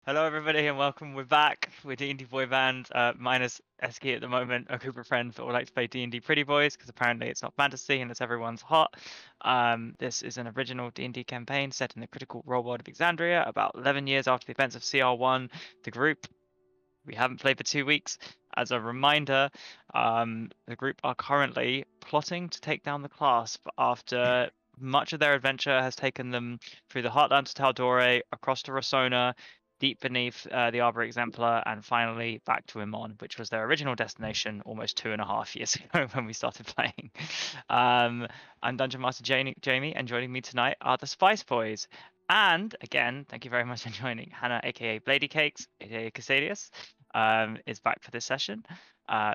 Hello, everybody, and welcome. We're back with D&D Boy Band, minus Eski at the moment, a group of friends that would like to play D&D Pretty Boys, because apparently it's not fantasy and it's everyone's hot. This is an original D&D campaign set in the critical role world of Exandria, about 11 years after the events of CR1. The group, we haven't played for 2 weeks. As a reminder, the group are currently plotting to take down the Clasp after much of their adventure has taken them through the Heartland to Taldore, across to Rossona, deep beneath the Arbor Exemplar, and finally back to Imon, which was their original destination almost 2.5 years ago when we started playing. I'm Dungeon Master Jamie, and joining me tonight are the Spice Boys. And again, thank you very much for joining. Hannah, aka Blady Cakes, aka Casadius, is back for this session.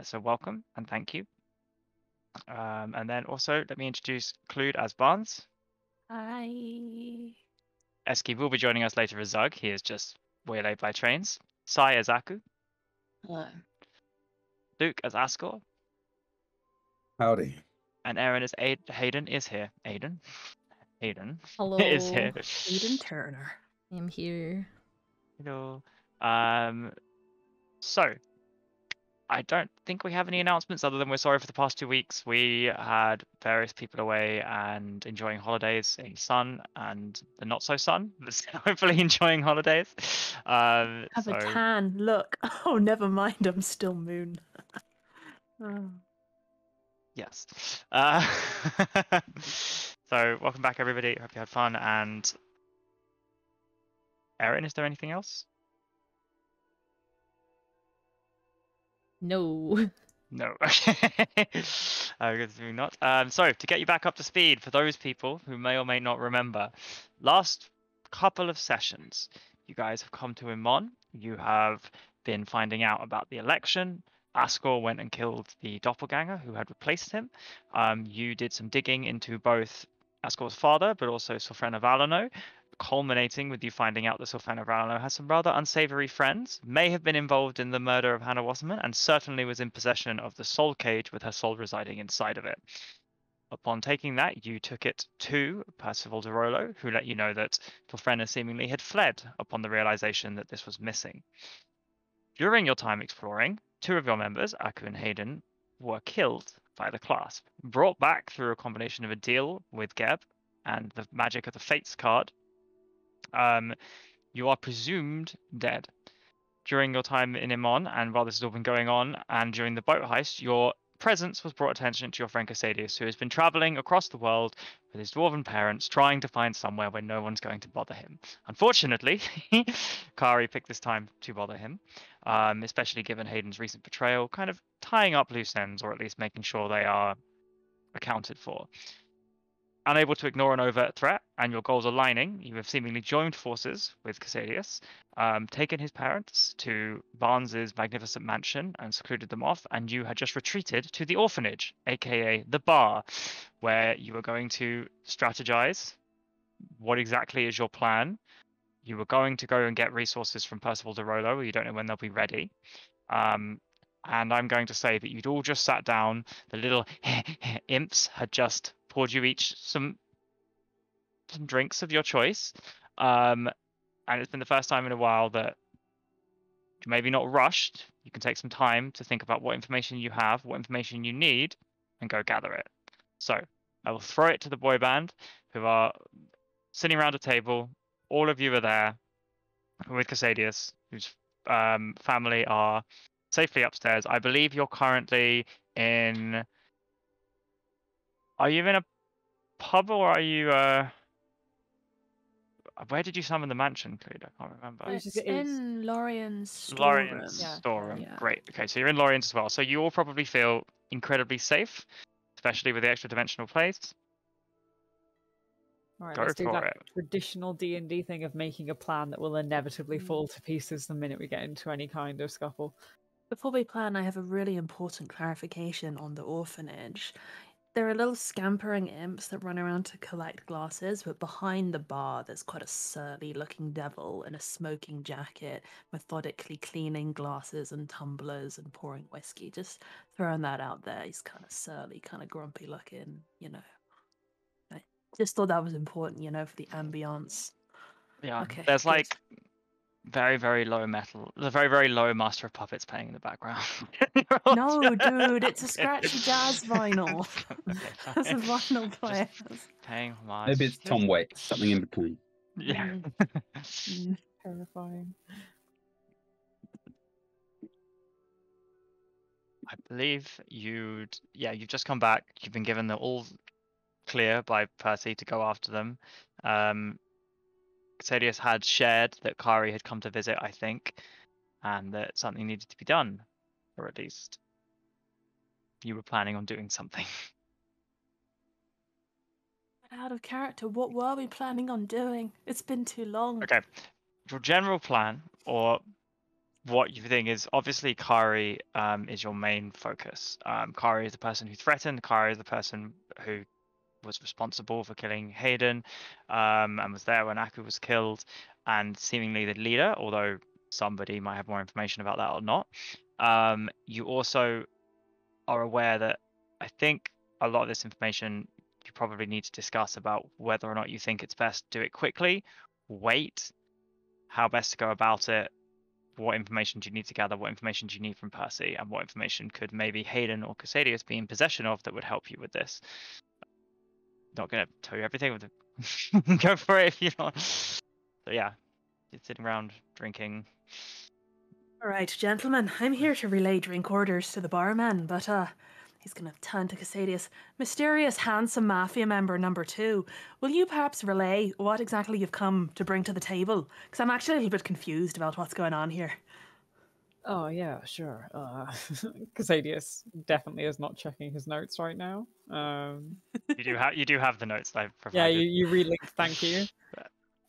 So welcome and thank you. And then also let me introduce Clued as Barnes. Hi. Eski will be joining us later as Zug. He is just waylaid by trains. Sai as Aku. Hello. Luke as Ascor. Howdy. And Aaron as Hayden is here. Hayden Hello. is here. Aiden Turner. I'm here. Hello. So I don't think we have any announcements other than we're sorry for the past 2 weeks. We had various people away and enjoying holidays in sun and the not so sun, but still hopefully enjoying holidays. Have a tan. Look. Oh, never mind. I'm still moon. Oh. Yes. So welcome back, everybody. Hope you had fun. And Erin, is there anything else? No. No. Okay. Good to not. So to get you back up to speed, for those people who may or may not remember, last couple of sessions, you guys have come to Imon. You have been finding out about the election. Ascor went and killed the doppelganger who had replaced him. You did some digging into both Ascor's father, but also Sofrena Valano, culminating with you finding out that Sofrena Valano has some rather unsavory friends, may have been involved in the murder of Hannah Wasserman, and certainly was in possession of the soul cage with her soul residing inside of it. Upon taking that, you took it to Percival de Rolo, who let you know that Sofrena seemingly had fled upon the realization that this was missing. During your time exploring, 2 of your members, Aku and Hayden, were killed by the Clasp, brought back through a combination of a deal with Geb and the magic of the Fates card. You are presumed dead. During your time in Imon, and while this has all been going on, and during the boat heist, your presence was brought attention to your friend Casadius, who has been traveling across the world with his dwarven parents, trying to find somewhere where no one's going to bother him. Unfortunately, Kari picked this time to bother him, especially given Hayden's recent betrayal, kind of tying up loose ends, or at least making sure they are accounted for. Unable to ignore an overt threat and your goals aligning, you have seemingly joined forces with Casadius, taken his parents to Barnes's magnificent mansion and secluded them off, and you had just retreated to the orphanage, aka the bar, where you were going to strategize. What exactly is your plan? You were going to go and get resources from Percival de Rolo. You don't know when they'll be ready. And I'm going to say that you'd all just sat down. The little imps had just poured you each some drinks of your choice. And it's been the first time in a while that you're maybe not rushed. You can take some time to think about what information you have, what information you need, and go gather it. So I will throw it to the boy band, who are sitting around a table. All of you are there with Casadius, whose family are safely upstairs. I believe you're currently in. Are you in a pub or are you? Where did you summon the mansion, Creed? I can't remember. It's in Lorien's storeroom. Lorien's storeroom. Yeah. Great. Okay, so you're in Lorien's as well. So you all probably feel incredibly safe, especially with the extra dimensional plays. All right, Go let's do for that it. traditional D&D thing of making a plan that will inevitably fall to pieces the minute we get into any kind of scuffle. Before we plan, I have a really important clarification on the orphanage. There are little scampering imps that run around to collect glasses, but behind the bar there's quite a surly looking devil in a smoking jacket, methodically cleaning glasses and tumblers and pouring whiskey. Just throwing that out there. He's kind of surly, kind of grumpy looking, you know. I just thought that was important, you know, for the ambiance. Yeah. Okay, There's good. like very, very low metal. The very, very low Master of Puppets playing in the background. No, dude, it's a scratchy jazz vinyl. Okay, That's a fine. vinyl Just player. paying homage. Maybe it's Tom Waits, something in between. Yeah. Terrifying. I believe you've just come back. You've been given the all clear by Percy to go after them. Xadius had shared that Kari had come to visit, I think, and that something needed to be done, or at least you were planning on doing something. Out of character, what were we planning on doing? It's been too long. Okay, your general plan, or what you think is obviously Kari is your main focus. Kari is the person who threatened. Kari is the person who was responsible for killing Hayden, and was there when Aku was killed, and seemingly the leader, although somebody might have more information about that or not. You also are aware that I think a lot of this information you probably need to discuss about whether or not you think it's best to do it quickly, wait, how best to go about it, what information do you need to gather, what information do you need from Percy, and what information could maybe Hayden or Casadius be in possession of that would help you with this. Not going to tell you everything. Go for it if you want. So yeah, you're sitting around drinking. All right, gentlemen, I'm here to relay drink orders to the barman, but he's going to turn to Casadius. Mysterious, handsome mafia member number 2. Will you perhaps relay what exactly you've come to bring to the table? Because I'm actually a little bit confused about what's going on here. Oh yeah, sure. Casadius definitely is not checking his notes right now. You do have the notes I've Yeah, provided. you relinked. Thank you.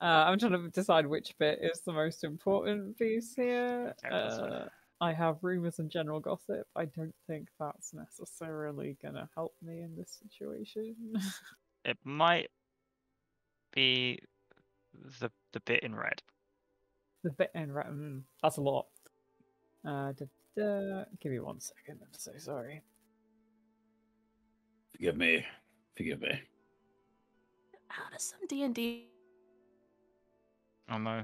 I'm trying to decide which bit is the most important piece here. Okay, that's fine. I have rumors and general gossip. I don't think that's necessarily gonna help me in this situation. It might be the bit in red. The bit in that's a lot. Give me 1 second. I'm so sorry. Forgive me. Forgive me. How does some D&D Oh no,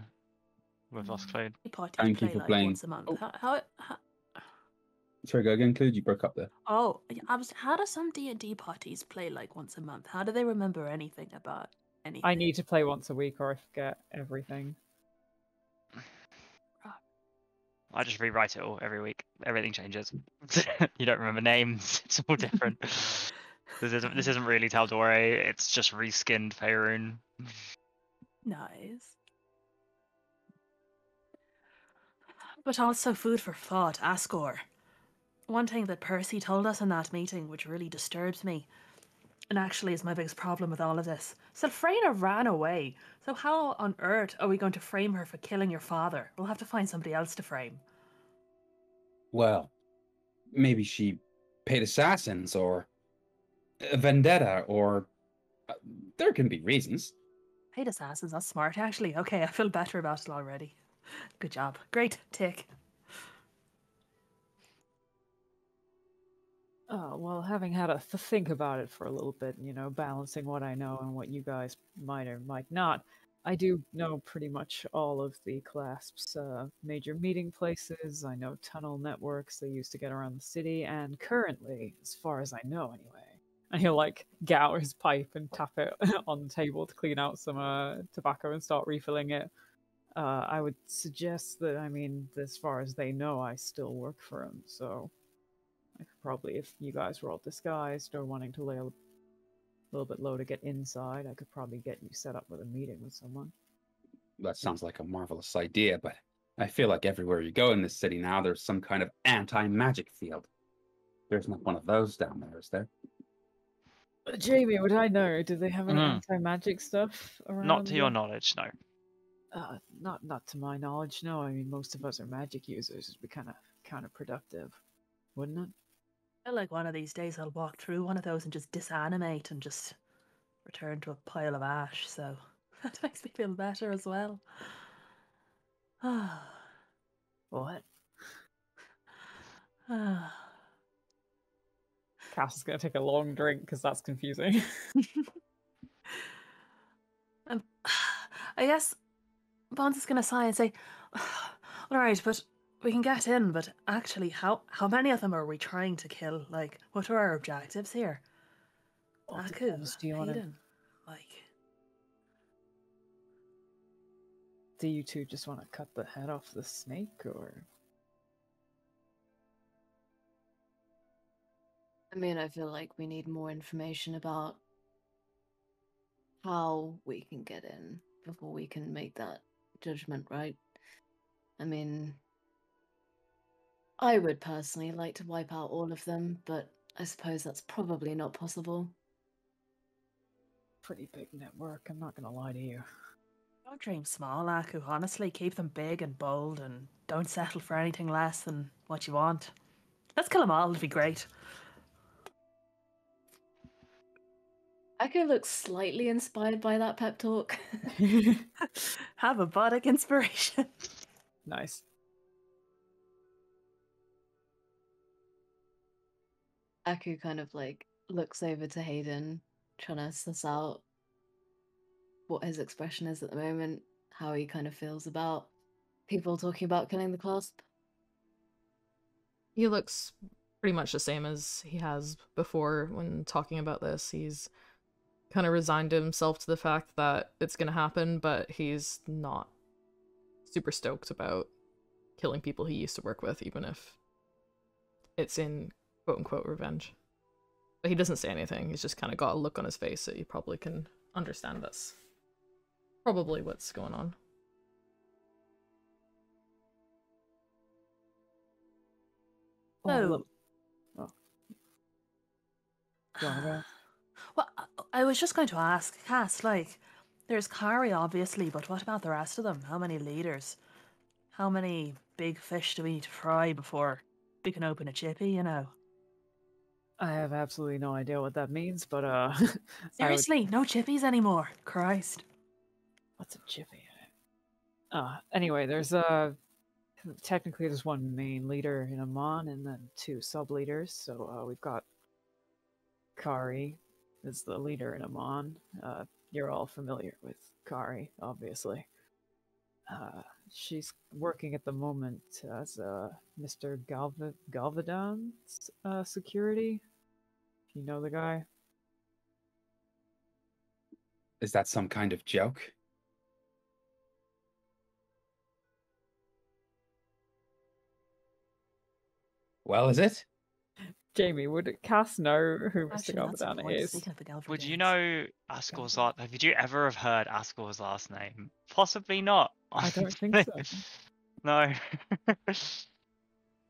we've lost Clade. party Thank you play for like playing. once a month? Oh. How Sorry, go again, Clued. You broke up there. Oh, how do some D&D parties play like once a month? How do they remember anything about anything? I need to play once a week or I forget everything. I just rewrite it all every week. Everything changes. You don't remember names. It's all different. This isn't really Tal'Dorei. It's just reskinned Faerun. Nice. But also food for thought, Asgore. One thing that Percy told us in that meeting, which really disturbs me, and actually is my biggest problem with all of this. Selfrena ran away. So how on earth are we going to frame her for killing your father? We'll have to find somebody else to frame. Well, maybe she paid assassins or a vendetta or there can be reasons. Paid assassins, that's smart actually. Okay, I feel better about it already. Good job. Great, tick. Oh, well, having had a think about it for a little bit, balancing what I know and what you guys might or might not, I do know pretty much all of the Clasp's major meeting places. I know tunnel networks they used to get around the city, and currently, as far as I know anyway, and he'll get out his pipe and tap it on the table to clean out some tobacco and start refilling it. I would suggest that, as far as they know, I still work for him, so I could probably, if you guys were all disguised or wanting to lay a little bit low to get inside, I could probably get you set up with a meeting with someone. That sounds like a marvelous idea, but I feel like everywhere you go in this city now, there's some kind of anti-magic field. There's not one of those down there, is there? Jamie, would I know? Do they have any anti-magic stuff around? Not to your knowledge, no. Not to my knowledge, no. Most of us are magic users. It'd be kind of counterproductive, wouldn't it? I feel like one of these days I'll walk through one of those and just disanimate and just return to a pile of ash, so that makes me feel better as well. What? Cass is going to take a long drink because that's confusing. I guess Bonds is going to sigh and say, All right, but we can get in. But actually, how many of them are we trying to kill? Like, what are our objectives here? Well, it Aku, depends. Do you want to? Hayden, like, Do you two just want to cut the head off the snake, or? I mean, I feel like we need more information about how we can get in before we can make that judgment, right? I mean, I would personally like to wipe out all of them, but I suppose that's probably not possible. Pretty big network, I'm not gonna lie to you. don't dream small, Aku. Honestly, keep them big and bold, and don't settle for anything less than what you want. Let's kill them all. It'd be great. Aku looks slightly inspired by that pep talk. Have a bodic inspiration. Nice. Aku kind of like looks over to Hayden, trying to suss out what his expression is at the moment, how he kind of feels about people talking about killing the clasp. He looks pretty much the same as he has before when talking about this. He's kind of resigned himself to the fact that it's going to happen, but he's not super stoked about killing people he used to work with, even if it's in quote-unquote revenge. But he doesn't say anything. He's just kind of got a look on his face that you probably can understand that's probably what's going on. Oh. Oh. Go on, go. Well, I was just going to ask, Cass, like, there's Kari, obviously, but what about the rest of them? How many leaders? How many big fish do we need to fry before we can open a chippy, you know? I have absolutely no idea what that means, but I would- Seriously, no chippies anymore. Christ. What's a jiffy? Anyway, there's technically there's one main leader in Amon and then two sub leaders. So we've got Kari is the leader in Amon. You're all familiar with Kari, obviously. She's working at the moment as Mr. Galvadon's security. You know the guy? Is that some kind of joke? Well, is it? Jamie, would Cass know who Mr. Actually, that's a Galvadon point. is? Speaking of the Galvadons. Would you know Askel's last? Have you ever have heard Askel's last name? Possibly not. I don't think so. No.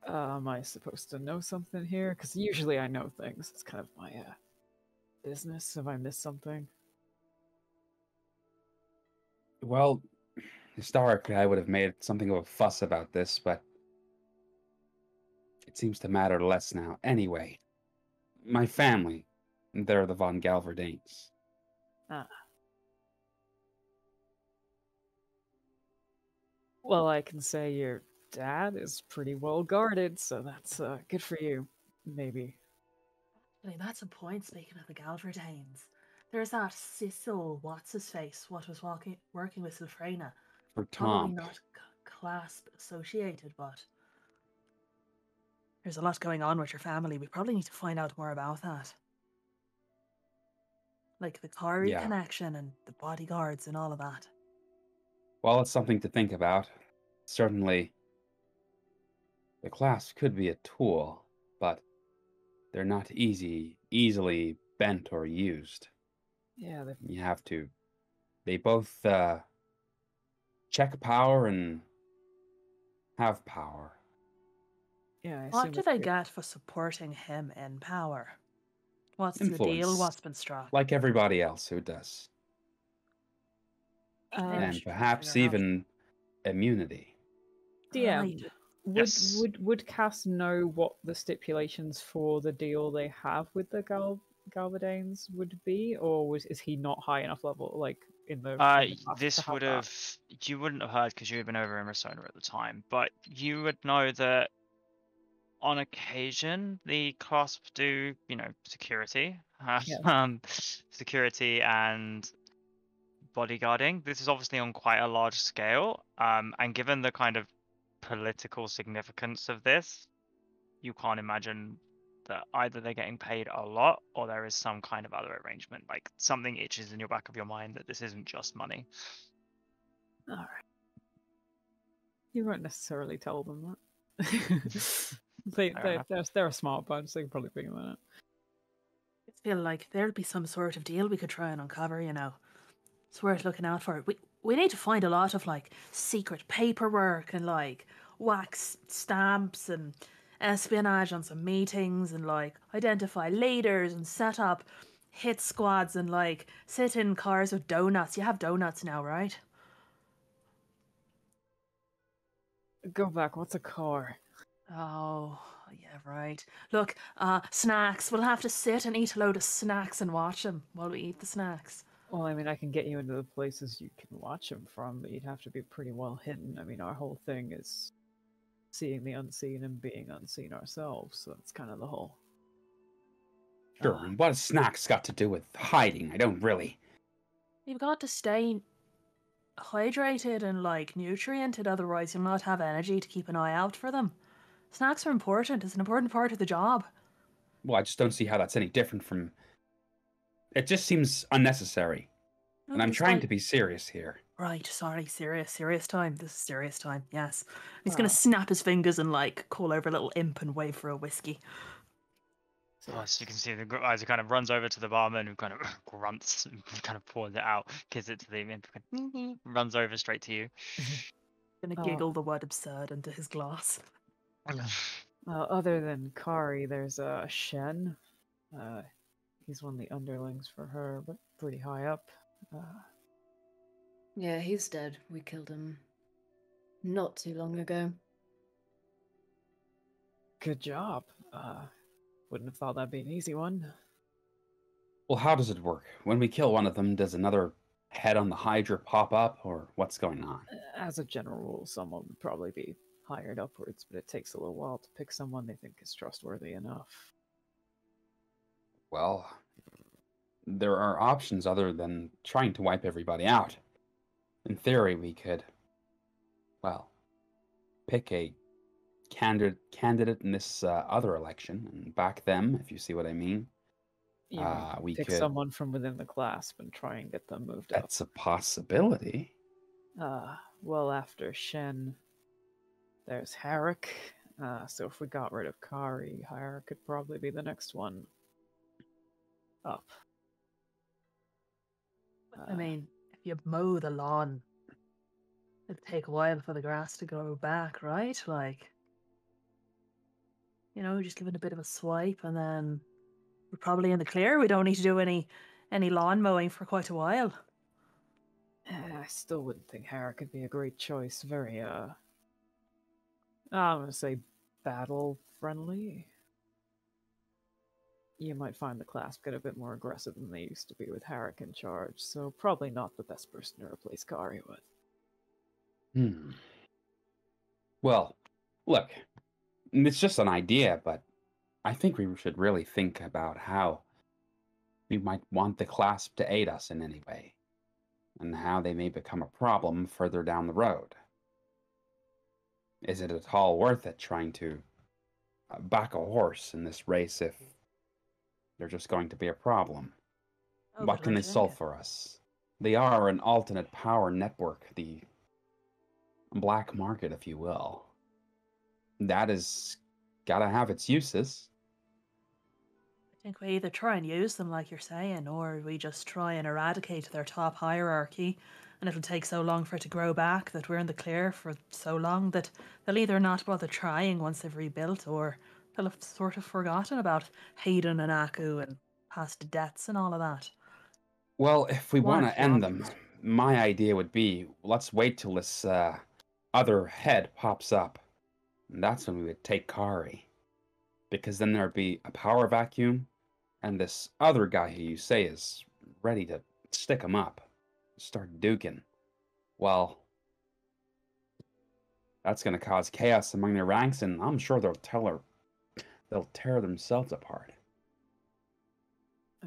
Am I supposed to know something here? Because usually I know things. It's kind of my business. Have I missed something? Well, historically, I would have made something of a fuss about this, but it seems to matter less now. Anyway, my family, they're the von Galverdanes. Well, I can say your dad is pretty well guarded, so that's good for you. Maybe. Actually, that's a point. Speaking of the Galverdanes, there's that Cecil, what's his face, what was working with Silfrena. For Probably Tom. not clasp associated, but there's a lot going on with your family. We probably need to find out more about that. Like the Kari Yeah. connection and the bodyguards and all of that. Well, it's something to think about. Certainly, the class could be a tool, but they're not easily bent or used. Yeah, You have to. They both check power and have power. yeah. I What assume do if they you're- get for supporting him in power? What's the deal? Influence. What's been struck? Like everybody else who does. Maybe we And should perhaps figure out. even immunity. DM, Right. Yes. would Cass know what the stipulations for the deal they have with the Galvadanes would be, or is he not high enough level, like in the? in the class to This have would that? have you wouldn't have heard because you had been over in Resona at the time, but you would know that on occasion the clasp do, security, Yeah. security and bodyguarding. This is obviously on quite a large scale, and given the kind of political significance of this, you can't imagine that either they're getting paid a lot or there is some kind of other arrangement. Like something itches in your back of your mind that this isn't just money. All right. You won't necessarily tell them that. They're a smart bunch. They can probably figure that out. I feel like there'll be some sort of deal we could try and uncover, you know. It's worth looking out for. We need to find a lot of like secret paperwork and like wax stamps and espionage on some meetings and like identify leaders and set up hit squads and like sit in cars with donuts. You have donuts now, right? Go back. What's a car? Oh, yeah, right. Look, snacks. We'll have to sit and eat a load of snacks and watch them while we eat the snacks. Well, I mean, I can get you into the places you can watch them from, but you'd have to be pretty well hidden. I mean, our whole thing is seeing the unseen and being unseen ourselves, so that's kind of the whole... Sure, and what has snacks got to do with hiding? I don't really... You've got to stay hydrated and like nutriented, otherwise you'll not have energy to keep an eye out for them. Snacks are important. It's an important part of the job. Well, I just don't see how that's any different from... It just seems unnecessary. And I'm trying to be serious here. Right, sorry, serious time. This is serious time, yes. He's gonna snap his fingers and like call over a little imp and wave for a whiskey. So you can see the guy kind of runs over to the barman who kind of grunts and kind of pours it out, gives it to the imp, runs over straight to you. Gonna giggle the word absurd into his glass. Other than Kari, there's Shen. He's one of the underlings for her, but pretty high up. Yeah, he's dead. We killed him not too long ago. Good job. Wouldn't have thought that'd be an easy one. Well, how does it work? When we kill one of them, does another head on the Hydra pop up, or what's going on? As a general rule, someone would probably be hired upwards, but it takes a little while to pick someone they think is trustworthy enough. Well, there are options other than trying to wipe everybody out. In theory, we could, well, pick a candidate in this other election and back them, if you see what I mean. We pick someone from within the clasp and try and get them moved up. That's a possibility. Well, after Shen, there's Harik. So if we got rid of Kari, Harik could probably be the next one up. I mean, if you mow the lawn, it'd take a while for the grass to grow back, right? Like, you know, just give it a bit of a swipe and then we're probably in the clear. We don't need to do any lawn mowing for quite a while. I still wouldn't think Harik could be a great choice. Very, I'm gonna say battle friendly. You might find the clasp get a bit more aggressive than they used to be with Harik in charge, so probably not the best person to replace Kari with. Well, look, it's just an idea, but I think we should really think about how we might want the clasp to aid us in any way, and how they may become a problem further down the road. Is it at all worth it trying to back a horse in this race if they're just going to be a problem? What can they solve for us? They are an alternate power network, the black market, if you will. That has gotta have its uses. I think we either try and use them, like you're saying, or we just try and eradicate their top hierarchy, and it'll take so long for it to grow back that we're in the clear for so long that they'll either not bother trying once they've rebuilt, or they'll have sort of forgotten about Hayden and Aku and past debts and all of that. Well, if we want to end them, my idea would be, let's wait till this other head pops up. And that's when we would take Kari. Because then there'd be a power vacuum, and this other guy who you say is ready to stick him up, start duking. Well, that's going to cause chaos among their ranks, and I'm sure they'll tear themselves apart.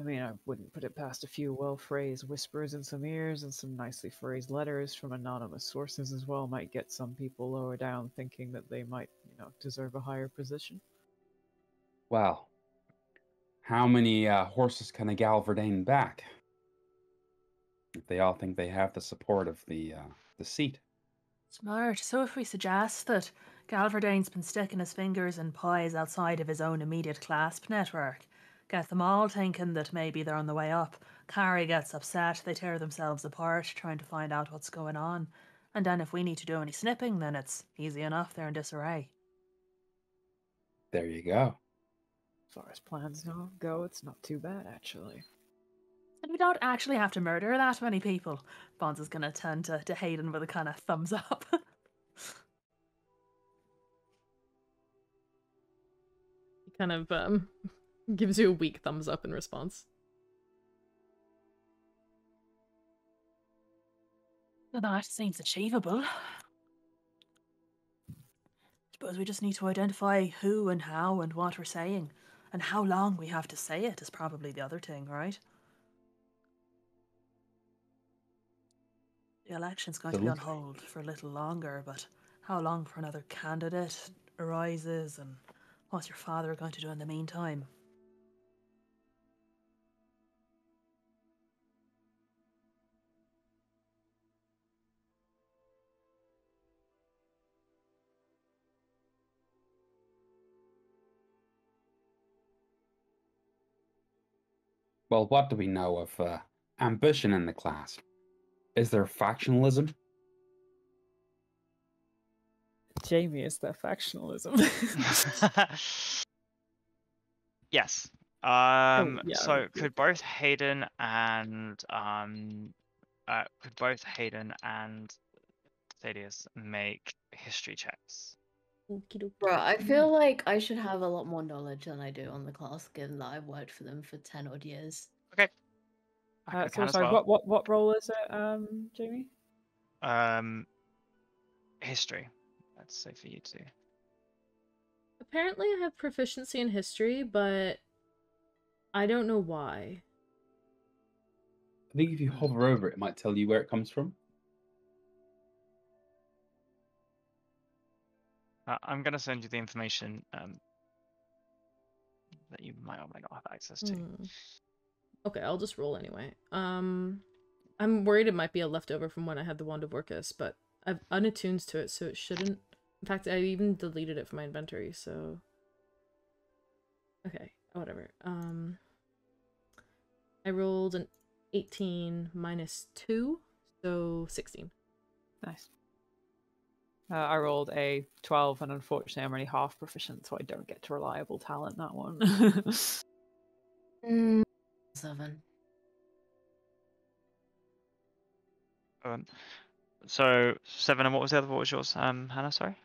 I mean, I wouldn't put it past a few well-phrased whispers in some ears and some nicely phrased letters from anonymous sources as well might get some people lower down thinking that they might, deserve a higher position. Well, how many horses can a Galverdane back? If they all think they have the support of the seat. Smart. So if we suggest that Galverdane's been sticking his fingers in pies outside of his own immediate clasp network, get them all thinking that maybe they're on the way up. Carrie gets upset, they tear themselves apart, trying to find out what's going on. And then if we need to do any snipping, then it's easy enough, they're in disarray. There you go. As far as plans go, it's not too bad, actually. And we don't actually have to murder that many people. Bonds is going to turn to Hayden with a kind of thumbs up. He kind of gives you a weak thumbs up in response. Well, that seems achievable. Suppose we just need to identify who and how and what we're saying. And how long we have to say it is probably the other thing, right? The election's going to be on hold for a little longer, but how long for another candidate arises, and what's your father going to do in the meantime? Well, what do we know of ambition in the class? Is there factionalism? Jamie, is there factionalism? Yes. yeah, So could both Hayden and Thaddeus make history checks? Bro, I feel like I should have a lot more knowledge than I do on the class, given that I've worked for them for 10 odd years. Okay. So sorry, what role is it, Jamie? History. Let's say for you two. Apparently I have proficiency in history, but I don't know why. I think if you hover over it, it might tell you where it comes from. I'm going to send you the information that you might or might not have access to. Okay, I'll just roll anyway. I'm worried it might be a leftover from when I had the Wand of Orcus, but I've unattuned to it, so it shouldn't. In fact, I even deleted it from my inventory, so... Okay, whatever. I rolled an 18 minus 2, so 16. Nice. I rolled a 12, and unfortunately I'm only half proficient, so I don't get to reliable talent that one. 7. So 7, and what was the other? What was yours, Hannah? Sorry.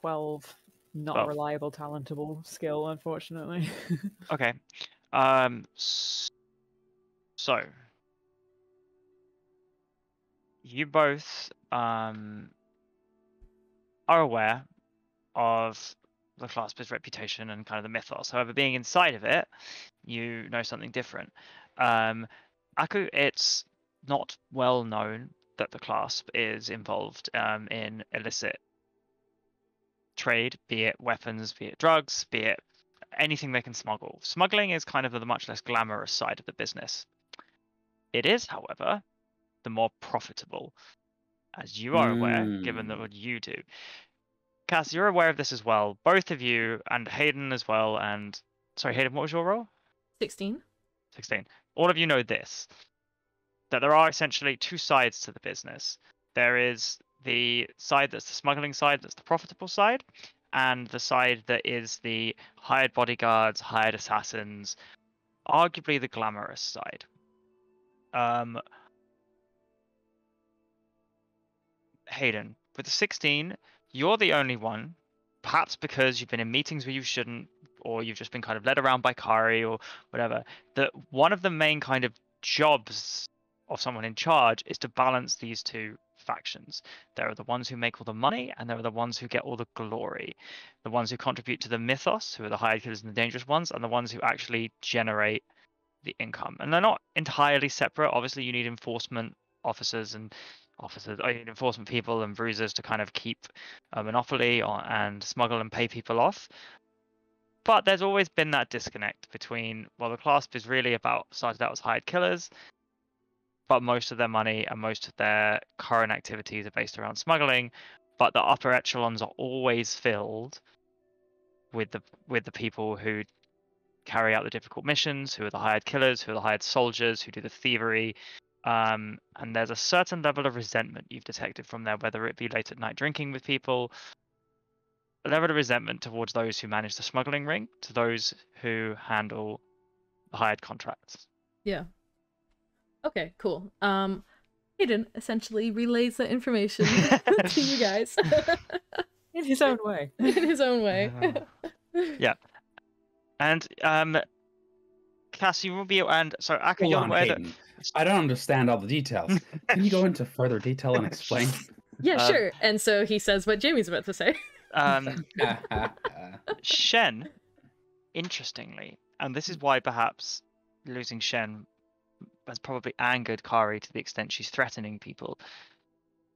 12. Not 12. a reliable, talentable skill, unfortunately. Okay. So you both are aware of the Clasp's reputation and kind of the mythos. However, being inside of it, you know something different. Aku, it's not well known that the Clasp is involved in illicit trade, be it weapons, be it drugs, be it anything they can smuggle. Smuggling is kind of the much less glamorous side of the business. It is, however, the more profitable, as you are aware, given that what you do. Cass, you're aware of this as well. Both of you, and Hayden as well, and... Sorry, Hayden, what was your role? 16. 16. All of you know this, that there are essentially two sides to the business. There is the side that's the smuggling side, that's the profitable side, and the side that is the hired bodyguards, hired assassins, arguably the glamorous side. Hayden, with the 16, you're the only one, perhaps because you've been in meetings where you shouldn't, or you've just been kind of led around by Kari or whatever, that one of the main kind of jobs of someone in charge is to balance these two factions. There are the ones who make all the money, and there are the ones who get all the glory. The ones who contribute to the mythos, who are the hired killers and the dangerous ones, and the ones who actually generate the income, and they're not entirely separate. Obviously, you need enforcement officers, or you need enforcement people and bruisers to kind of keep a monopoly and smuggle and pay people off. But there's always been that disconnect between, well, the clasp is really started out as hired killers, but most of their money and most of their current activities are based around smuggling. But the upper echelons are always filled with the people who carry out the difficult missions, who are the hired killers, who are the hired soldiers, who do the thievery. And there's a certain level of resentment you've detected from there, whether it be late at night drinking with people, a level of resentment towards those who manage the smuggling ring, to those who handle the hired contracts. Yeah. Okay, cool. Hayden essentially relays that information to you guys In his own way. in his own way. Yeah. And Cass, you will be, and so Aku, Hold you're on, aware that Hayden. I don't understand all the details. Can you go into further detail and explain? Yeah, sure. And so he says what Jamie's about to say. Shen, interestingly, and this is why perhaps losing Shen has probably angered Kari to the extent she's threatening people.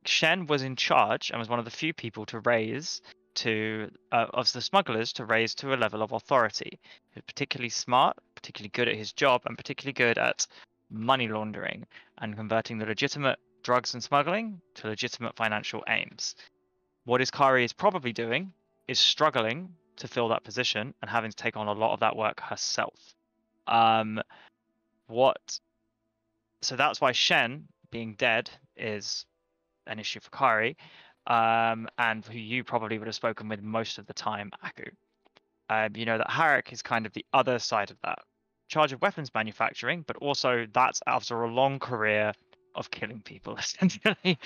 Shen was in charge and was one of the few people to raise of the smugglers to raise to a level of authority. He was particularly smart, particularly good at his job, and particularly good at money laundering and converting the legitimate drugs and smuggling to legitimate financial aims. What Kari is probably doing is struggling to fill that position and having to take on a lot of that work herself. So that's why Shen being dead is an issue for Kari, and who you probably would have spoken with most of the time, Aku. You know that Harik is kind of the other side of that. Charge of weapons manufacturing, but also that's after a long career of killing people, essentially.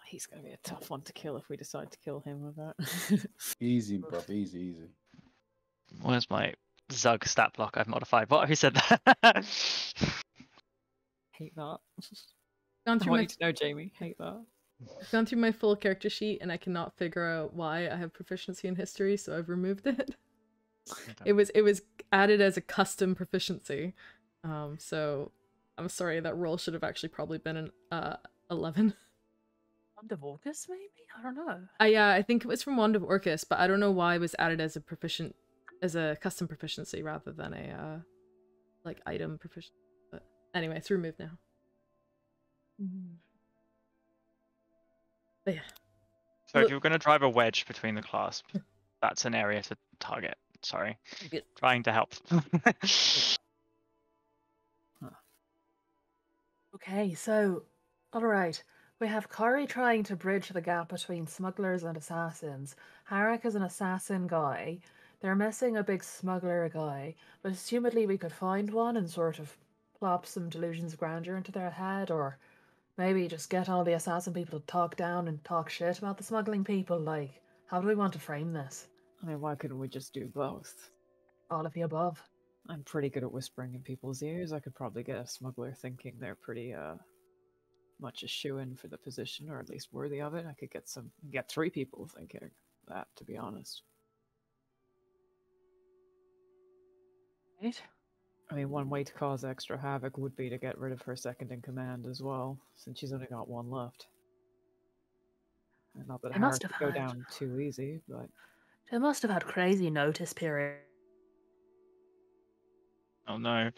He's going to be a tough one to kill if we decide to kill him with that. Easy, bro. Easy. Where's my Zug stat block I've modified? Who said that? Hate that. Gone I through want my you to know, Jamie. Hate that. I've gone through my full character sheet and I cannot figure out why I have proficiency in history, so I've removed it. It was added as a custom proficiency. So I'm sorry, that roll should have actually probably been an 11. Wand of Orcus, maybe? I don't know. I think it was from Wand of Orcus, but I don't know why it was added as a custom proficiency rather than a like item proficiency. But anyway, it's removed now. But yeah. So if you're going to drive a wedge between the clasp, that's an area to target. Sorry. Good. Trying to help. Okay, so, alright. We have Kari trying to bridge the gap between smugglers and assassins. Harik is an assassin guy. They're missing a big smuggler guy, but assumedly we could find one and sort of plop some delusions of grandeur into their head, or maybe just get all the assassin people to talk down and talk shit about the smuggling people. Like, how do we want to frame this? I mean, why couldn't we just do both? All of the above. I'm pretty good at whispering in people's ears. I could probably get a smuggler thinking they're pretty, much a shoo-in for the position, or at least worthy of it. I could get 3 people thinking that, to be honest. Right? I mean, one way to cause extra havoc would be to get rid of her second in command as well, since she's only got 1 left. And not that They must Harik have would go had- down too easy, but They must have had crazy notice period. Oh no.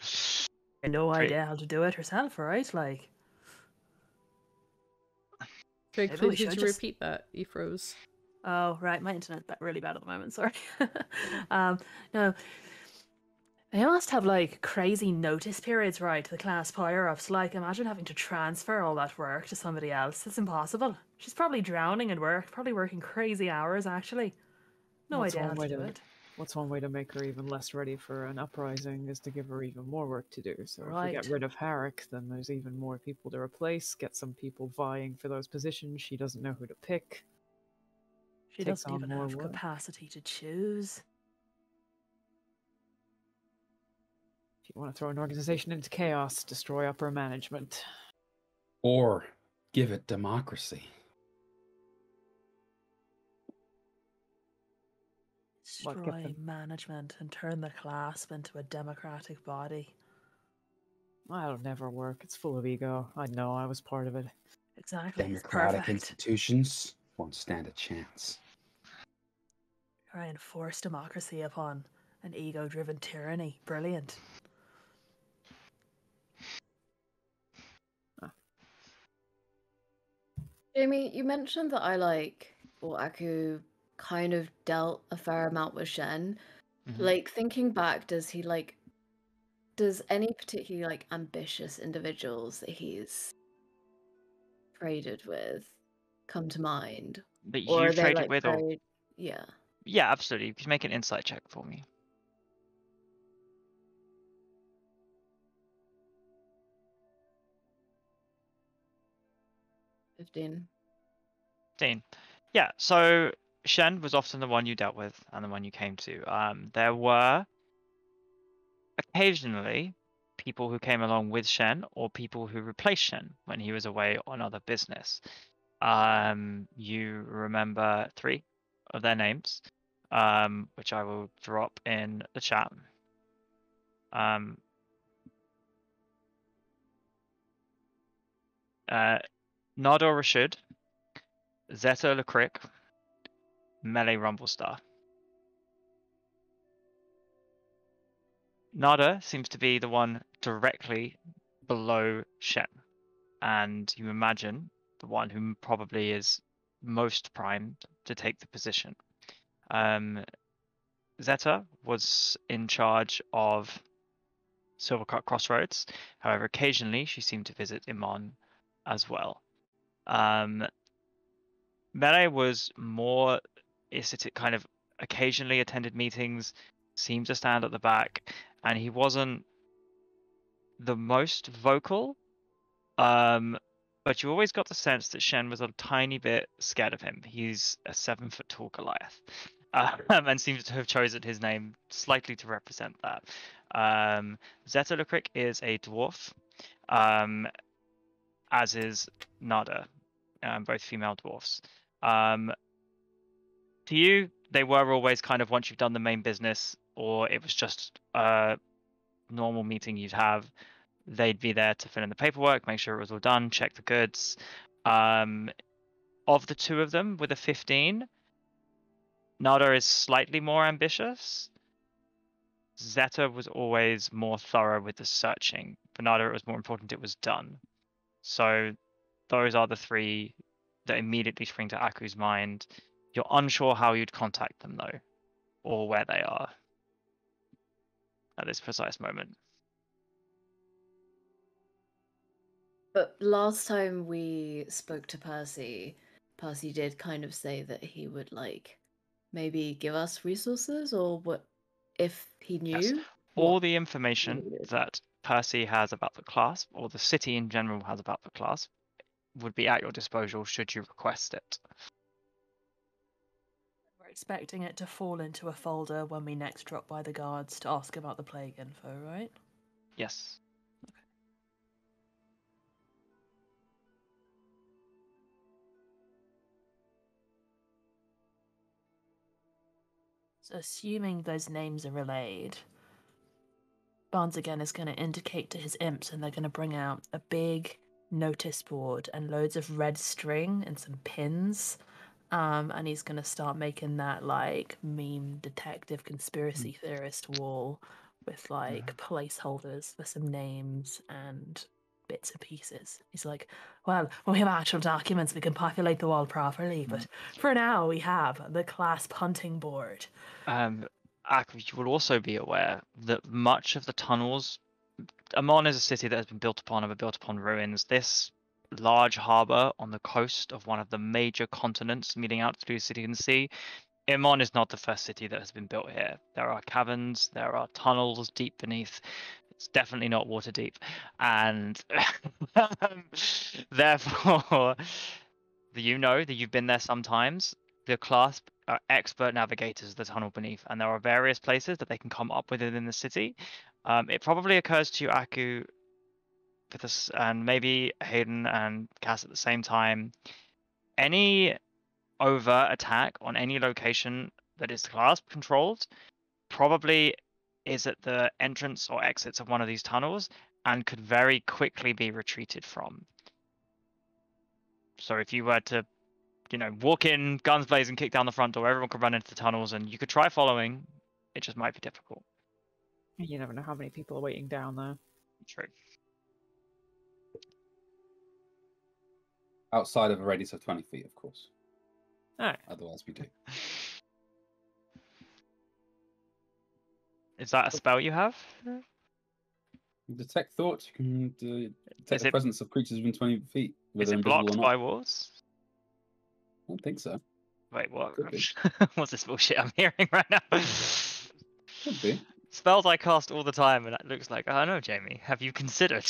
No Great. idea how to do it herself, right? Like, Craig, Maybe we please should could you just- repeat that? You froze. oh, right, my internet's really bad at the moment, sorry. No. They must have, like, crazy notice periods, right, to the class higher-ups. Like, imagine having to transfer all that work to somebody else. It's impossible. She's probably drowning in work, probably working crazy hours, actually. No What's idea how one to way do to- it. what's one way to make her even less ready for an uprising is to give her even more work to do. So if we Right. get rid of Harik, then there's even more people to replace, get some people vying for those positions. She doesn't know who to pick. She takes doesn't on even more have work. capacity to choose. If you want to throw an organization into chaos, destroy upper management. Or give it democracy. It's What, get destroy them? management and turn the clasp into a democratic body. That'll never work. It's full of ego. I know. I was part of it. Exactly. It's Democratic perfect. institutions won't stand a chance. Try and force democracy upon an ego-driven tyranny. Brilliant. Jamie, you mentioned that Aku kind of dealt a fair amount with Shen. Mhm. Like, thinking back, does any particularly ambitious individuals that he's traded with come to mind? That Or are you've they traded like with, or very yeah. yeah, absolutely. You can make an insight check for me. 15. 15. Yeah, so Shen was often the one you dealt with and the one you came to. There were occasionally people who came along with Shen or people who replaced Shen when he was away on other business. You remember 3 of their names, which I will drop in the chat. Nardor Rashid, Zeta Lekrick, Melee Rumblestar. Nada seems to be the one directly below Shen, and you imagine the one who probably is most primed to take the position. Zeta was in charge of Silvercut Crossroads. However, occasionally she seemed to visit Iman as well. Melee was more Isitic, kind of occasionally attended meetings, seemed to stand at the back, and he wasn't the most vocal. But you always got the sense that Shen was a tiny bit scared of him. He's a 7-foot tall Goliath, and seems to have chosen his name slightly to represent that. Zeta Lekrick is a dwarf, as is Nada, both female dwarfs. To you, they were always kind of, once you've done the main business, or it was just a normal meeting you'd have, they'd be there to fill in the paperwork, make sure it was all done, check the goods. Of the 2 of them with a 15, Nada is slightly more ambitious. Zeta was always more thorough with the searching. For Nada, it was more important it was done. So those are the 3 that immediately spring to Aku's mind. You're unsure how you'd contact them, though, or where they are at this precise moment. But last time we spoke to Percy did kind of say that he would maybe give us resources, or what if he knew? Yes. All the information that Percy has about the class, or the city in general has about the class, would be at your disposal should you request it. We're expecting it to fall into a folder when we next drop by the guards to ask about the plague info, right? Yes. So assuming those names are relayed, Barnes again is going to indicate to his imps, and they're going to bring out a big notice board and loads of red string and some pins. And he's going to start making that meme detective conspiracy theorist wall with placeholders for some names and bits and pieces. He's like, well, when we have actual documents, we can populate the wall properly, but for now we have the clasp hunting board. You will also be aware that much of the tunnels, Amon is a city that has been built upon ruins. This large harbor on the coast of one of the major continents leading out to the city and sea, Amon is not the first city that has been built here. There are caverns, there are tunnels deep beneath. It's definitely not water deep, and therefore, you know that you've been there sometimes. The clasp are expert navigators of the tunnel beneath, and there are various places that they can come up with within the city. It probably occurs to you, Aku, with us, and maybe Hayden and Cass at the same time. Any overt attack on any location that is clasp controlled probably is at the entrance or exits of one of these tunnels and could very quickly be retreated from. So if you were to, walk in, guns blazing, kick down the front door, everyone could run into the tunnels, and you could try following. It just might be difficult. You never know how many people are waiting down there. True. Outside of a radius of 20 feet, of course. Alright. Otherwise, we do. Is that a spell you have? Detect thoughts. You can detect Is the it- presence of creatures within 20 feet. Is Whether it invisible or blocked not. by walls? I don't think so. Wait, what? Could be. What's this bullshit I'm hearing right now? Could be. Spells I cast all the time, and it looks like, I know, Jamie. Have you considered?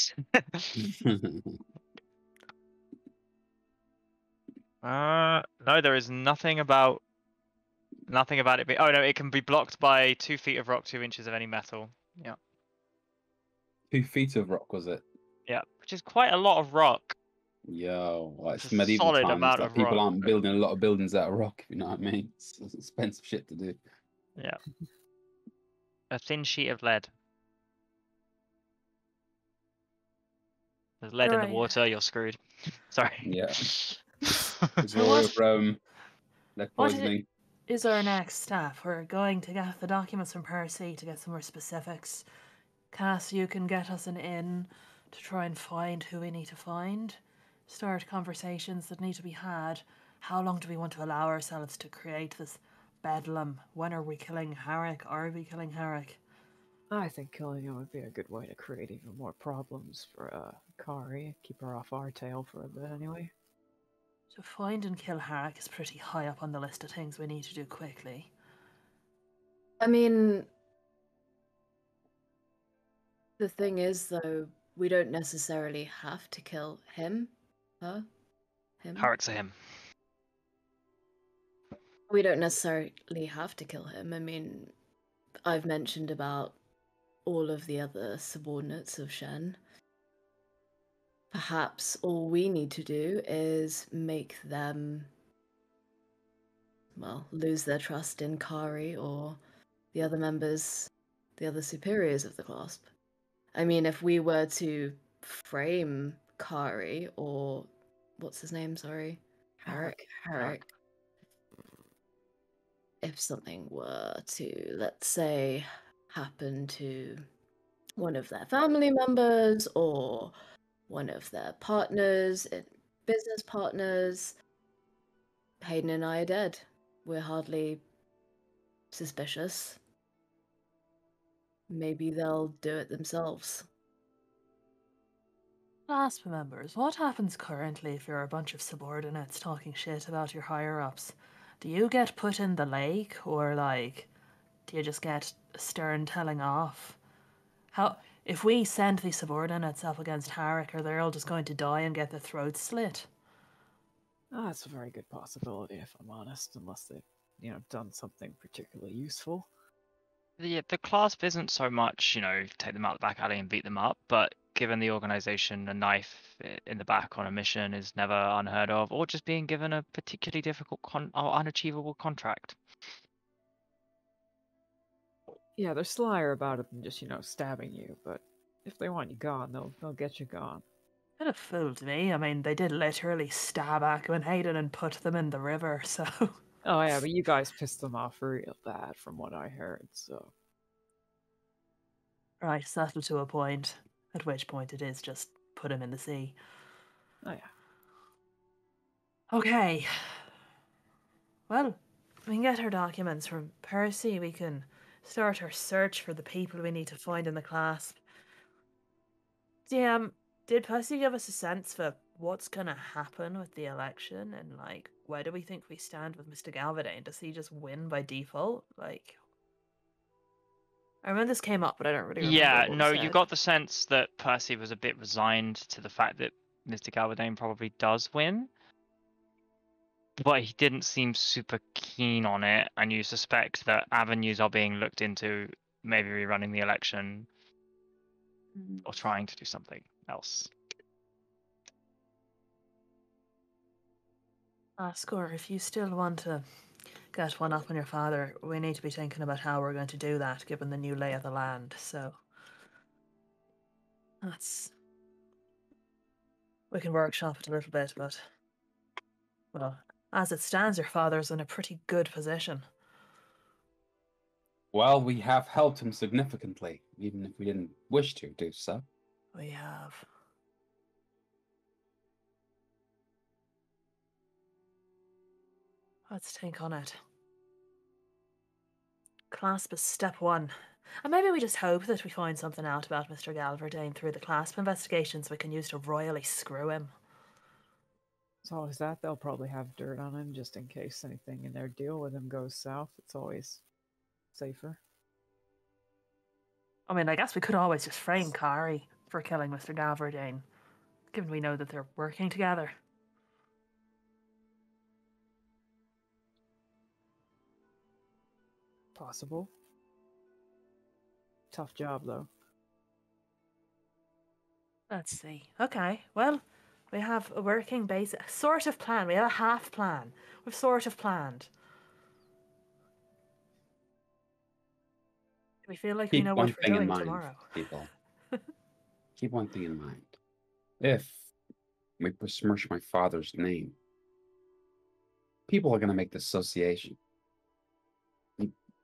No, there is nothing about it being. Oh no, it can be blocked by 2 feet of rock, 2 inches of any metal. Yeah, 2 feet of rock, was it? yeah, which is quite a lot of rock. Yo, well, it's It's a medieval solid times. amount Like, of people rock. aren't building a lot of buildings out of rock, if you know what I mean. It's expensive shit to do. Yeah, a thin sheet of lead. There's lead in the Alright. water. You're screwed. Sorry. Yeah. So Glory of Rome. Lead what is it- poisoning. is our next step? We're going to get the documents from Percy to get some more specifics. Cass, you can get us an inn to try and find who we need to find. Start conversations that need to be had. How long do we want to allow ourselves to create this bedlam? When are we killing Harrick? Are we killing Harrick? I think killing him would be a good way to create even more problems for Kari. Keep her off our tail for a bit anyway. To find and kill Harrick is pretty high up on the list of things we need to do quickly. I mean, the thing is, though, we don't necessarily have to kill him. Her? Him? Harrick's a him. We don't necessarily have to kill him. I mean, I've mentioned about all of the other subordinates of Shen. Perhaps all we need to do is make them, well, lose their trust in Kari or the other members, the other superiors of the clasp. I mean, if we were to frame Kari or what's his name? Sorry, Harrick. If something were to, let's say, happen to one of their family members or one of their partners, business partners, Hayden and I are dead. We're hardly suspicious. Maybe they'll do it themselves. Clasp members, what happens currently if you're a bunch of subordinates talking shit about your higher-ups? Do you get put in the lake, or, do you just get a stern telling off? If we send these subordinates up against Harrick, are they all just going to die and get their throats slit? Oh, that's a very good possibility, if I'm honest, unless they've, done something particularly useful. The clasp isn't so much, take them out the back alley and beat them up, but given the organization a knife in the back on a mission is never unheard of, or just being given a particularly difficult or unachievable contract. Yeah, they're slyer about it than just, stabbing you, but if they want you gone, they'll get you gone. Kind of fooled me. I mean, they did literally stab Akko and Hayden and put them in the river, so... Oh yeah, but you guys pissed them off real bad from what I heard, so... Right, settle to a point, at which point it is just put him in the sea. Oh yeah. Okay. Well, we can get our documents from Percy, we can start our search for the people we need to find in the clasp. DM, did Percy give us a sense for what's gonna happen with the election, and where do we think we stand with Mr. Galvadane? Does he just win by default? I remember this came up, but I don't really remember. Yeah, what no, was you said. got the sense that Percy was a bit resigned to the fact that Mr. Galvadane probably does win, but he didn't seem super keen on it, and you suspect that avenues are being looked into, maybe rerunning the election or trying to do something else. Ask her if you still want to get one up on your father, we need to be thinking about how we're going to do that, given the new lay of the land. So that's we can workshop it a little bit, but well, as it stands, your father's in a pretty good position. Well, we have helped him significantly, even if we didn't wish to do so. We have. Let's think on it. Clasp is step one. And maybe we just hope that we find something out about Mr. Galverdane through the clasp investigations we can use to royally screw him. As always that, they'll probably have dirt on him just in case anything in their deal with him goes south. It's always safer. I mean, I guess we could always just frame Kari for killing Mr. Galverdane, given we know that they're working together. Possible. Tough job, though. Let's see. Okay, well, we have a working base, a sort of plan. We have a half plan. We've sort of planned. We feel like we Keep know one what we're thing in doing mind, tomorrow. people. Keep one thing in mind. If we besmirch my father's name, people are going to make the association.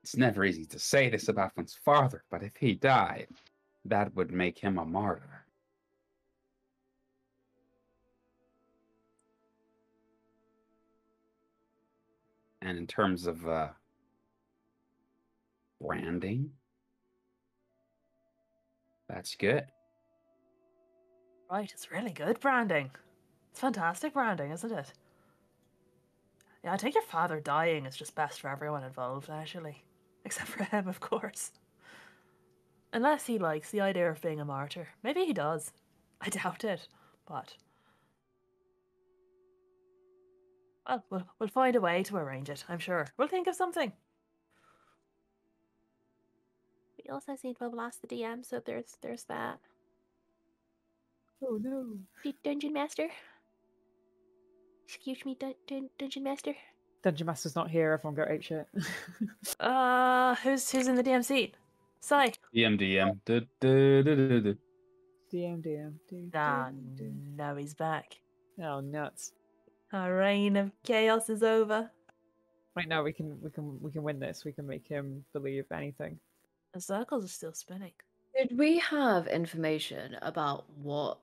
It's never easy to say this about one's father, but if he died, that would make him a martyr. And in terms of branding, that's good. Right, it's really good branding. It's fantastic branding, isn't it? Yeah, I think your father dying is just best for everyone involved, actually. Except for him, of course. Unless he likes the idea of being a martyr. Maybe he does. I doubt it, but... Well, we'll find a way to arrange it, I'm sure. We'll think of something. We also need to blast the DM, so there's that. Oh no. Dungeon Master? Excuse me, Dungeon Master? Dungeon Master's not here, everyone go apeshit. Who's in the DM seat? Sai. DM. DM. Ah, no, he's back. Oh, nuts. Our reign of chaos is over. Right now we can win this. We can make him believe anything. The circles are still spinning. Did we have information about what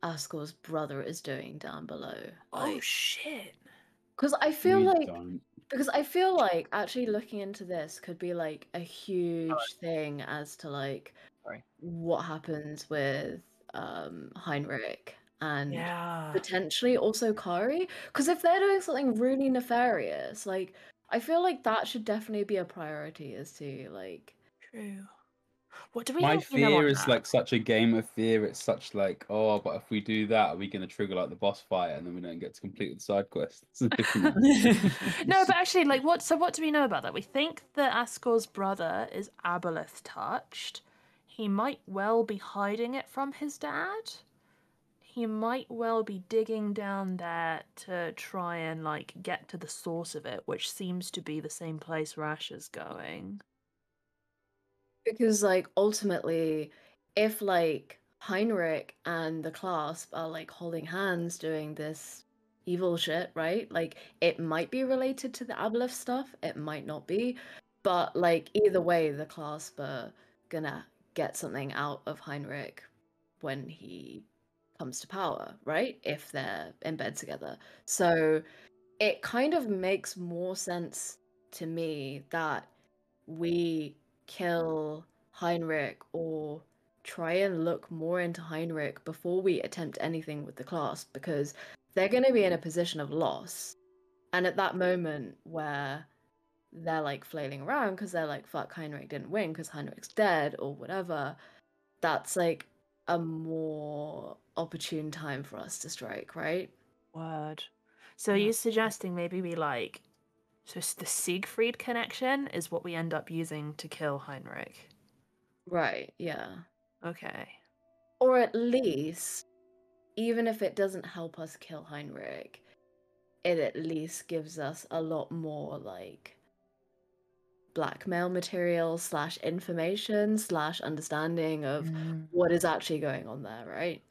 Askel's brother is doing down below? Oh shit. Because I feel like actually looking into this could be like a huge thing as to like what happens with Heinrich and potentially also Kari. Because if they're doing something really nefarious, like I feel like that should definitely be a priority as to like. True. What do we My know fear on is that? like such a game of fear. It's such like, oh, but if we do that, are we going to trigger like the boss fight and then we don't get to complete the side quest? It's a different No, but actually, like, what do we know about that? We think that Askel's brother is Aboleth touched. He might well be hiding it from his dad. He might well be digging down there to try and like get to the source of it, which seems to be the same place Rash is going. Because like ultimately, if like Heinrich and the clasp are like holding hands doing this evil shit, right? Like it might be related to the Aboleth stuff, it might not be. But like either way, the clasp are gonna get something out of Heinrich when he comes to power, right? If they're in bed together. So it kind of makes more sense to me that we kill Heinrich or try and look more into Heinrich before we attempt anything with the clasp, because they're going to be in a position of loss. And at that moment where they're like flailing around because they're like, fuck, Heinrich didn't win because Heinrich's dead or whatever, that's like a more opportune time for us to strike, right? Word. So are you suggesting maybe we like... So the Siegfried connection is what we end up using to kill Heinrich? Right, yeah. Okay. Or at least, even if it doesn't help us kill Heinrich, it at least gives us a lot more like blackmail material / information / understanding of what is actually going on there, right?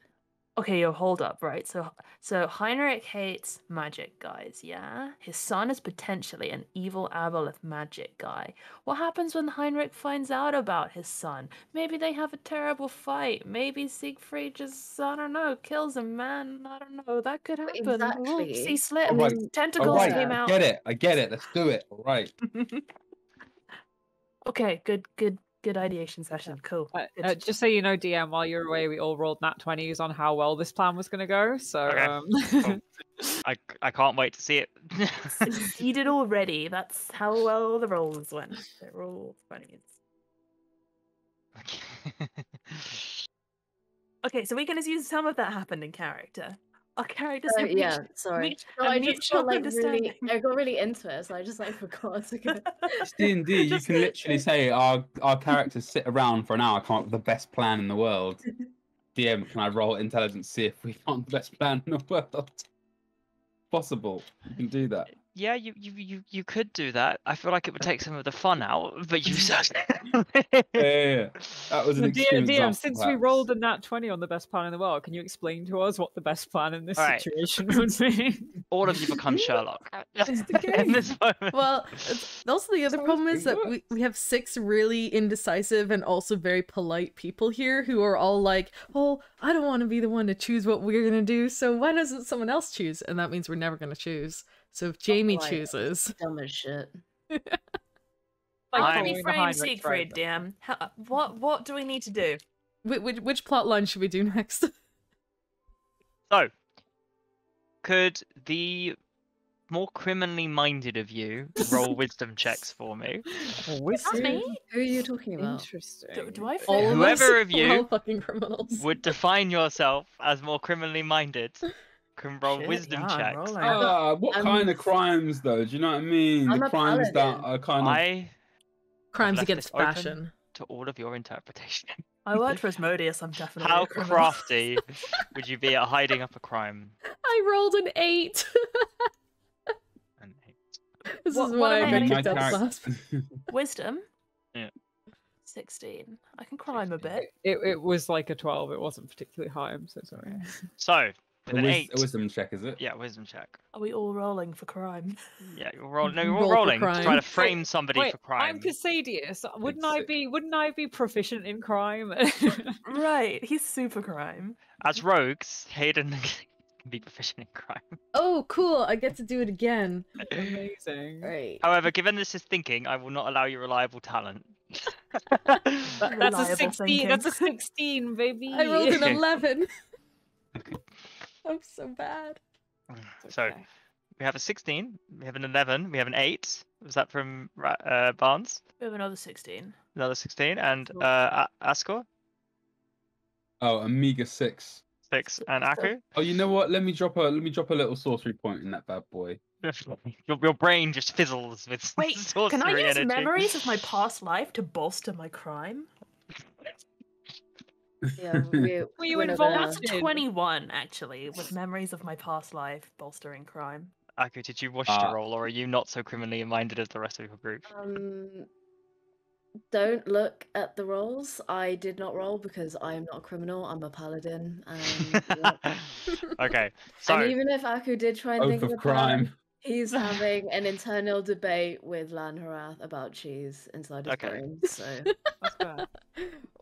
Okay, yo, hold up, right? So Heinrich hates magic guys, yeah? His son is potentially an evil aboleth magic guy. What happens when Heinrich finds out about his son? Maybe they have a terrible fight. Maybe Siegfried just, I don't know, kills him, man. I don't know. That could happen. Oops, he exactly. slipped. All right, Tentacles all right, came I out. get it. I get it. Let's do it. All right. Okay, good ideation session. Cool. Good. Just so you know, DM, while you're away, we all rolled nat 20s on how well this plan was going to go. So, Okay, cool. I can't wait to see it. Succeeded already. That's how well the rolls went. They're all 20s. Okay, so we can assume some of that happened in character. Our characters have Yeah, reached, sorry. reached No, a I just mutual got like understanding. really, I got really into it, so I just like forgot to go. It's D&D. You Just- can literally say our characters sit around for an hour, come up with the best plan in the world. DM, can I roll intelligence, see if we found the best plan in the world? Possible. You can do that. Yeah, you could do that. I feel like it would take some of the fun out, but you suck. Yeah. That was an extreme DM, example, since we perhaps. rolled a nat 20 on the best plan in the world, can you explain to us what the best plan in this All right. situation would be? All of you become Sherlock. It's the In game. this moment. Well, also the other Sounds problem is that pretty we have 6 really indecisive and also very polite people here who are all like, oh, I don't want to be the one to choose what we're going to do, so why doesn't someone else choose? And that means we're never going to choose. So if Jamie Right. chooses... Dumb as shit. Like How I'm- do we following the frame Heinrich Siegfried, trope. damn? What do we need to do? Which plot line should we do next? So, could the more criminally minded of you roll wisdom checks for me? That's me? Who are you talking about? Interesting. Do I fit? All of Whoever us? of We're all you fucking criminals. Would define yourself as more criminally minded can roll Shit, wisdom yeah, I'm checks. rolling. What I'm- kind of crimes, though? Do you know what I mean? I'm The a crimes that paladin. are kind of. I Crimes left against this open. fashion. to all of your interpretation. I worked for Asmodeus. I'm definitely How a criminal. crafty would you be at hiding up a crime? I rolled an 8. An eight. This What- is what why am I I got getting? kicked out of class. Wisdom. Yeah. 16. I can crime a bit. It was like a 12. It wasn't particularly high. I'm so sorry. So with an eight, A wisdom check, is it? yeah, wisdom check. Are we all rolling for crime? Yeah, you're rolling. No, you're all Roll for rolling to try crime. to frame somebody Wait, for crime. I'm Casadius. Wouldn't It's I sick. be proficient in crime? Right. He's super crime. As rogues, Hayden can be proficient in crime. Oh, cool. I get to do it again. Amazing. Right. However, given this is thinking, I will not allow you reliable talent. That's a Reliable 16. thinking. That's a 16, baby. I rolled an Okay. 11. I'm so bad. So Okay. we have a 16, we have an 11, we have an 8. Was that from Barnes? We have another 16. Another 16, and Cool. Ascor Oh, Amiga 6. 6, and Aku. Oh, you know what? Let me drop a little sorcery point in that bad boy. Your brain just fizzles with Wait, sorcery can I use energy. memories of my past life to bolster my crime? Yeah, Were you we're not involved? gonna- That's Did. 21, actually, with memories of my past life bolstering crime. Aku, did you wish Uh, to roll, or are you not so criminally minded as the rest of your group? Don't look at the rolls. I did not roll because I am not a criminal. I'm a paladin. And, yeah. Okay, so And even if Aku did try and Oath think of of a plan, crime. he's having an internal debate with Lanharath about cheese inside his Okay. brain. So That's bad.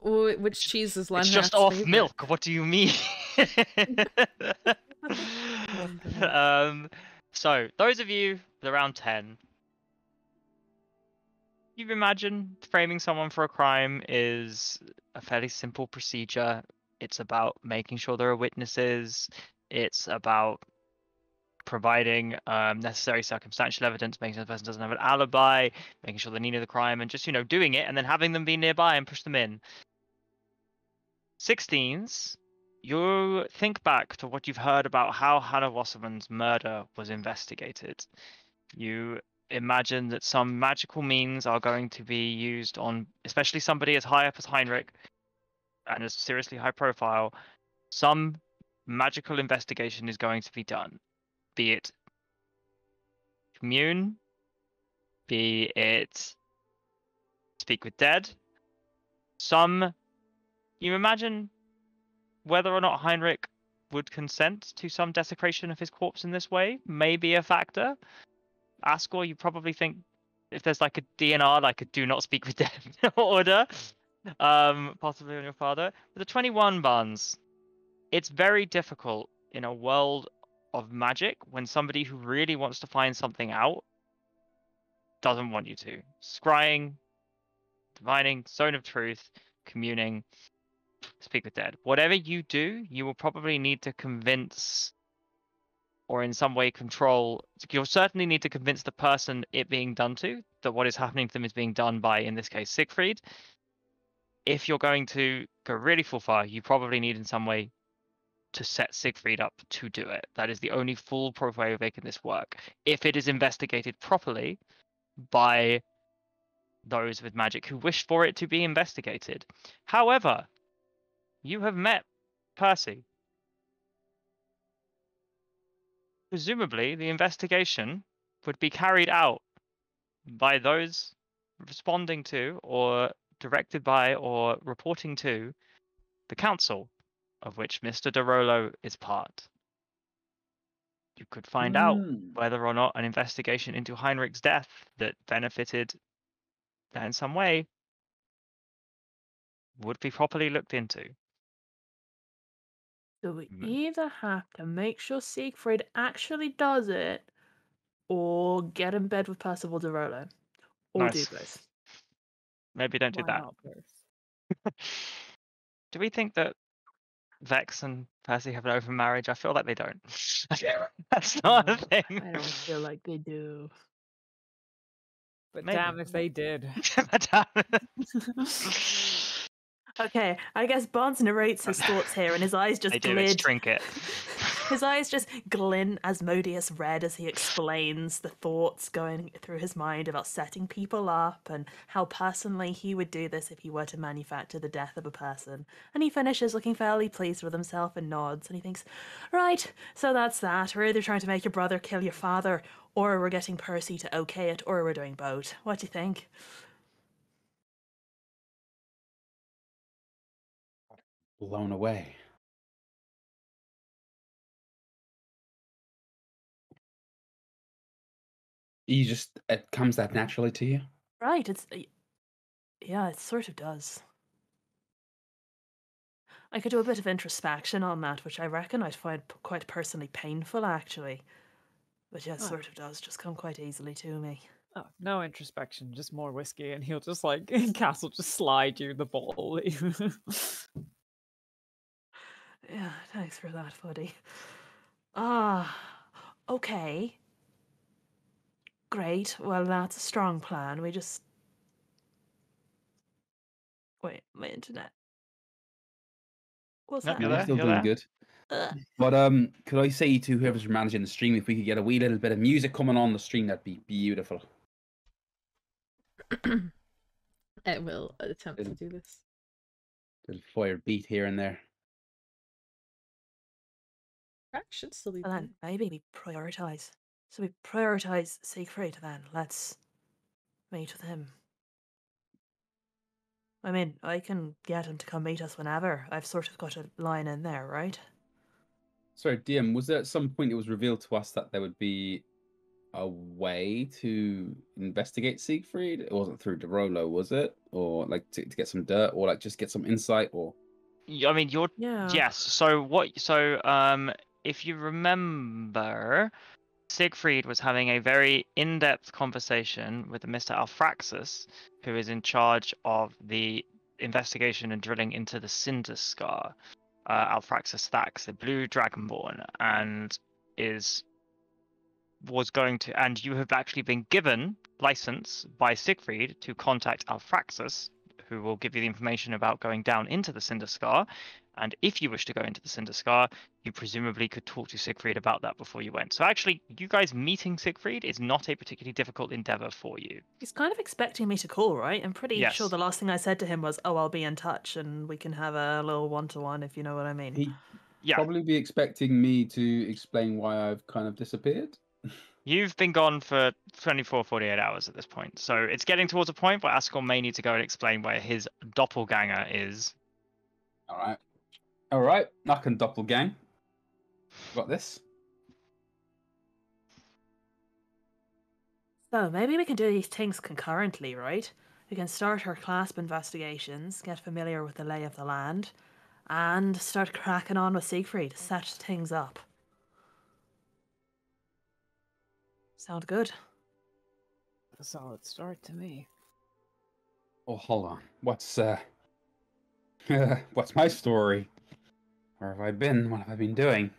Which cheese is it's just Lanhardt's off favorite? milk. What do you mean? So those of you with around 10, you imagine framing someone for a crime is a fairly simple procedure. It's about making sure there are witnesses. It's about providing necessary circumstantial evidence, making sure the person doesn't have an alibi, making sure they knew the crime, and just, doing it and then having them be nearby and push them in. 16s, you think back to what you've heard about how Hannah Wasserman's murder was investigated. You imagine that some magical means are going to be used on, especially somebody as high up as Heinrich and as seriously high profile. Some magical investigation is going to be done, be it commune, be it speak with dead. You imagine whether or not Heinrich would consent to some desecration of his corpse in this way may be a factor. Ascor, you probably think if there's like a DNR, like a do not speak with dead order, possibly on your father. But the 21 Barnes, it's very difficult in a world of magic when somebody who really wants to find something out doesn't want you to. Scrying, divining, zone of truth, communing, speak with dead. Whatever you do, you will probably need to convince or in some way control. You'll certainly need to convince the person it being done to that what is happening to them is being done by, in this case, Siegfried. If you're going to go really full far, you probably need in some way to set Siegfried up to do it. That is the only foolproof way of making this work. If it is investigated properly by those with magic who wish for it to be investigated. However, you have met Percy. Presumably, the investigation would be carried out by those responding to or directed by or reporting to the council, of which Mr. DeRollo is part. You could find out whether or not an investigation into Heinrich's death that benefited in some way would be properly looked into. So we either have to make sure Siegfried actually does it, or get in bed with Percival DeRollo, or do Nice. both. Maybe don't do Why that. not both? Do we think that Vex and Percy have an open marriage? I feel like they don't. That's not a thing. I don't feel like they do. But Maybe. damn if they did. Okay, I guess Barnes narrates his thoughts here, and his eyes just They do. It's glint. trinket. His eyes just glint Asmodeus red as he explains the thoughts going through his mind about setting people up and how personally he would do this if he were to manufacture the death of a person. And he finishes looking fairly pleased with himself and nods, and he thinks, right, so that's that. We're either trying to make your brother kill your father, or we're getting Percy to okay it, or we're doing both. What do you think? Blown away. It comes that naturally to you? Right, yeah, it sort of does. I could do a bit of introspection on that, which I reckon I'd find quite personally painful, actually. But yeah, it sort of does just come quite easily to me. Oh, no introspection, just more whiskey, and he'll just like Cass will just slide you the bottle. Yeah, thanks for that, buddy. Ah, okay. Great. Well, that's a strong plan. We just... Wait, my internet. What's Nope, that? you're You're there, still you're doing there. good. Ugh. But could I say to whoever's managing the stream, if we could get a wee little bit of music coming on the stream, that'd be beautiful. I will attempt to do this. Little fire beat here and there. Track should still be And then maybe we prioritise. So we prioritise Siegfried then. Let's meet with him. I mean, I can get him to come meet us whenever. I've sort of got a line in there, right? Sorry, DM, was there at some point it was revealed to us that there would be a way to investigate Siegfried? It wasn't through DeRollo, was it? Or like to get some dirt, or like just get some insight, or I mean, you're Yeah. yes. So if you remember, Siegfried was having a very in-depth conversation with Mr. Alfraxis, who is in charge of the investigation and drilling into the Cinder Scar. Alfraxis Thax, the blue dragonborn, and and you have actually been given license by Siegfried to contact Alfraxis, who will give you the information about going down into the Cinder Scar. And if you wish to go into the Cinder Scar, you presumably could talk to Siegfried about that before you went. So actually, you guys meeting Siegfried is not a particularly difficult endeavor for you. He's kind of expecting me to call, right? I'm pretty Yes. sure the last thing I said to him was, "Oh, I'll be in touch and we can have a little one-to-one," if you know what I mean. he'd Yeah. probably be expecting me to explain why I've kind of disappeared. You've been gone for 24, 48 hours at this point, so it's getting towards a point where Ascor may need to go and explain where his doppelganger is. Alright. Alright, I can doppelgang. Got this. So maybe we can do these things concurrently, right? We can start our clasp investigations, get familiar with the lay of the land, and start cracking on with Siegfried to set things up. Sound good? A solid start to me. Oh, hold on. What's what's my story? Where have I been? What have I been doing?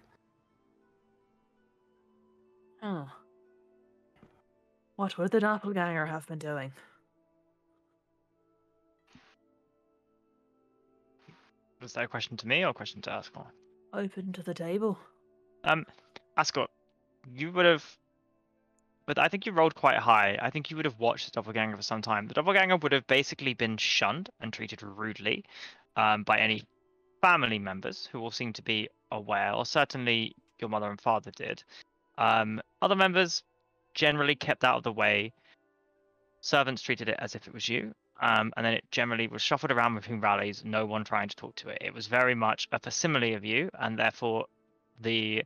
Oh. What would the doppelganger have been doing? Was that a question to me or a question to Ascor? Open to the table. Ascor, you would have, but I think you rolled quite high. I think you would have watched the doppelganger for some time. The doppelganger would have basically been shunned and treated rudely by any family members who all seem to be aware, or certainly your mother and father did. Other members generally kept out of the way. Servants treated it as if it was you. And then it generally was shuffled around between rallies, no one trying to talk to it. It was very much a facsimile of you, and therefore the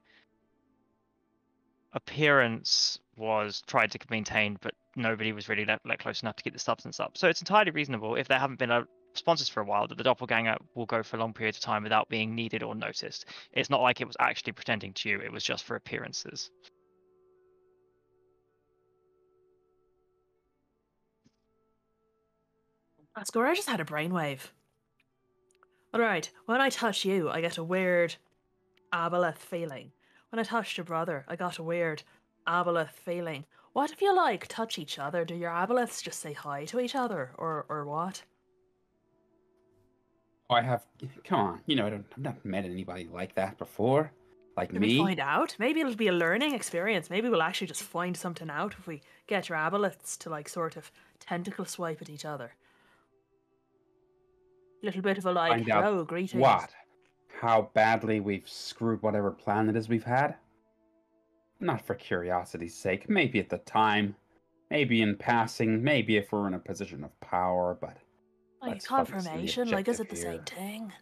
appearance was tried to be maintained, but nobody was really let close enough to keep the substance up. So it's entirely reasonable, if there haven't been sponsors for a while, that the doppelganger will go for long periods of time without being needed or noticed. It's not like it was actually pretending to you, it was just for appearances. Ascor, I just had a brainwave. Alright, when I touch you, I get a weird aboleth feeling. When I touched your brother, I got a weird aboleth feeling. What if you, like, touch each other? Do your aboleths just say hi to each other? Or what? I have... Come on, you know, I've not met anybody like that before. Like Can me. we find out? Maybe it'll be a learning experience. Maybe we'll actually just find something out if we get your aboleths to, like, sort of tentacle swipe at each other. Little bit of a, like, Find out hello, greetings. What? How badly we've screwed whatever plan it is we've had? Not for curiosity's sake. Maybe at the time. Maybe in passing. Maybe if we're in a position of power, but... Like, let's focus on the confirmation? Like, is it the objective same here. thing?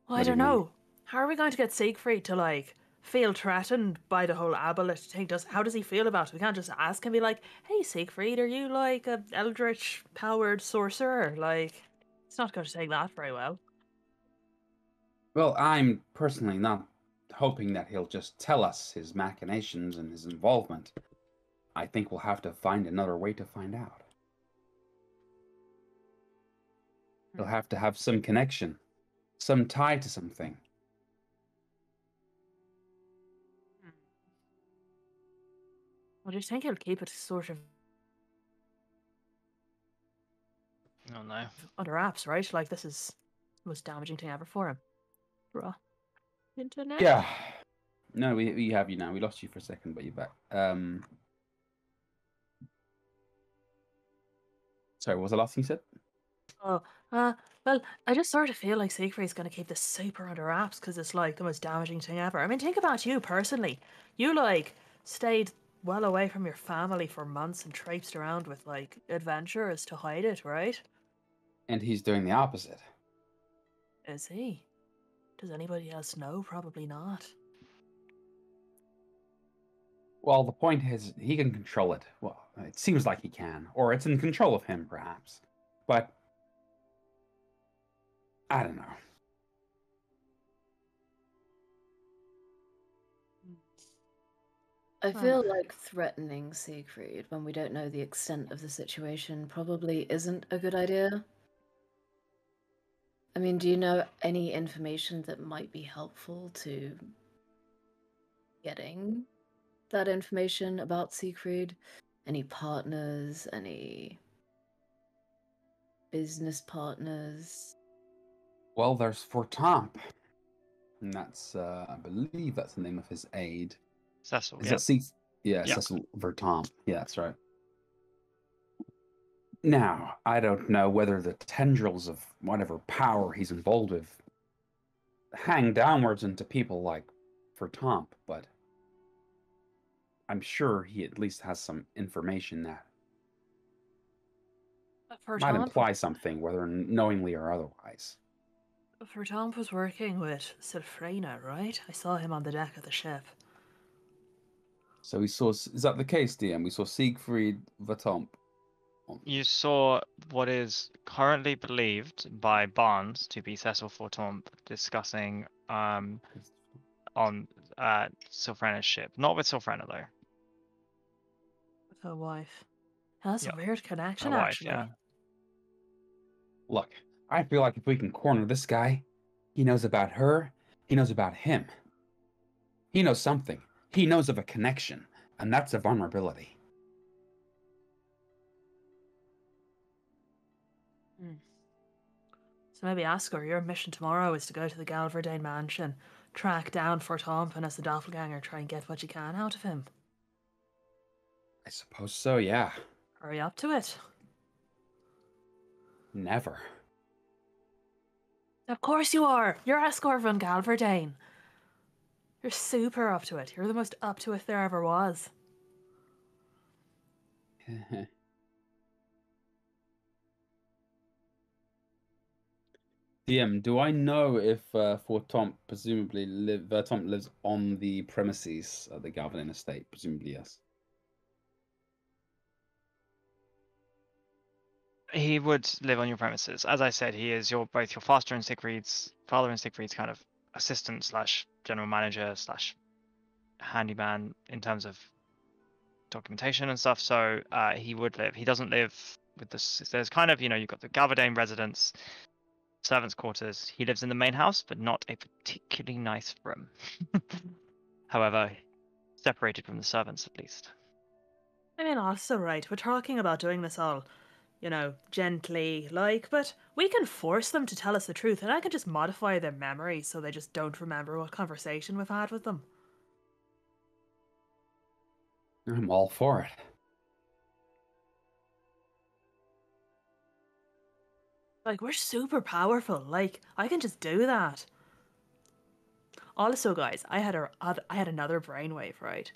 Well, What I do you don't mean? know. How are we going to get Siegfried to, like, feel threatened by the whole aboleth thing? How does he feel about it? We can't just ask him, be like, hey, Siegfried, are you, like, a eldritch-powered sorcerer? Like, it's not going to take that very well. Well, I'm personally not hoping that he'll just tell us his machinations and his involvement. I think we'll have to find another way to find out. He'll have to have some connection, some tie to something. Well, do you think he'll keep it sort of Oh no. under wraps, right? Like, this is the most damaging thing ever for him. Bruh. Internet? Yeah. No, we have you now. We lost you for a second, but you're back. Sorry, what was the last thing you said? Oh, well, I just sort of feel like Siegfried's going to keep this super under wraps because it's like the most damaging thing ever. I mean, think about you personally. You, like, stayed well away from your family for months and traipsed around with, like, adventurers to hide it, right? And he's doing the opposite. Is he? Does anybody else know? Probably not. Well, the point is, he can control it. Well, it seems like he can. Or it's in control of him, perhaps. But... I don't know. I feel like threatening Siegfried when we don't know the extent of the situation probably isn't a good idea. I mean, do you know any information that might be helpful to getting that information about Siegfried? Any partners, any business partners? Well, there's Fortamp. And that's, I believe that's the name of his aide. Cecil, Is yeah. that Yeah. Cecil Vertamp. Yeah, that's right. Now, I don't know whether the tendrils of whatever power he's involved with hang downwards into people like Vertamp, but I'm sure he at least has some information that might imply something, whether knowingly or otherwise. Vertomp was working with Silfrena, right? I saw him on the deck of the ship. So we saw, is that the case, DM? We saw Siegfried Vertomp. You saw what is currently believed by Barnes to be Cecil Fortomp discussing on Silfrena's ship. Not with Silfrena though. With her wife. That's Yeah. a weird connection, Her wife, actually. yeah. Look, I feel like if we can corner this guy, he knows about her, he knows about him. He knows something. He knows of a connection, and that's a vulnerability. So maybe ask her, your mission tomorrow is to go to the Galverdane mansion, track down Fortomp, and as the doppelganger, try and get what you can out of him. I suppose so, yeah. Hurry up to it. Never. Of course you are. You're Escort von Galverdane. You're super up to it. You're the most up to it there ever was. DM, do I know if Fortomp presumably Vertomp lives on the premises of the Galverdane estate? Presumably, yes. He would live on your premises. As I said, he is both your father and Siegfried's kind of assistant slash general manager slash handyman in terms of documentation and stuff. So he would live. He doesn't live with this. There's kind of, you've got the Galverdane residence, servants' quarters. He lives in the main house, but not a particularly nice room. However, separated from the servants at least. I mean, also, right, we're talking about doing this all, gently, but we can force them to tell us the truth, and I can just modify their memory so they just don't remember what conversation we've had with them. I'm all for it. We're super powerful. I can just do that. Also, guys, I had another brainwave, right?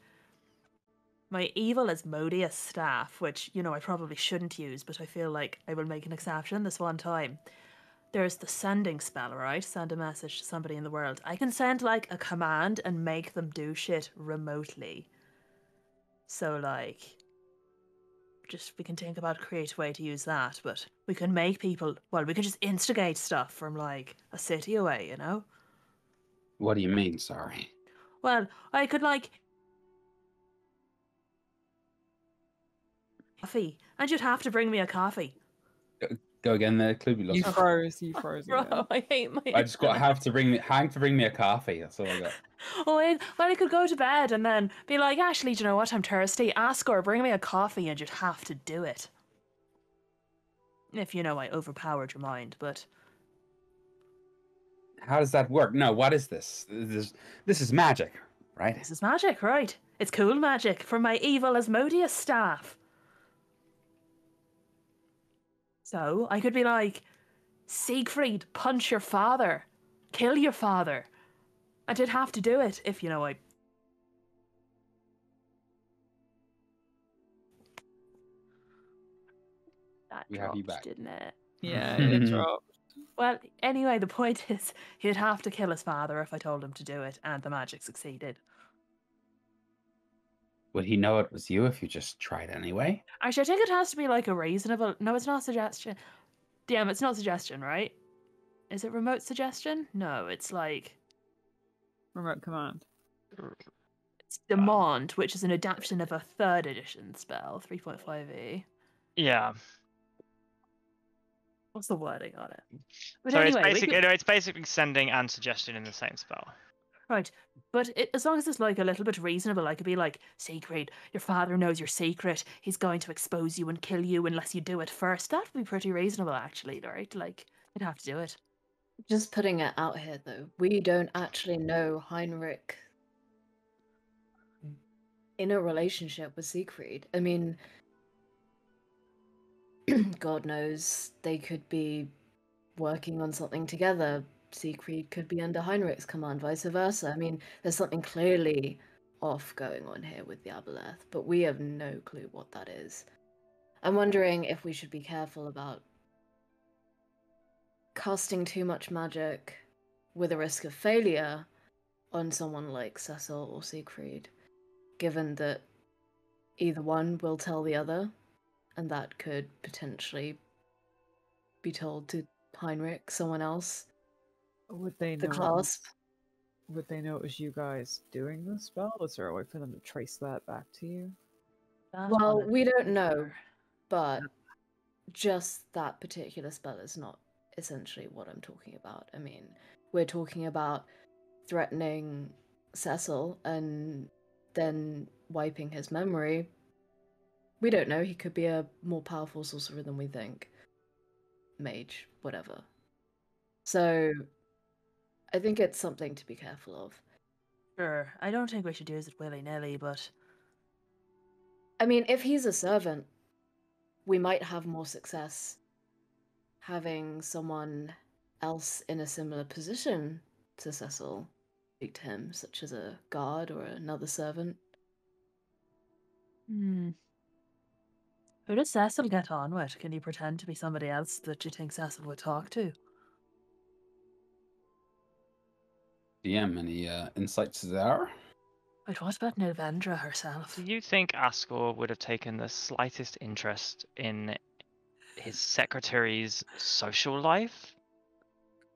My evil Asmodeus staff, which, I probably shouldn't use, but I feel like I will make an exception this one time. There's the sending spell, right? Send a message to somebody in the world. I can send, a command and make them do shit remotely. So, we can think about a creative way to use that, but we can make people, we can just instigate stuff from, a city away, What do you mean, sorry? Well, I could, coffee, and you'd have to bring me a coffee. Go again there, Cluby. You froze Bro, again. I hate my... I just got Hank to bring me a coffee. That's all I got. I could go to bed and then be like, Ashley, do you know what? I'm thirsty. Ask her, bring me a coffee, and you'd have to do it. If I overpowered your mind, but... How does that work? No, what is this? This is magic, right? This is magic, right? It's cool magic from my evil Asmodeus staff. So, I could be like, Siegfried, punch your father. Kill your father. And I'd have to do it if, I... That We have you dropped, back. didn't it? Yeah, it dropped. Well, anyway, the point is, he'd have to kill his father if I told him to do it, and the magic succeeded. Would he know it was you if you just tried anyway? Actually, I think it has to be a reasonable... No, it's not suggestion. Damn, it's not suggestion, right? Is it remote suggestion? No, it's Remote command. It's demand, which is an adaptation of a 3rd edition spell, 3.5e. Yeah. What's the wording on it? But So anyway, it's basically sending and suggestion in the same spell. Right, but as long as it's a little bit reasonable, I could be like, Siegfried, your father knows your secret. He's going to expose you and kill you unless you do it first. That would be pretty reasonable, actually, right? You'd have to do it. Just putting it out here, though, we don't actually know Heinrich in a relationship with Siegfried. I mean, God knows they could be working on something together. Siegfried could be under Heinrich's command, vice versa. I mean, there's something clearly off going on here with the Aboleth, but we have no clue what that is. I'm wondering if we should be careful about casting too much magic with a risk of failure on someone like Cecil or Siegfried, given that either one will tell the other, and that could potentially be told to Heinrich, someone else. Would they The know? clasp. Would they know it was you guys doing the spell? Is there a way for them to trace that back to you? Well, we don't know, but just that particular spell is not essentially what I'm talking about. I mean, we're talking about threatening Cecil and then wiping his memory. We don't know, he could be a more powerful sorcerer than we think. Mage, whatever. So, I think it's something to be careful of. Sure, I don't think we should use it willy-nilly, but... I mean, if he's a servant, we might have more success having someone else in a similar position to Cecil speak to him, such as a guard or another servant. Who does Cecil get on with? Can you pretend to be somebody else that you think Cecil would talk to? DM, any insights there? Wait, what about Novendra herself? Do you think Ascor would have taken the slightest interest in his secretary's social life?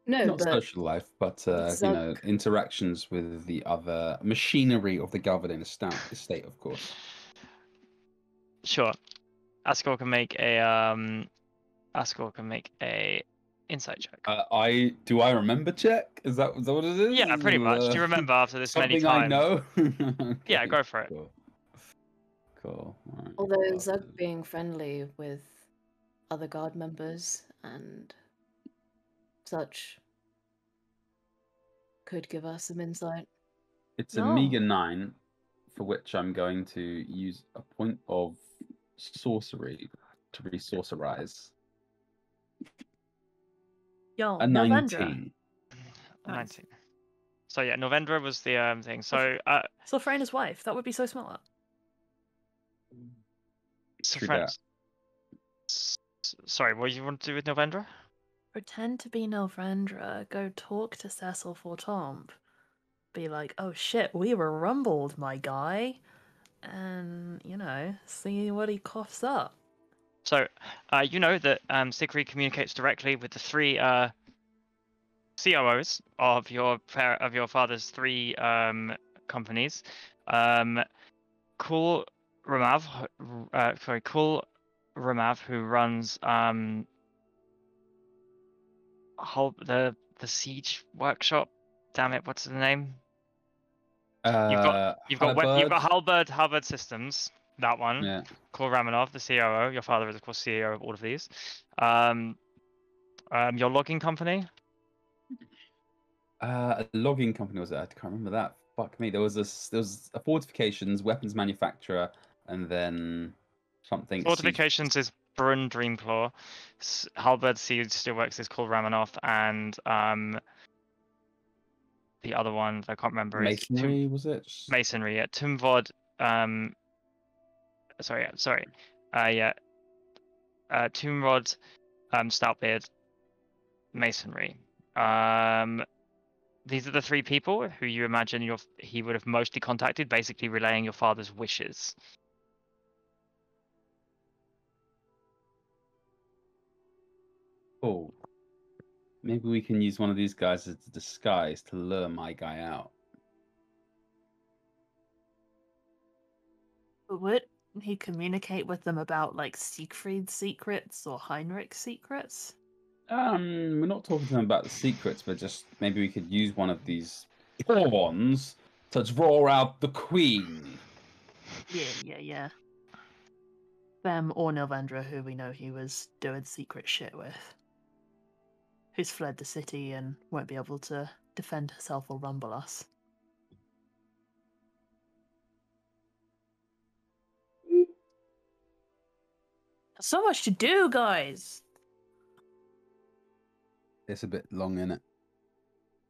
No, Not but social life, but you know, Zug- interactions with the other machinery of the governing estate, of course. Sure. Ascor can make a insight check. I remember check? Is that what it is? Yeah, pretty much. Do you remember after this many something times? I know? Yeah, Okay, go for it. Cool. All right. although Well, Zug being friendly with other guard members and such could give us some insight. it's a No. meager 9, for which I'm going to use a point of sorcery to re-sorcerize. Yo, A Novendra. 19. Nice. 19. So yeah, Novendra was the thing. So So Freya's wife, that would be so smart. so True friends. Sorry, what do you want to do with Novendra? Pretend to be Novendra, go talk to Cecil Fortomp. Be like, oh shit, we were rumbled, my guy. And, you know, see what he coughs up. So, you know that Siegfried communicates directly with the three COOs of your father's three companies. Kul Ramav, who runs the siege workshop. Damn it, what's the name? You've got Halberd Systems. That one. Yeah. Kul Ramanov, the COO. Your father is, of course, CEO of all of these. Your logging company. A logging company was it? I can't remember that. Fuck me. There was a fortifications, weapons manufacturer, and then something. Fortifications is Brun Dreamclaw. Halberd Siege Steelworks is Kul Ramanov, and the other one I can't remember Masonry, is was it? Masonry. Yeah, Tumvod. Toomrod, Stoutbeard, Masonry. These are the three people who you imagine he would have mostly contacted, basically relaying your father's wishes. Oh. Maybe we can use one of these guys as a disguise to lure my guy out. Would he communicate with them about, like, Siegfried's secrets or Heinrich's secrets? We're not talking to them about the secrets, but just maybe we could use one of these poor ones to draw out the queen. Yeah. Them or Novendra, who we know he was doing secret shit with. Who's fled the city and won't be able to defend herself or rumble us. So much to do, guys! It's a bit long, innit?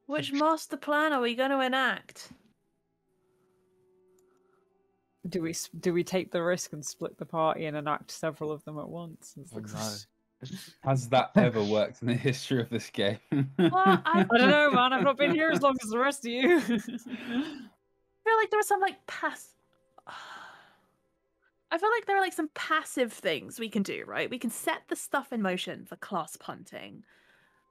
Which master plan are we going to enact? Do we take the risk and split the party and enact several of them at once? Has that ever worked in the history of this game? Well, I don't know, man. I've not been here as long as the rest of you. I feel like there are some like I feel like there are like some passive things we can do, right? We can set the stuff in motion for clasp hunting.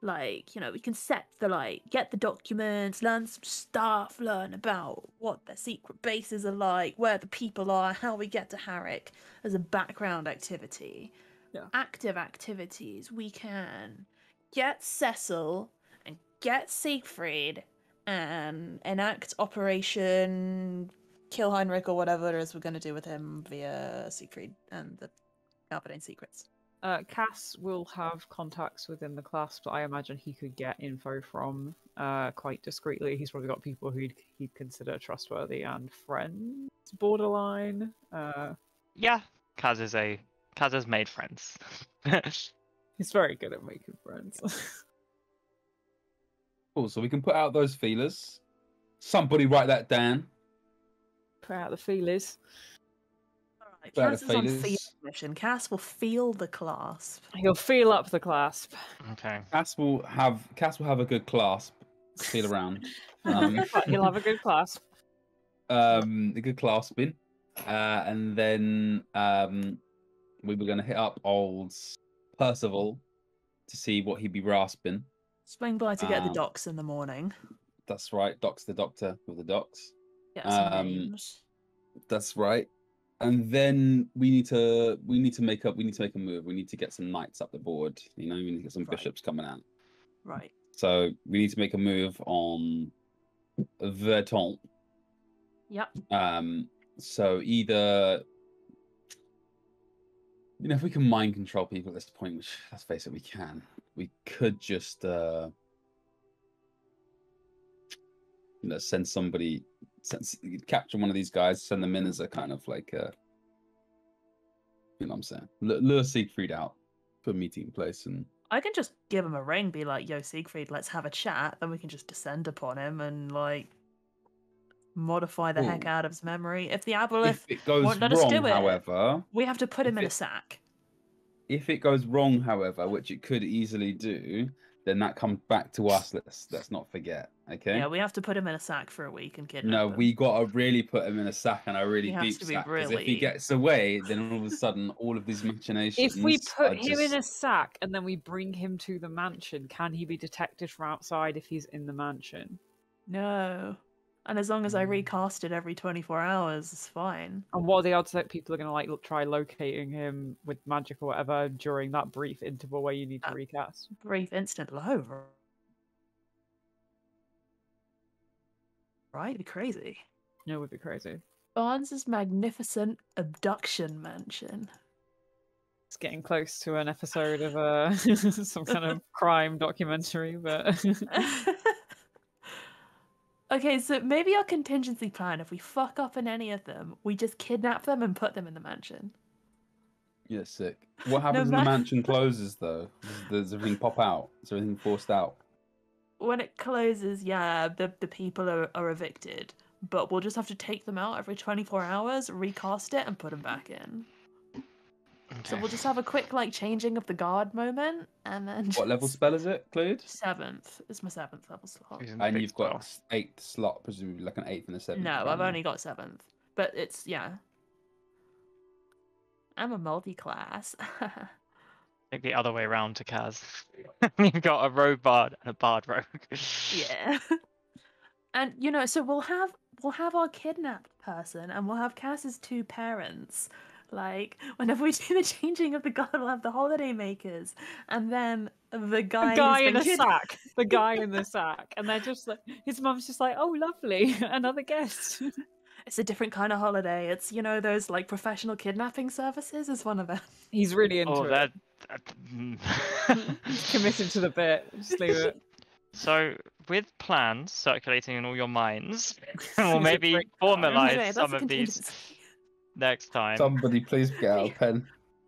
Like, you know, we can set the get the documents, learn some stuff, learn about what their secret bases are like, where the people are, how we get to Harrick as a background activity. Yeah. Active activities, we can get Cecil and get Siegfried and enact Operation Kill Heinrich or whatever it is we're going to do with him via Siegfried and the Alpine Secrets. Cass will have contacts within the class, but I imagine he could get info from quite discreetly. He's probably got people who he'd consider trustworthy and friends, borderline. Yeah, Kaz has made friends. He's very good at making friends. Cool, so we can put out those feelers. Somebody write that down. Put out the feelers. Alright, Better Cass is on feelers. field mission. Cass will feel the clasp. He'll feel up the clasp. Okay. Cass will have a good clasp. Feel around. He'll have a good clasp. A good clasping. And then we were going to hit up old Percival to see what he'd be rasping. Swing by to get the Um, docs in the morning. That's right. Doc's the doctor with the docs. Get some um, names. That's right. And then we need to make a move. We need to get some knights up the board. You know, we need to get some Right. bishops coming out. Right. So we need to make a move on Verton. Yep. So either, you know, if we can mind control people at this point, which let's face it, we can. We could just, you know, capture one of these guys, send them in as a kind of like a, you know what I'm saying, lure Siegfried out for a meeting place, and I can just give him a ring, be like, yo, Siegfried, let's have a chat. Then we can just descend upon him and, like, modify the heck Ooh. out of his memory. If the Aboleth if it goes won't let us do wrong, it, however, we have to put him if in a it- sack. if it goes wrong, however, which it could easily do, then that comes back to us. Let's not forget, okay? Yeah, we have to put him in a sack for a week and kidnap No, him. we gotta really put him in a sack, and a really He has deep to be sack. Because if he really- gets away, then all of a sudden, all of these machinations. If we are put him in a just- sack and then we bring him to the mansion, can he be detected from outside if he's in the mansion? No. And as long as I recast it every 24 hours, it's fine. And what are the odds that people are going to like try locating him with magic or whatever during that brief interval where you need to recast? Brief instant low. Right? It'd be crazy. It would be crazy. Barnes's magnificent abduction mansion. It's getting close to an episode of some kind of crime documentary, but Okay, so maybe our contingency plan, if we fuck up in any of them, we just kidnap them and put them in the mansion. Yeah, sick. What happens when the matter- mansion closes, though? Does everything pop out? Is everything forced out? When it closes, yeah, the people are evicted, but we'll just have to take them out every 24 hours, recast it, and put them back in. So Okay. we'll just have a quick, like, changing of the guard moment, and then What level just- spell is it, Clued? 7th. It's my 7th level slot. Using the And big you've got spell. 8th slot, presumably like an 8th and a 7th. No, I've only got 7th. But it's, yeah. I'm a multi-class. Like the other way around to Kaz. You've got a rogue bard and a bard rogue. Yeah. And you know, so we'll have our kidnapped person and we'll have Cass's 2 parents. Like, whenever we do the changing of the guard, we'll have the holiday makers and then the guy, the guy who's in been the sack. The guy in the sack. And they're just like, his mum's just like, oh, lovely, another guest. It's a different kind of holiday. It's, you know, those like professional kidnapping services is one of them. He's really into Oh, it. that. He's committed to the bit. Just leave it. So, with plans circulating in all your minds, He's we'll a maybe brick formalize Okay, that's some a of these contingency. next time. Somebody please get out a pen.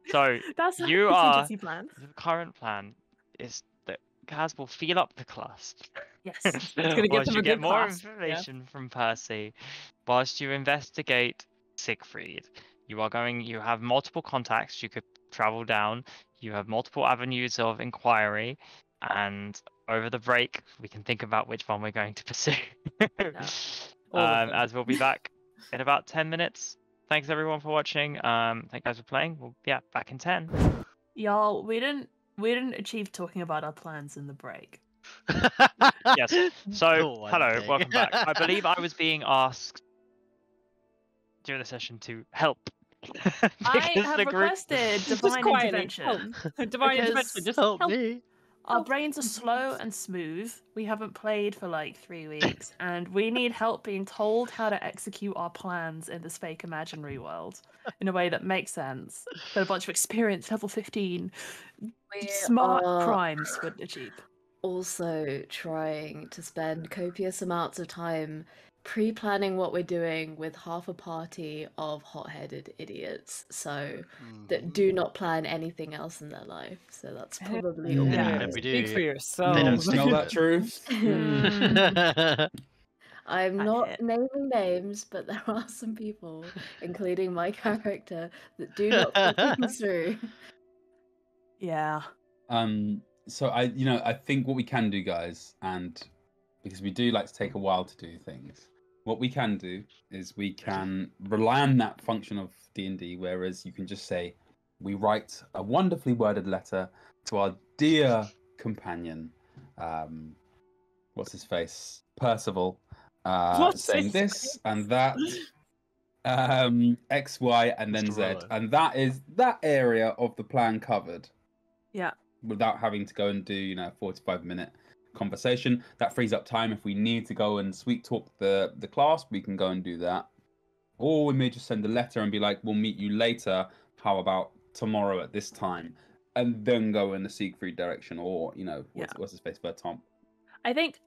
So, That's You a are- contingency plan. the current plan is that Kaz will feel up the clasp. Yes. gonna give whilst them you a get good more clasp, yeah. information from Percy, whilst you investigate Siegfried. You have multiple contacts you could travel down. You have multiple avenues of inquiry, and over the break, we can think about which one we're going to pursue. All of them. As we'll be back in about 10 minutes. Thanks everyone for watching. Thank you guys for playing. We'll back in 10. Y'all, we didn't achieve talking about our plans in the break. Yes. So, hello, welcome back. I believe I was being asked during the session to help. I Because have the group- requested divine quietly, intervention. Divine Because- intervention, just Help help. me. Our brains are slow and smooth. We haven't played for like 3 weeks, and we need help being told how to execute our plans in this fake imaginary world in a way that makes sense. That a bunch of experienced level 15 We smart are crimes would achieve. also trying to spend copious amounts of time pre-planning what we're doing with half a party of hot-headed idiots, so that do not plan anything else in their life. So that's probably all. Yeah. And we Speak do. for yourself. They don't Smell that truth? I'm I not hit. naming names, but there are some people, including my character, that do not think things through. Yeah. So I think what we can do, guys, and because we do like to take a while to do things, what we can do is we can rely on that function of D&D, whereas you can just say, we write a wonderfully worded letter to our dear companion, what's his face, Percival, What's saying his this and that, X, Y, and then Mr. Z, Rollo. and that is that area of the plan covered. Yeah. Without having to go and do, a 45-minute conversation. That frees up time if we need to go and sweet talk the class, we can go and do that. Or we may just send a letter and be like, we'll meet you later. How about tomorrow at this time? And then go in the Siegfried direction, or, what's his face, Tom. I think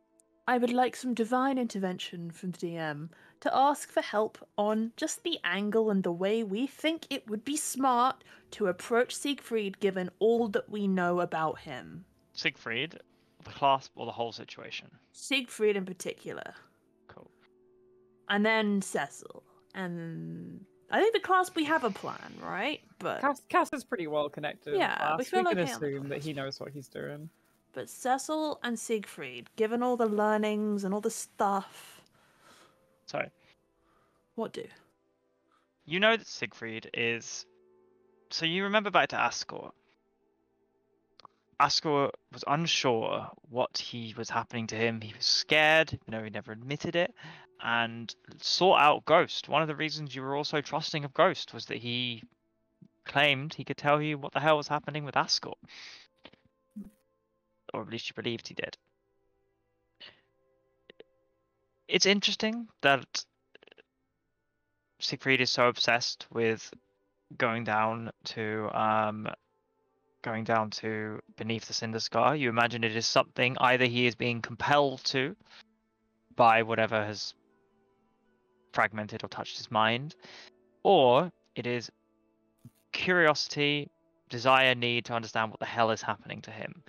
I would like some divine intervention from the DM to ask for help on just the angle and the way we think it would be smart to approach Siegfried given all that we know about him. Siegfried, the class, or the whole situation? Siegfried in particular. Cool. And then Cecil. And I think the class, we have a plan, right? But Cass is pretty well connected. Yeah, in class. we feel can okay on the assume that he class. knows what he's doing. but Cecil and Siegfried, given all the learnings and all the stuff, So, what do? you know that Siegfried is... So you remember back to Ascor. Ascor was unsure what was happening to him. He was scared, he never admitted it, and sought out Ghost. One of the reasons you were also trusting of Ghost was that he claimed he could tell you what the hell was happening with Ascor. Or at least you believed he did. It's interesting that Siegfried is so obsessed with going down to beneath the Cinder Scar. You imagine it is something either he is being compelled to by whatever has fragmented or touched his mind, or it is curiosity, desire, need to understand what the hell is happening to him.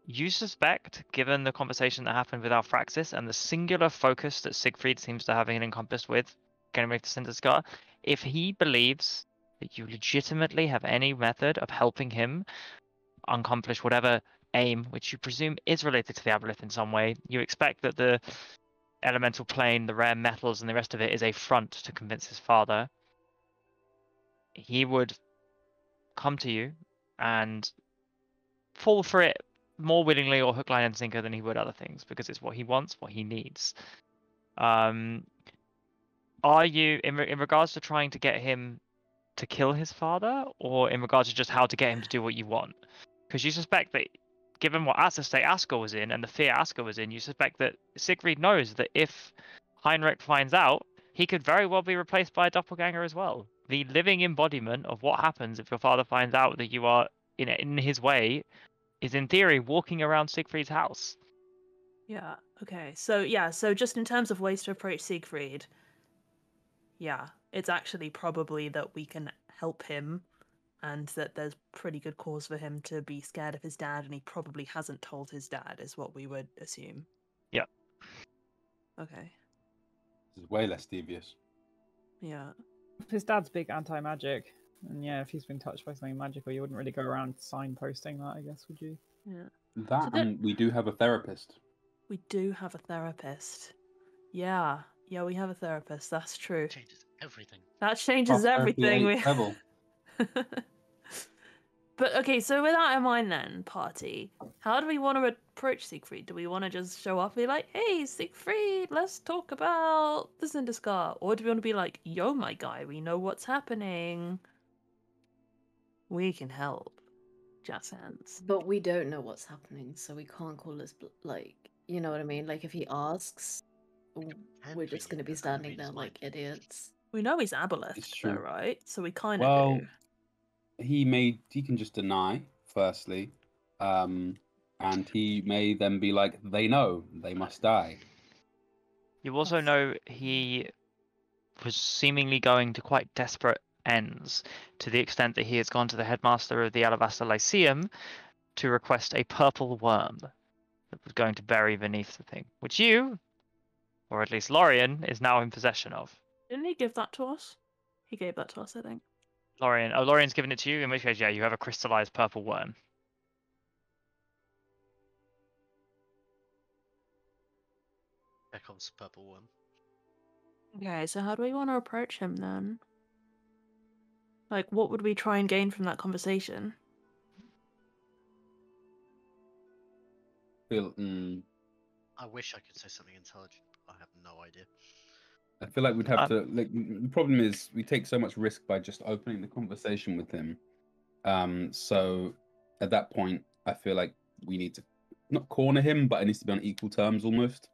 You suspect, given the conversation that happened with Alfraxis and the singular focus that Siegfried seems to have encompassed with getting rid of the Cinder Scar, if he believes that you legitimately have any method of helping him accomplish whatever aim, which you presume is related to the Aboleth in some way, you expect that the elemental plane, the rare metals, and the rest of it is a front to convince his father. He would come to you and fall for it more willingly or hook, line, and sinker than he would other things, because it's what he wants, what he needs. Are you, in regards to trying to get him to kill his father, or in regards to just how to get him to do what you want? Because you suspect that, given what state Ascor was in and the fear Ascor was in, you suspect that Siegfried knows that if Heinrich finds out, he could very well be replaced by a doppelganger as well. The living embodiment of what happens if your father finds out that you are in his way is, in theory, walking around Siegfried's house. Yeah, okay. So just in terms of ways to approach Siegfried, it's actually probably that we can help him, and that there's pretty good cause for him to be scared of his dad, and he probably hasn't told his dad, is what we would assume. Yeah. Okay. This is way less devious. Yeah. His dad's big anti-magic, and yeah, if he's been touched by something magical, you wouldn't really go around signposting that, I guess, would you? Yeah. That, So that- and we do have a therapist. We do have a therapist. Yeah, we have a therapist. That's true. Changes everything. That changes Talk therapy at everything. 8th level. But okay, so with that in mind then, party, how do we want to approach Siegfried? Do we want to just show up and be like, hey, Siegfried, let's talk about the Cinderscar? Or do we want to be like, yo, my guy, we know what's happening. We can help. Jazz hands. But we don't know what's happening, so we can't call us like, you know what I mean? Like if he asks, we're just going to be standing there like idiots. We know he's Aboleth, It's though, true. right? So we kind of Well, do. he can just deny, firstly. And he may then be like, they know, they must die. You also know he was seemingly going to quite desperate ends, to the extent that he has gone to the headmaster of the Alabaster Lyceum to request a purple worm that was going to bury beneath the thing, which you, or at least Lorien, is now in possession of. Didn't he give that to us? He gave that to us, I think. Lorien's given it to you, in which case, yeah, you have a crystallized purple worm. Here comes purple worm. Okay, so how do we want to approach him then? Like, what would we try and gain from that conversation? I wish I could say something intelligent, but I have no idea. I feel like we'd have to. Like, the problem is we take so much risk by just opening the conversation with him. So at that point, I feel like we need to not corner him, but it needs to be on equal terms almost.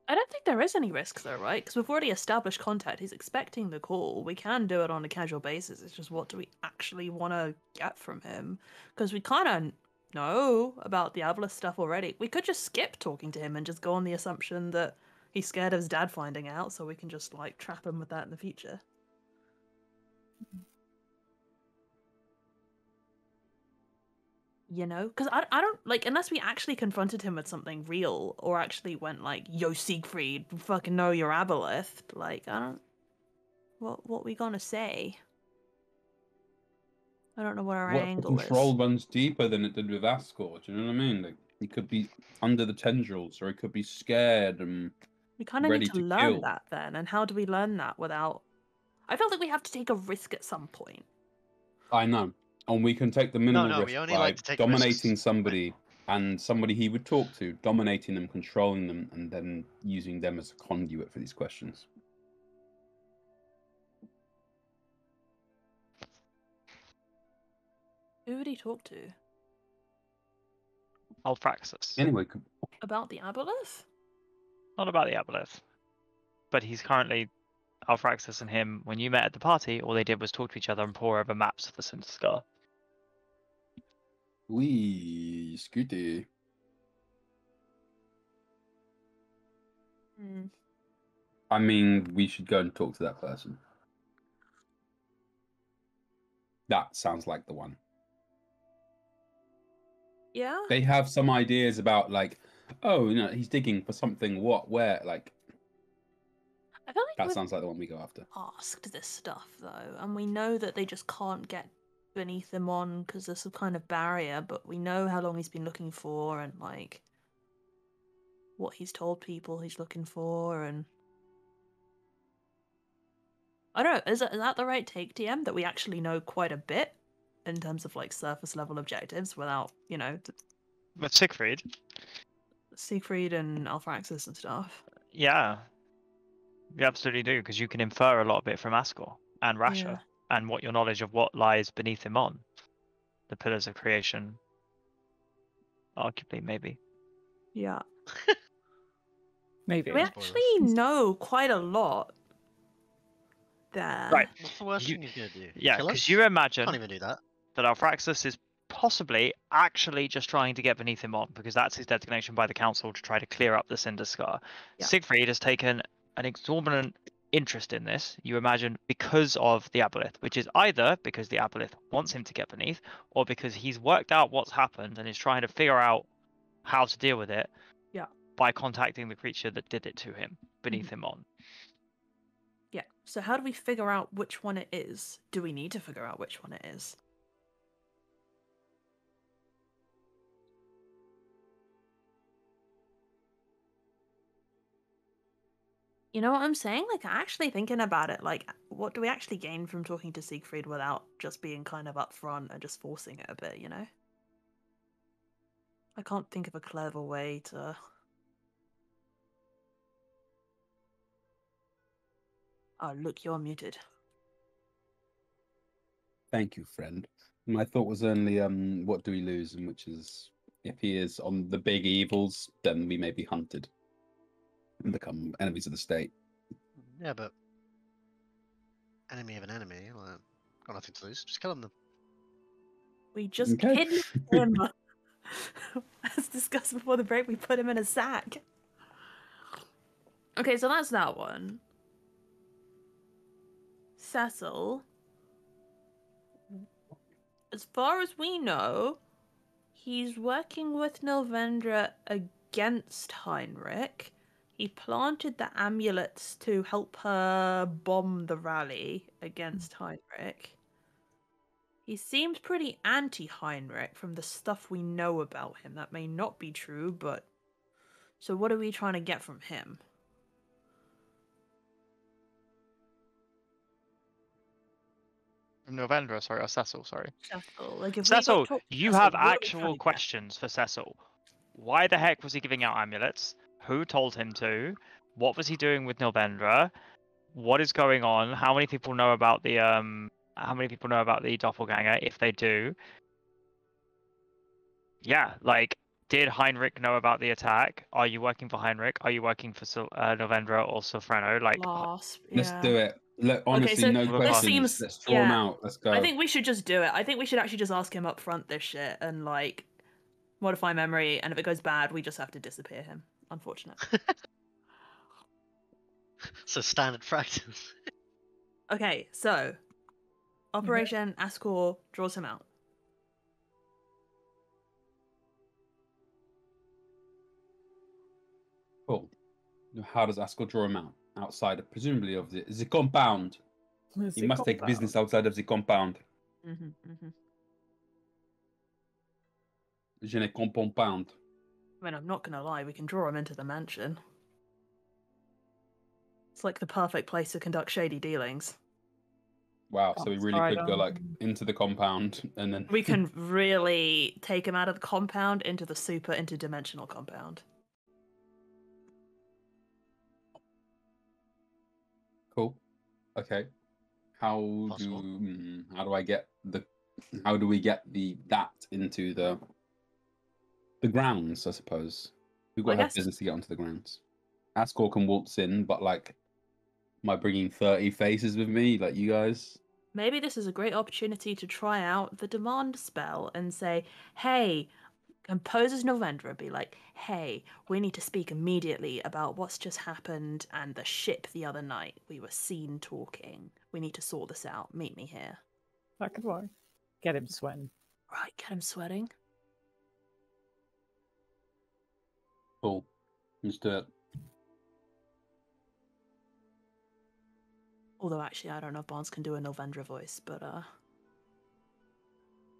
I don't think there is any risk though, right? Because we've already established contact. He's expecting the call. We can do it on a casual basis. It's just what do we actually want to get from him? Because we kind of know about the Aboleth stuff already. We could just skip talking to him and just go on the assumption that he's scared of his dad finding out, so we can just like trap him with that in the future. You know, because I don't like, unless we actually confronted him with something real or actually went like, yo, Siegfried, we fucking know you're Aboleth. Like, I don't, what we gonna say? I don't know what our What if the angle control is. runs deeper than it did with Ascor? Do you know what I mean? Like, he could be under the tendrils, or he could be scared and We kind of ready need to to learn kill. that then, and how do we learn that without? I feel like we have to take a risk at some point. I know. And we can take the minimal no, risk we only by like to take dominating risks. somebody and somebody he would talk to, dominating them, controlling them, and then using them as a conduit for these questions. Who would he talk to? Alfraxis. Anyway, About the Aboleth? Not about the Aboleth. But he's currently, Alfraxis and him, when you met at the party, all they did was talk to each other and pore over maps of the Cinderscar. wee, Scooty. I mean, we should go and talk to that person. That sounds like the one. Yeah. They have some ideas about, like, oh, you know, he's digging for something. What? Where? Like, I feel like that we've sounds like the one we go after. asked this stuff though, and we know that they just can't get beneath him on because there's some kind of barrier. But we know how long he's been looking for, and like what he's told people he's looking for, and I don't know. Is that the right take, TM? That we actually know quite a bit in terms of like surface level objectives without, you know, With Siegfried? Siegfried and Alfraxis and stuff. Yeah. You absolutely do, because you can infer a lot of it from Ascor and Rasha, Yeah. and what your knowledge of what lies beneath him on. The Pillars of Creation. Arguably, maybe. Yeah. Maybe. We Spoilers. actually know quite a lot there. Right. What's the worst You- thing he's gonna do? Yeah, Kill because us? you imagine Can't even do that. that Alfraxis is possibly actually just trying to get beneath him on, because that's his designation by the council to try to clear up the Cinderscar. Yeah. Siegfried has taken an exorbitant interest in this, you imagine, because of the Aboleth, which is either because the Aboleth wants him to get beneath, or because he's worked out what's happened and is trying to figure out how to deal with it. Yeah. By contacting the creature that did it to him beneath him on. Yeah. So how do we figure out which one it is? Do we need to figure out which one it is? You know what I'm saying? Like, actually thinking about it, like, what do we actually gain from talking to Siegfried without just being kind of upfront and just forcing it a bit, you know? I can't think of a clever way to... Oh, look, you're muted. Thank you, friend. My thought was only, what do we lose? And which is, if he is on the big evils, then we may be hunted and become enemies of the state. Yeah, but enemy of an enemy, like, got nothing to lose. Just kill them. We just Okay. kidnapped him. As discussed before the break, we put him in a sack. Okay, so that's that one. Cecil. As far as we know, he's working with Nilvendra against Heinrich. He planted the amulets to help her bomb the rally against Heinrich. He seems pretty anti-Heinrich from the stuff we know about him. That may not be true, but... So what are we trying to get from him? Novendra, sorry, or Cecil, sorry. Cecil, like if Cecil, we got talk to you Cecil, have what are we trying actual to get? questions for Cecil. Why the heck was he giving out amulets? Who told him to? What was he doing with Novendra? What is going on? How many people know about the doppelganger, if they do? Yeah, like, did Heinrich know about the attack? Are you working for Heinrich? Are you working for Novendra or Silfreno? Like, Last, Let's do it. Look, Okay, honestly, so no this questions. seems- Let's draw them yeah. out. Let's go. I think we should just do it. I think we should actually just ask him up front this shit and like modify memory, and if it goes bad, we just have to disappear him. Unfortunate. So standard practice. Okay, so Operation Ascor draws him out. Cool. How does Ascot draw him out? Outside, presumably, of the compound. He must take business outside of the compound. Je ne comprends pas. I mean, I'm not gonna lie, we can draw him into the mansion. It's like the perfect place to conduct shady dealings. Wow, so we That's really right could go on. like into the compound and then We can really take him out of the compound into the super interdimensional compound. Cool. Okay. How Possible. do I get the how do we get that into the grounds, I suppose? We've got Well, I to have guess- business to get onto the grounds. Ascor can waltz in, but like am I bringing 30 faces with me, like you guys? Maybe this is a great opportunity to try out the demand spell and say, hey, compose as Novendra, be like, hey, we need to speak immediately about what's just happened and the ship the other night. We were seen talking. We need to sort this out. Meet me here. That could work. Get him sweating. Right, get him sweating. Cool. Let's do it. Although actually, I don't know if Barnes can do a Novendra voice, but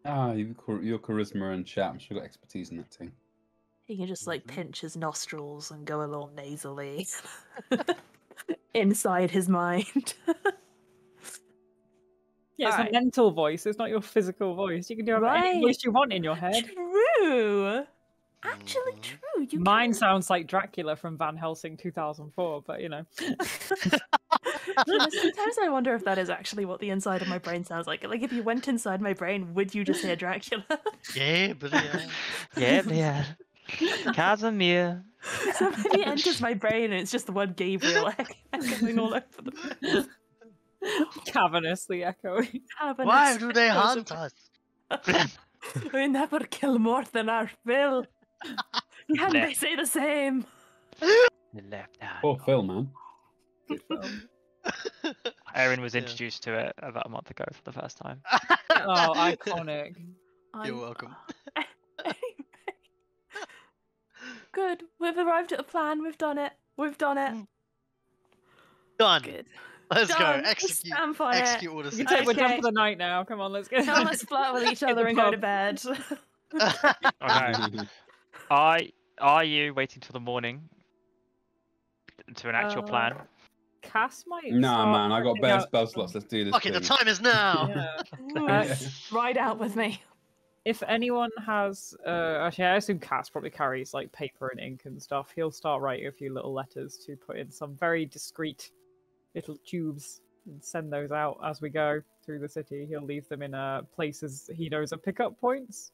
Your charisma and chat. I'm sure you've got expertise in that thing. he can just like pinch his nostrils and go a little nasally inside his mind. Yeah, it's Alright. a mental voice. It's not your physical voice. You can do any Right. voice you want in your head. True. Actually, Mhm. true. You Mine can. sounds like Dracula from Van Helsing 2004, but you know. You know, sometimes I wonder if that is actually what the inside of my brain sounds like. Like, if you went inside my brain, would you just hear Dracula? Yeah, but yeah. yeah, yeah. Casimir. Somebody enters my brain and it's just the word Gabriel echoing all over the place. Cavernously echoing. Why do they hunt us? We never kill more than our fill. Can they say the same? The left hand. Poor Phil, man. Good film. Erin was Yeah. introduced to it about a month ago for the first time. Oh, iconic. You're welcome. Good. We've arrived at a plan. We've done it. We've done it. Done. Good. Let's go. Done. Execute. Stand by it. Execute all the You can take we're done Okay. for the night now. Come on, let's go. Come, let's flirt with each Hit other the and go to pub. bed. Okay. Are you waiting till the morning to enact your plan? Cass might. Nah, start man, I got putting better out spell some- slots. Let's do this. Fuck it, the thing. time is now. Yeah. Ride out with me. If anyone has, actually, I assume Cass probably carries like paper and ink and stuff. He'll start writing a few little letters to put in some very discreet little tubes and send those out as we go through the city. He'll leave them in places he knows are pickup points.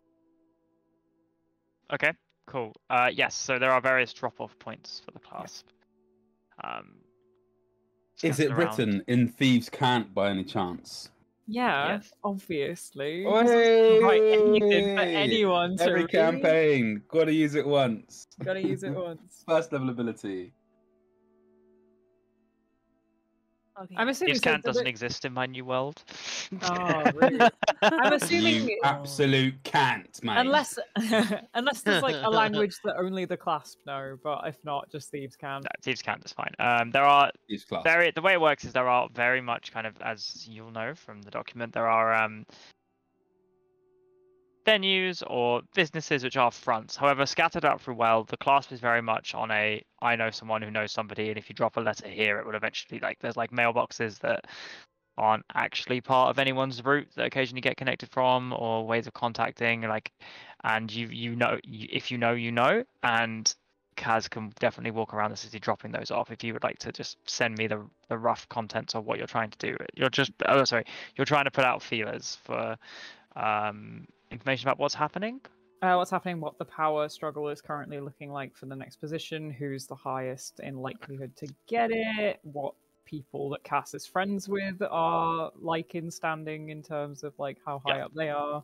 Okay, cool. Yes, so there are various drop-off points for the clasp. Is it scattered around. written in Thieves' Cant by any chance? Yeah, Yes. obviously. Oh, This doesn't write anything for hey! anyone to Every read. campaign, gotta use it once. Gotta use it once. First level ability. Okay. I'm assuming Thieves' so Cant does doesn't it- exist in my new world. Oh, rude. I'm assuming You absolute can't, mate. unless unless there's like a language that only the clasp know, but if not, just thieves can. No, Thieves' Cant is fine. There are Thieves' class. the way it works is there are very much kind of, as you'll know from the document, there are venues or businesses which are fronts. However, scattered out through the clasp is very much on a I know someone who knows somebody, and if you drop a letter here, it will eventually there's like mailboxes that aren't actually part of anyone's route that occasionally get connected from, or ways of contacting, and if you know, and Kaz can definitely walk around the city dropping those off. If you would like to just send me the rough contents of what you're trying to do, you're trying to put out feelers for information about what's happening. What the power struggle is currently looking like for the next position, who's the highest in likelihood to get it, what people that Cass is friends with are like in standing in terms of like how high up they are.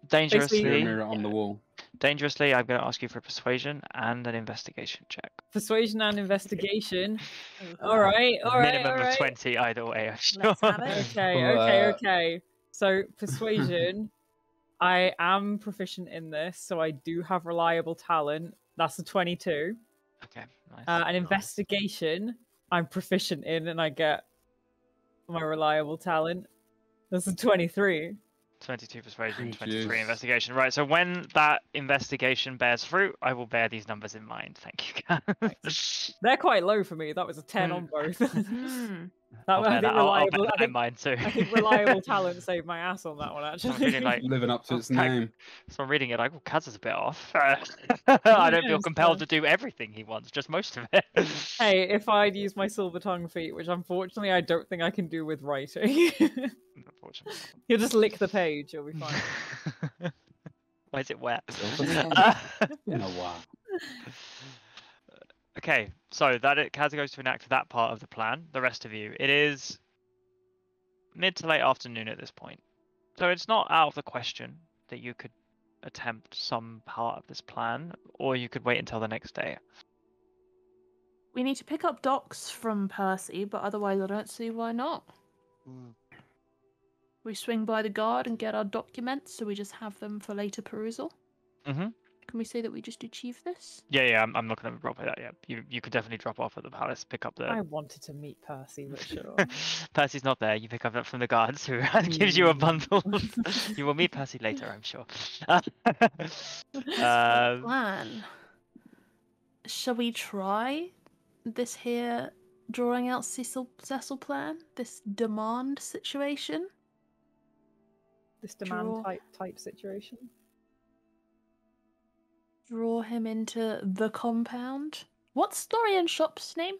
Dangerously, Mirror on the wall. dangerously, I'm going to ask you for persuasion and an investigation check. Persuasion and investigation. All right, Minimum of 20 either way. I'm sure. Let's have it. Okay. So persuasion, I am proficient in this, so I do have reliable talent. That's a 22. Okay, nice. An investigation, I'm proficient in, and I get my reliable talent. That's a 23. 22 persuasion, Oh, 23 jeez. investigation. Right, so when that investigation bears fruit, I will bear these numbers in mind. Thank you. They're quite low for me. That was a 10 on both. Hmm. I'll bear I think that, I'll bear reliable. that I in mind too. think reliable talent saved my ass on that one. I'm Actually, feeling like, Living up to its Okay. name. so I'm reading it like, well, Kaz is a bit off. I don't feel Yes, compelled to do everything he wants, just most of it. hey, if I'd use my silver tongue feat, which unfortunately I don't think I can do with writing, Unfortunately. you'll just lick the page. You'll be fine. Why is it wet? In a while. Okay, so Kaz goes to enact that part of the plan. The rest of you, it is mid to late afternoon at this point, so it's not out of the question that you could attempt some part of this plan, or you could wait until the next day. We need to pick up docs from Percy, but otherwise I don't see why not. Mm. We swing by the guard and get our documents, so we just have them for later perusal. Mm-hmm. Can we say that we just achieved this? Yeah, I'm looking at the drop that. Yeah, you could definitely drop off at the palace, pick up the. I wanted to meet Percy, but sure. Percy's not there. You pick up that from the guards, who gives you a bundle. You will meet Percy later, I'm sure. Plan. Shall we try this here drawing out Cecil plan? This demand situation? This demand Draw. type situation. Draw him into the compound? What's Dorian Shop's name?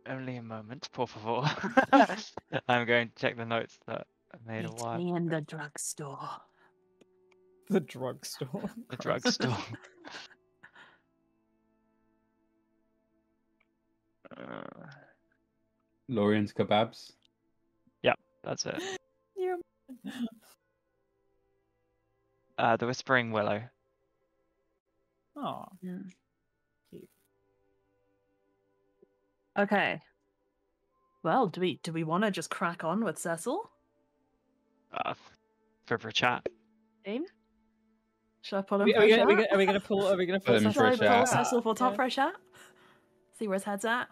Only a moment, por favor. I'm going to check the notes that I made a Meet while. me in the drugstore. The drugstore. The Christ. drugstore. Lorian's kebabs. That's it. You're... The Whispering Willow. Oh, Okay. Well, do we want to just crack on with Cecil? For a chat. Aim? Should I pull Are him we, for are a we, chat? gonna, are we gonna pull? Are we gonna Put pull him Should for a I Cecil pull chat. Cecil full top Yeah. for a chat? See where his head's at.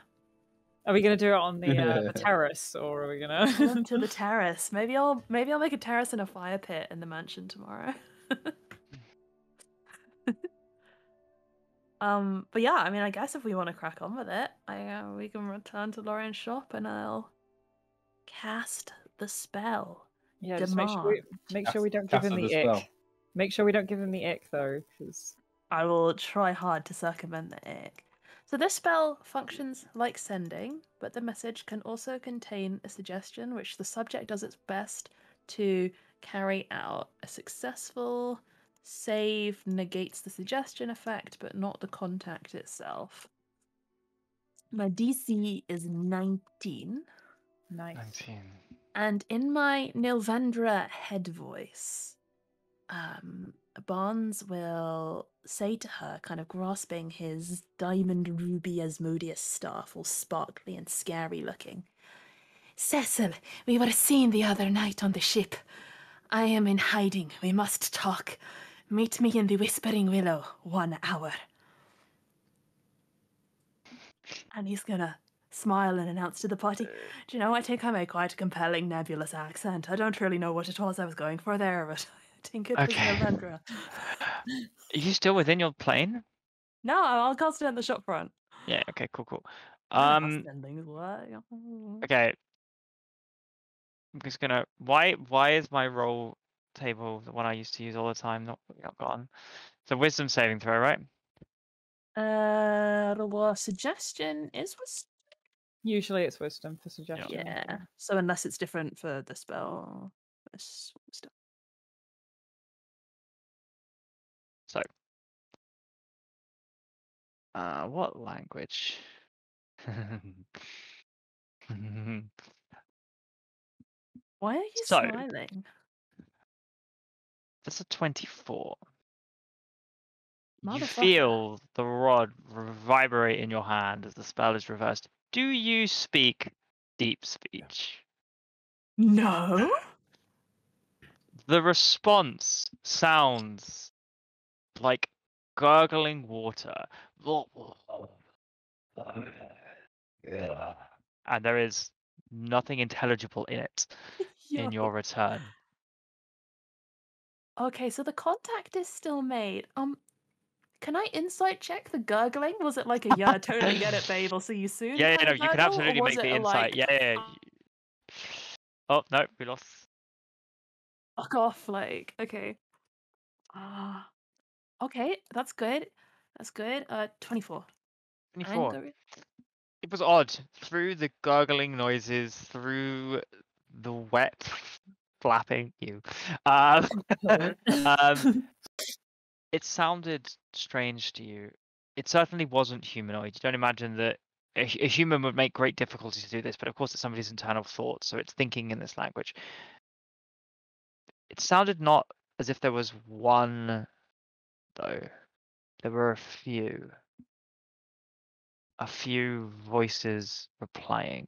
Are we gonna do it on the terrace, or are we gonna? Pull him to the terrace. Maybe I'll make a terrace and a fire pit in the mansion tomorrow. But yeah, I mean, I guess if we want to crack on with it, we can return to Lorraine's shop and I'll cast the spell. Yeah, just make sure we don't give Cast him of the spell. ick. Make sure we don't give him the ick though, because I will try hard to circumvent the ick. So this spell functions like sending, but the message can also contain a suggestion which the subject does its best to carry out. A successful save negates the suggestion effect, but not the contact itself. My DC is 19. nice. 19. And in my Nilvendra head voice, Barnes will say to her, kind of grasping his diamond ruby Asmodeus staff, all sparkly and scary looking. Cecil, we were seen the other night on the ship. I am in hiding. We must talk. Meet me in the Whispering Willow, 1 hour. And he's gonna smile and announce to the party, do you know, I think I made quite a compelling nebulous accent. I don't really know what it was I was going for there, but I think it was Okay. Nilvendra. Are you still within your plane? No, I'll cast it in the shop front. Yeah. Okay. Cool. Cool. I know how sendings work. Okay. I'm just gonna. Why is my roll table, the one I used to use all the time, not gone? It's a wisdom saving throw, right? Well, suggestion was Usually it's wisdom for suggestion. yeah. So unless it's different for the spell, it's wisdom. So, what language? Why are you So- smiling? That's a 24. You Motherfucker. feel the rod vibrate in your hand as the spell is reversed. Do you speak deep speech? No. The response sounds like gurgling water. And there is nothing intelligible in it in Yo. your return. Okay, so the contact is still made. Can I insight check the gurgling? Was it like a yeah, totally get it, babe, I'll see you soon? Yeah, kind of no, you can gurgle, or absolutely was make the it a, insight. like, Yeah. Oh, no, we lost. fuck off, like, okay. Okay, that's good. That's good. 24. 24. Anger. It was odd. Through the gurgling noises, through the wet flapping, it sounded strange to you. It certainly wasn't humanoid. You don't imagine that a human would make great difficulty to do this, but of course it's somebody's internal thoughts, so it's thinking in this language. It sounded not as if there was one, though. There were a few voices replying.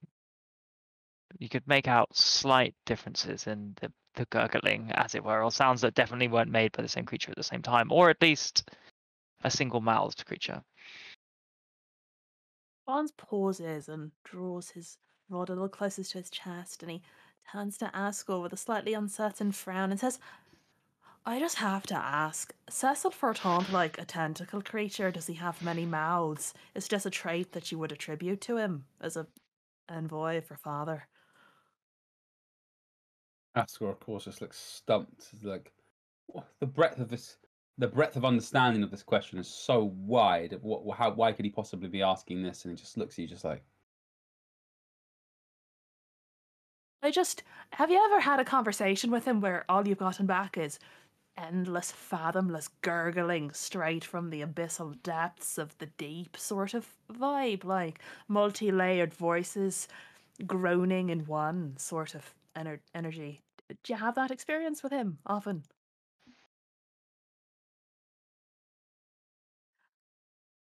You could make out slight differences in the gurgling, as it were, or sounds that definitely weren't made by the same creature at the same time, or at least a single mouthed creature. Barnes pauses and draws his rod a little closer to his chest, and he turns to Asgore with a slightly uncertain frown and says, I just have to ask, Cecil Fortant like a tentacle creature? Does he have many mouths? It's just a trait that you would attribute to him as a envoy for father. Asgore, of course, just looks stumped. He's like, what? The breadth of understanding of this question is so wide. Why could he possibly be asking this? And he just looks at you, just like, Have you ever had a conversation with him where all you've gotten back is endless, fathomless gurgling straight from the abyssal depths of the deep sort of vibe, like multi-layered voices groaning in one sort of energy? Do you have that experience with him often?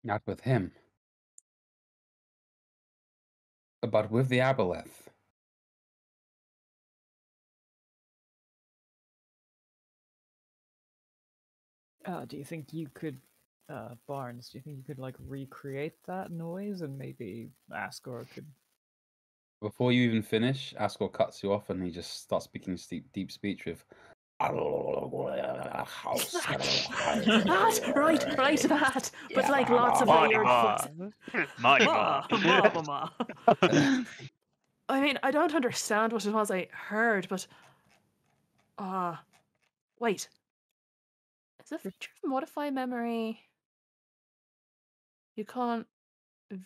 not with him, but with the Aboleth. Do you think you could, Barnes? Do you think you could like recreate that noise, and maybe Asgore could? Before you even finish, Asgore cuts you off and he just starts speaking deep speech with. That, that. But like lots of Marty weird Ma. voices. Marty Ma, Ma. ma, ma. I mean, I don't understand what it was I heard, but wait. Is a feature of modify memory? You can't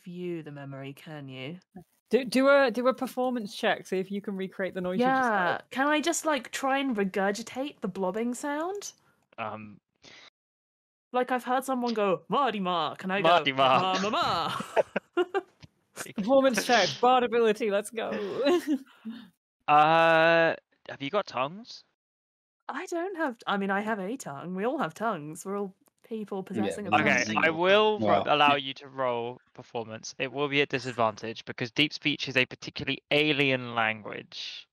view the memory, can you? Do a performance check. See if you can recreate the noise you just Yeah. heard. Can I just like try and regurgitate the blobbing sound? Like I've heard someone go Marty Ma. Can I Marty go Ma. Ma Ma Ma? Performance check, bard ability. Let's go. Have you got tongues? I don't have. I mean, I have a tongue. We all have tongues. We're all people possessing but a Okay, Zing. I will Well, allow you to roll performance. It will be at disadvantage because deep speech is a particularly alien language.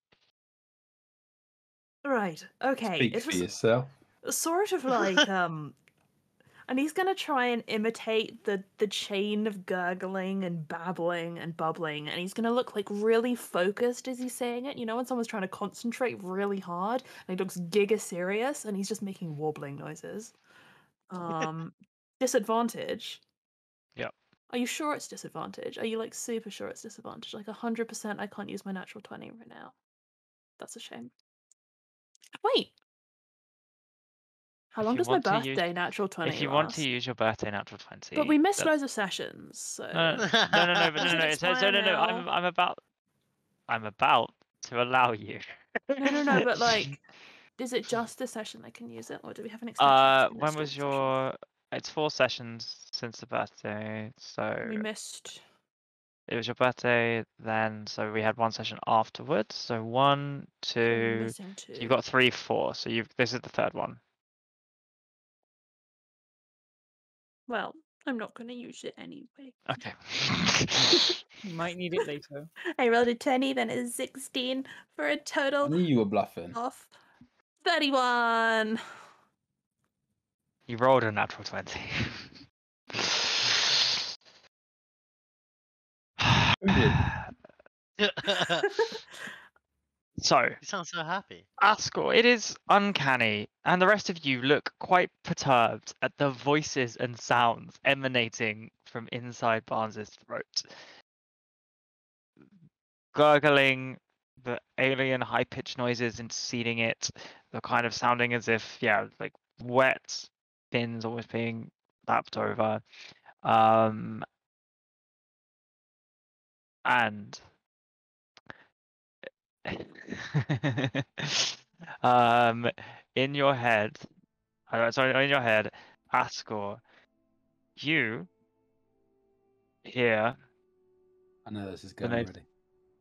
Right. Okay. Speak It for was yourself. sort of like and he's gonna try and imitate the chain of gurgling and babbling and bubbling, and he's gonna look like really focused as he's saying it. You know, when someone's trying to concentrate really hard, and he looks giga serious, and he's just making wobbling noises. Disadvantage. Yep. Are you sure it's disadvantage? Are you like super sure it's disadvantage? Like 100%? I can't use my natural 20 right now. That's a shame. Wait. How If long you does my want to use- birthday natural 20 If you want to last? use your birthday natural 20, But we missed that's- loads of sessions, so No, but Does it no. expire No. now? I'm about to allow you. No, but like, is it just this session I can use it, or do we have an extension? that's gonna When store was the sessions? your? It's 4 sessions since the birthday, so We missed. it was your birthday then. So we had 1 session afterwards. So 1, So we're 2. missing 2. So you've got 3, 4. So this is the 3rd one. Well, I'm not going to use it anyway. Okay. You might need it later. I rolled a 20, then a 16 for a I total knew you were bluffing. of 31. You rolled a natural 20. Who did? So, You sound so happy. Asgore, it is uncanny, and the rest of you look quite perturbed at the voices and sounds emanating from inside Barnes's throat. Gurgling, the alien high-pitched noises interceding it, the kind of sounding as if, like wet bins always being lapped over. And in your head, Asgore, you hear I know this is The going name- already.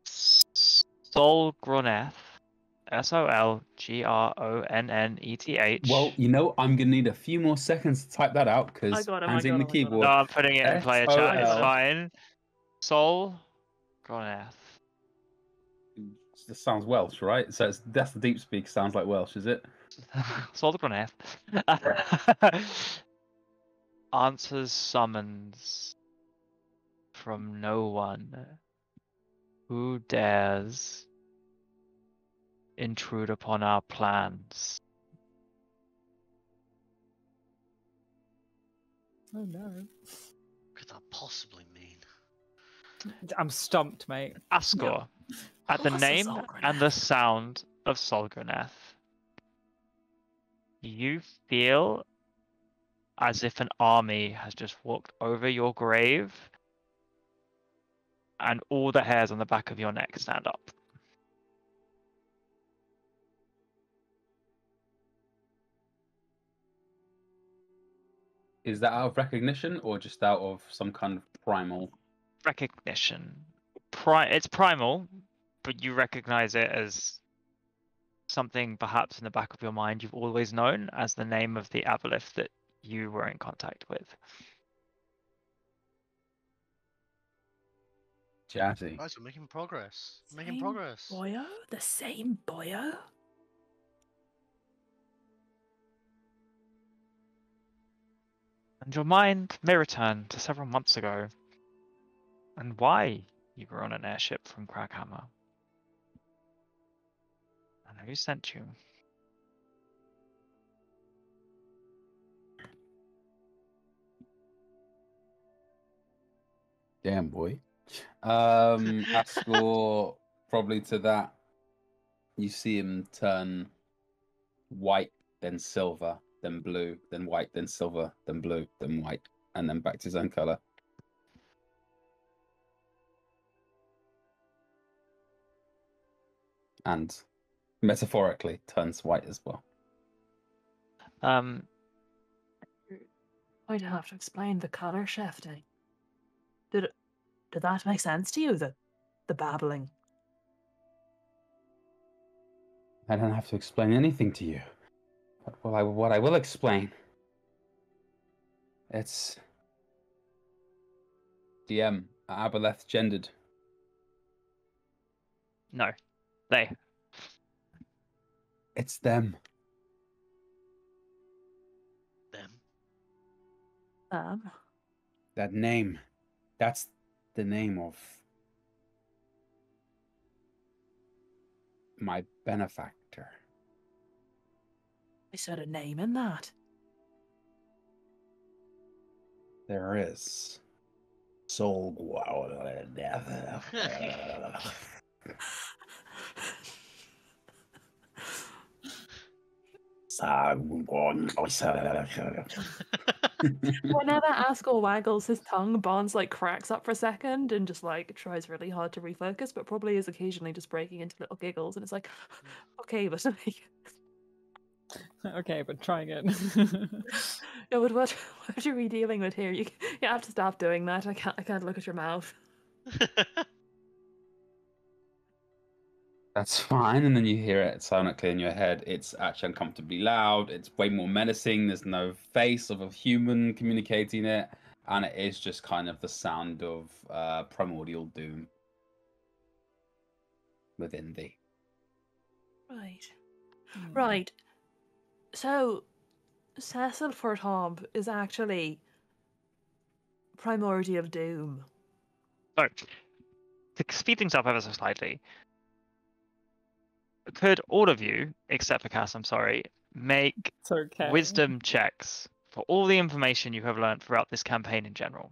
Solgroneth, SOLGRONNETH. Well, you know, I'm gonna need a few more seconds to type that out because I got him, I hands got in the him, I got him. keyboard. No, I'm putting it in player chat. It's SOL. fine. Solgroneth. This sounds Welsh, right? So that's the deep speak. Sounds like Welsh, is it? Solgroneth. Answers summons from no one. Who dares intrude upon our plans? Oh no. What could that possibly mean? I'm stumped, mate. Asgore, at the What's a name and the Solgroneth? sound of Solgroneth, you feel as if an army has just walked over your grave and all the hairs on the back of your neck stand up. Is that out of recognition or just out of some kind of primal? Recognition. It's primal, but you recognize it as something perhaps in the back of your mind you've always known as the name of the aboleth that you were in contact with. Jazzy. Guys, we're making progress. We're making Same progress. Boyo? The same Boyo? And your mind may return to several months ago, and why you were on an airship from Crackhammer. And who sent you? Damn boy. Ascor, probably to that. You see him turn white, then silver, then blue, then white, then silver, then blue, then white, and then back to his own color. And metaphorically turns white as well. Um, I'd have to explain the color shifting. Did that make sense to you? The babbling. I don't have to explain anything to you. But what I will explain, it's DM Aboleth gendered. no, they. It's them. Them. That name. That's the name of my benefactor. I said a name in that. There is. Soul. Whenever Ascor waggles his tongue, Barnes like cracks up for a second and just like tries really hard to refocus, but probably is occasionally just breaking into little giggles, and it's like, okay, but like, Okay, but try again. no, but what are we dealing with here? You have to stop doing that. I can't look at your mouth. That's fine, and then you hear it sonically in your head. It's actually uncomfortably loud. It's way more menacing. There's no face of a human communicating it, and it is just kind of the sound of primordial doom within thee. Right. Right. So, Cecil Fortomb is actually primordial doom. So, to speed things up ever so slightly, could all of you, except for Cass, I'm sorry, make It's okay. wisdom checks for all the information you have learned throughout this campaign in general?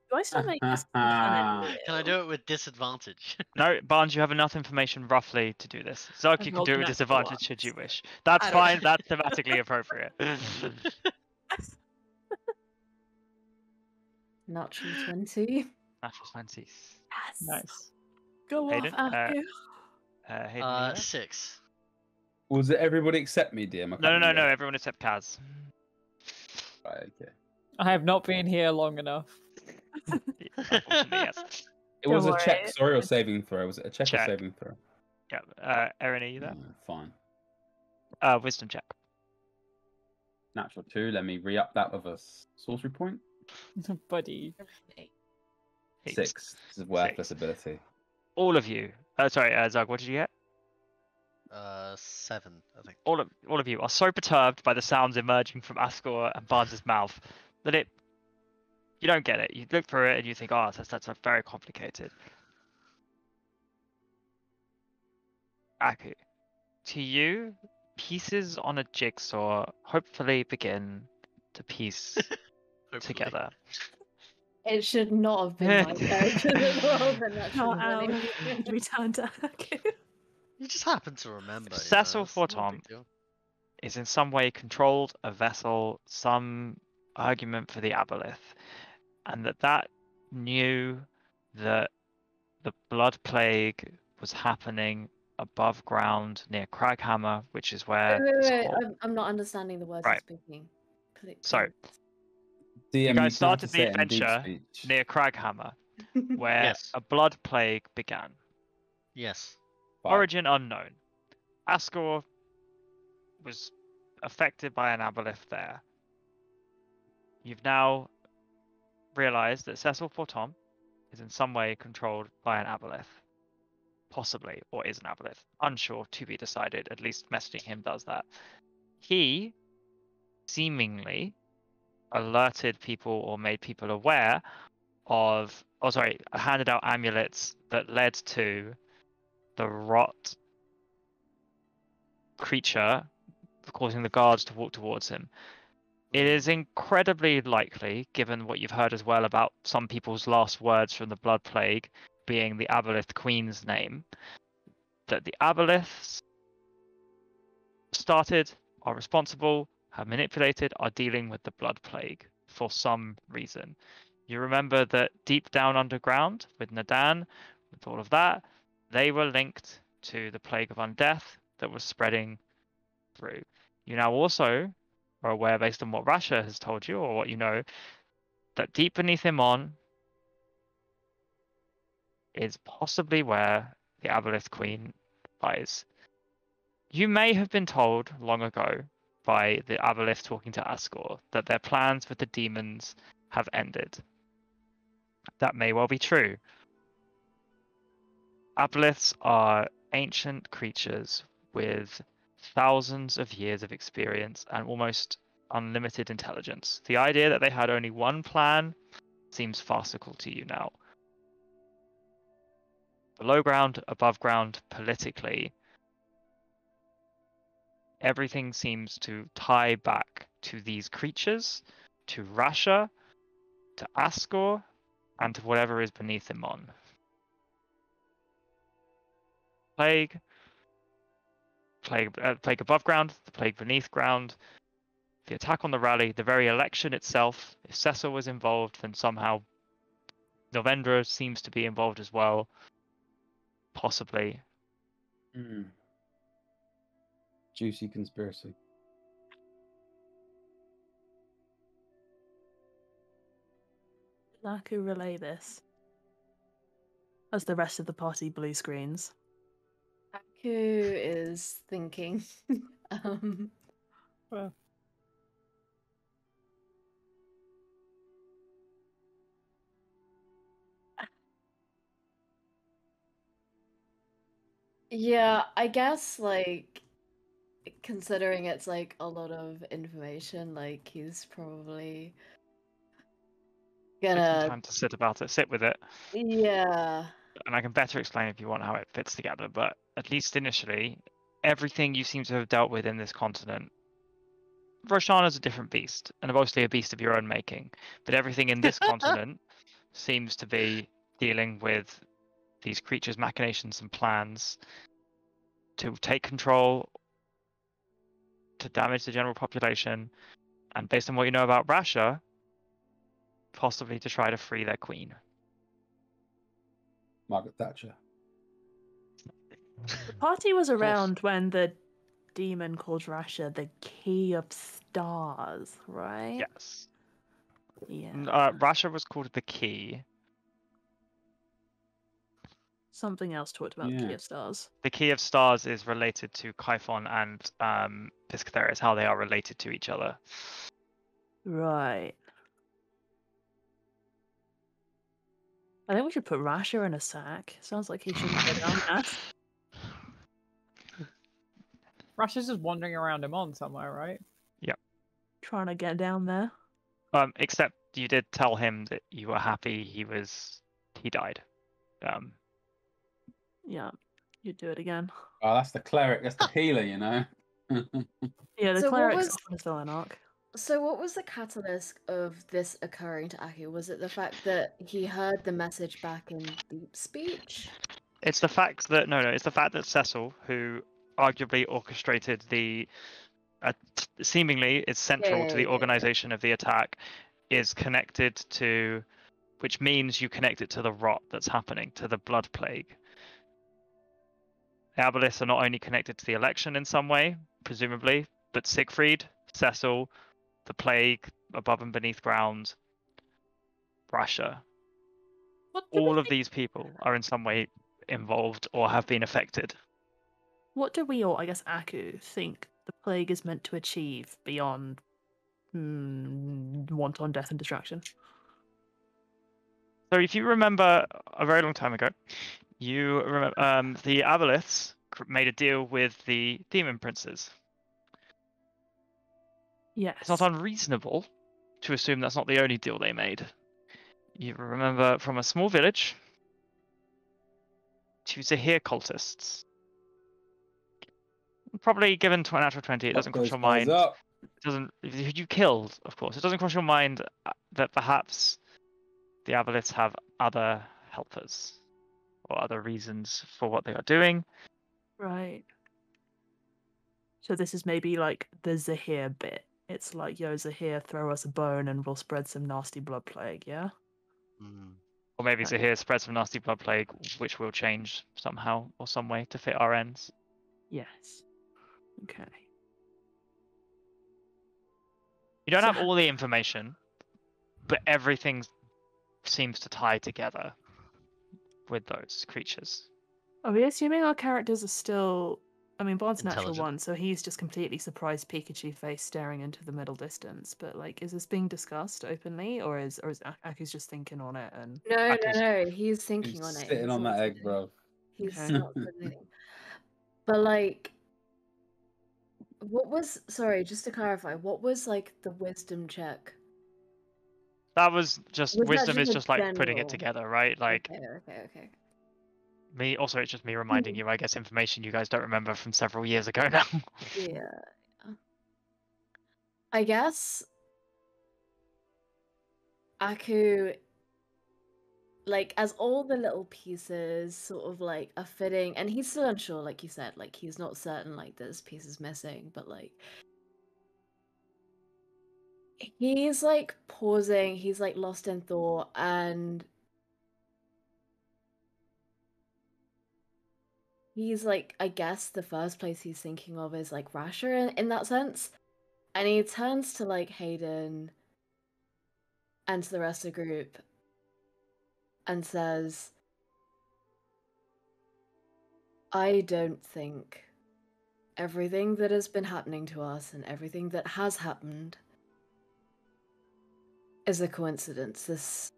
Do I still make this canon? Can I do it with disadvantage? No, Barnes, you have enough information roughly to do this. Zerk, you can rolled do it a with natural disadvantage one. should you wish. That's I don't fine, know. that's thematically appropriate. Natural 20. Natural 20. Yes. Nice. Go Hayden, off, Aku. Hayden, you there? 6. Was it everybody except me, DM? I can't No, remember. everyone except Kaz. Right, okay. I have not been here long enough. Unfortunately, yes. It was Don't a check, worry. sorry, or saving throw? Was it a check, Check. or saving throw? Yeah, Erin, are you there? Fine. Wisdom check. Natural 2. Let me re-up that with a sorcery point. Buddy. 6. This is worthless ability. All of you. Sorry, Zug, what did you get? 7, I think. All of you are so perturbed by the sounds emerging from Ascor and Barnes' mouth that you don't get it. You look through it and you think, oh, that's very complicated. Aku, to you, pieces on a jigsaw hopefully begin to piece Hopefully. together. It should not have been my character that rolled the natural Not out. 20. Return to Aku. You just happen to remember. Cecil it's not a Fortomb big deal. is in some way controlled a vessel, some argument for the Aboleth, and that knew that the blood plague was happening above ground near Craghammer, which is where this Wait, whole- I'm not understanding the words Right. you're speaking. So, DM, guys you have to started say the it in deep adventure speech. near Craghammer, where Yes. a blood plague began. Yes. Fine. Origin unknown. Ascor was affected by an aboleth there. You've now realized that Cecil Fortomb is in some way controlled by an aboleth. Possibly, or is an aboleth. Unsure, to be decided. At least messaging him does that. He, seemingly, alerted people or made people aware of, handed out amulets that led to the rot creature causing the guards to walk towards him. It is incredibly likely, given what you've heard as well about some people's last words from the Blood Plague being the Aboleth Queen's name, that the Aboleths started, are responsible, have manipulated, are dealing with the Blood Plague for some reason. You remember that deep down underground with Nadan, with all of that, they were linked to the Plague of Undeath that was spreading through. You now also are aware, based on what Rasha has told you, or what you know, that deep beneath Imon is possibly where the Aboleth Queen lies. You may have been told long ago by the Aboleth talking to Asgore that their plans with the demons have ended. That may well be true. Aboleths are ancient creatures with thousands of years of experience and almost unlimited intelligence. The idea that they had only one plan seems farcical to you now. Below ground, above ground, politically, everything seems to tie back to these creatures, to Rasha, to Asgore, and to whatever is beneath Imon. Plague above ground, the plague beneath ground, the attack on the rally, the very election itself. If Cecil was involved, then somehow Novendra seems to be involved as well. Possibly. Juicy conspiracy. Aku relay this as the rest of the party blue screens. Aku is thinking. Well, Yeah, I guess, like, considering it's, like, a lot of information, like, he's probably Take some gonna... time to sit with it. Yeah. And I can better explain if you want how it fits together, but at least initially, everything you seem to have dealt with in this continent, Roshana's a different beast, and mostly a beast of your own making, but everything in this continent seems to be dealing with these creatures' machinations and plans to take control, to damage the general population, and based on what you know about Rasha, possibly to try to free their queen. Margaret Thatcher. The party was around when the demon called Rasha the Key of Stars, right? Yes. Yeah. Rasha was called the Key. Something else talked about the Key Yeah. of Stars. The Key of Stars is related to Kyphon and Piscatherius, how they are related to each other. Right. I think we should put Rasha in a sack. Sounds like he shouldn't go down there. Rasha's just wandering around Imon somewhere, right? Trying to get down there. Except you did tell him that you were happy he died. Yeah, you do it again. Oh, that's the cleric. That's the healer, you know. Yeah, the So what cleric's was- on his own arc. So what was the catalyst of this occurring to Aku? Was it the fact that he heard the message back in deep speech? It's the fact that it's the fact that Cecil, who arguably orchestrated the seemingly is central to the Yeah. organization of the attack, is connected to, which means you connect it to the rot that's happening, to the blood plague. The Aboleths are not only connected to the election in some way, presumably, but Siegfried, Cecil, the plague above and beneath ground, Rasha. All of these people are in some way involved or have been affected. What do we all, I guess Aku, think the plague is meant to achieve beyond wanton death and destruction? So if you remember a very long time ago, you remember the Aboleths made a deal with the demon princes. Yes. It's not unreasonable to assume that's not the only deal they made. You remember from a small village, two Zahir cultists. Probably given to a natural 20, it doesn't cross your mind. Up. It doesn't. You killed, of course. It doesn't cross your mind that perhaps the Aboleths have other helpers or other reasons for what they are doing. Right. So this is maybe like the Zahir bit. It's like, yo, Zahir, throw us a bone and we'll spread some nasty blood plague, yeah? Mm. Or maybe Right. Zahir spreads some nasty blood plague, which will change somehow or some way to fit our ends. Yes. Okay. You don't So have all the information, but everything seems to tie together with those creatures. Are we assuming our characters are still... I mean, Bond's natural Intelligent. 1, so he's just completely surprised Pikachu face staring into the middle distance. But, like, is this being discussed openly, or is Aku's just thinking on it and... No. He's thinking He's on it. sitting He's on not that egg, said bro. He's Okay. not said anything. But like, what was? Sorry, just to clarify, what was like the wisdom check? That was just Was that wisdom is a just like putting it general? together, right? Like Okay. me. Also, it's just me reminding you. I guess information you guys don't remember from several years ago now. Yeah. I guess Aku, like, as all the little pieces sort of like are fitting, and he's still unsure, like you said, like he's not certain, like this piece is missing, but like he's like pausing, he's like lost in thought, and he's like, I guess the first place he's thinking of is like Rasher in that sense. And he turns to like Hayden and to the rest of the group and says, I don't think everything that has been happening to us and everything that has happened is a coincidence. This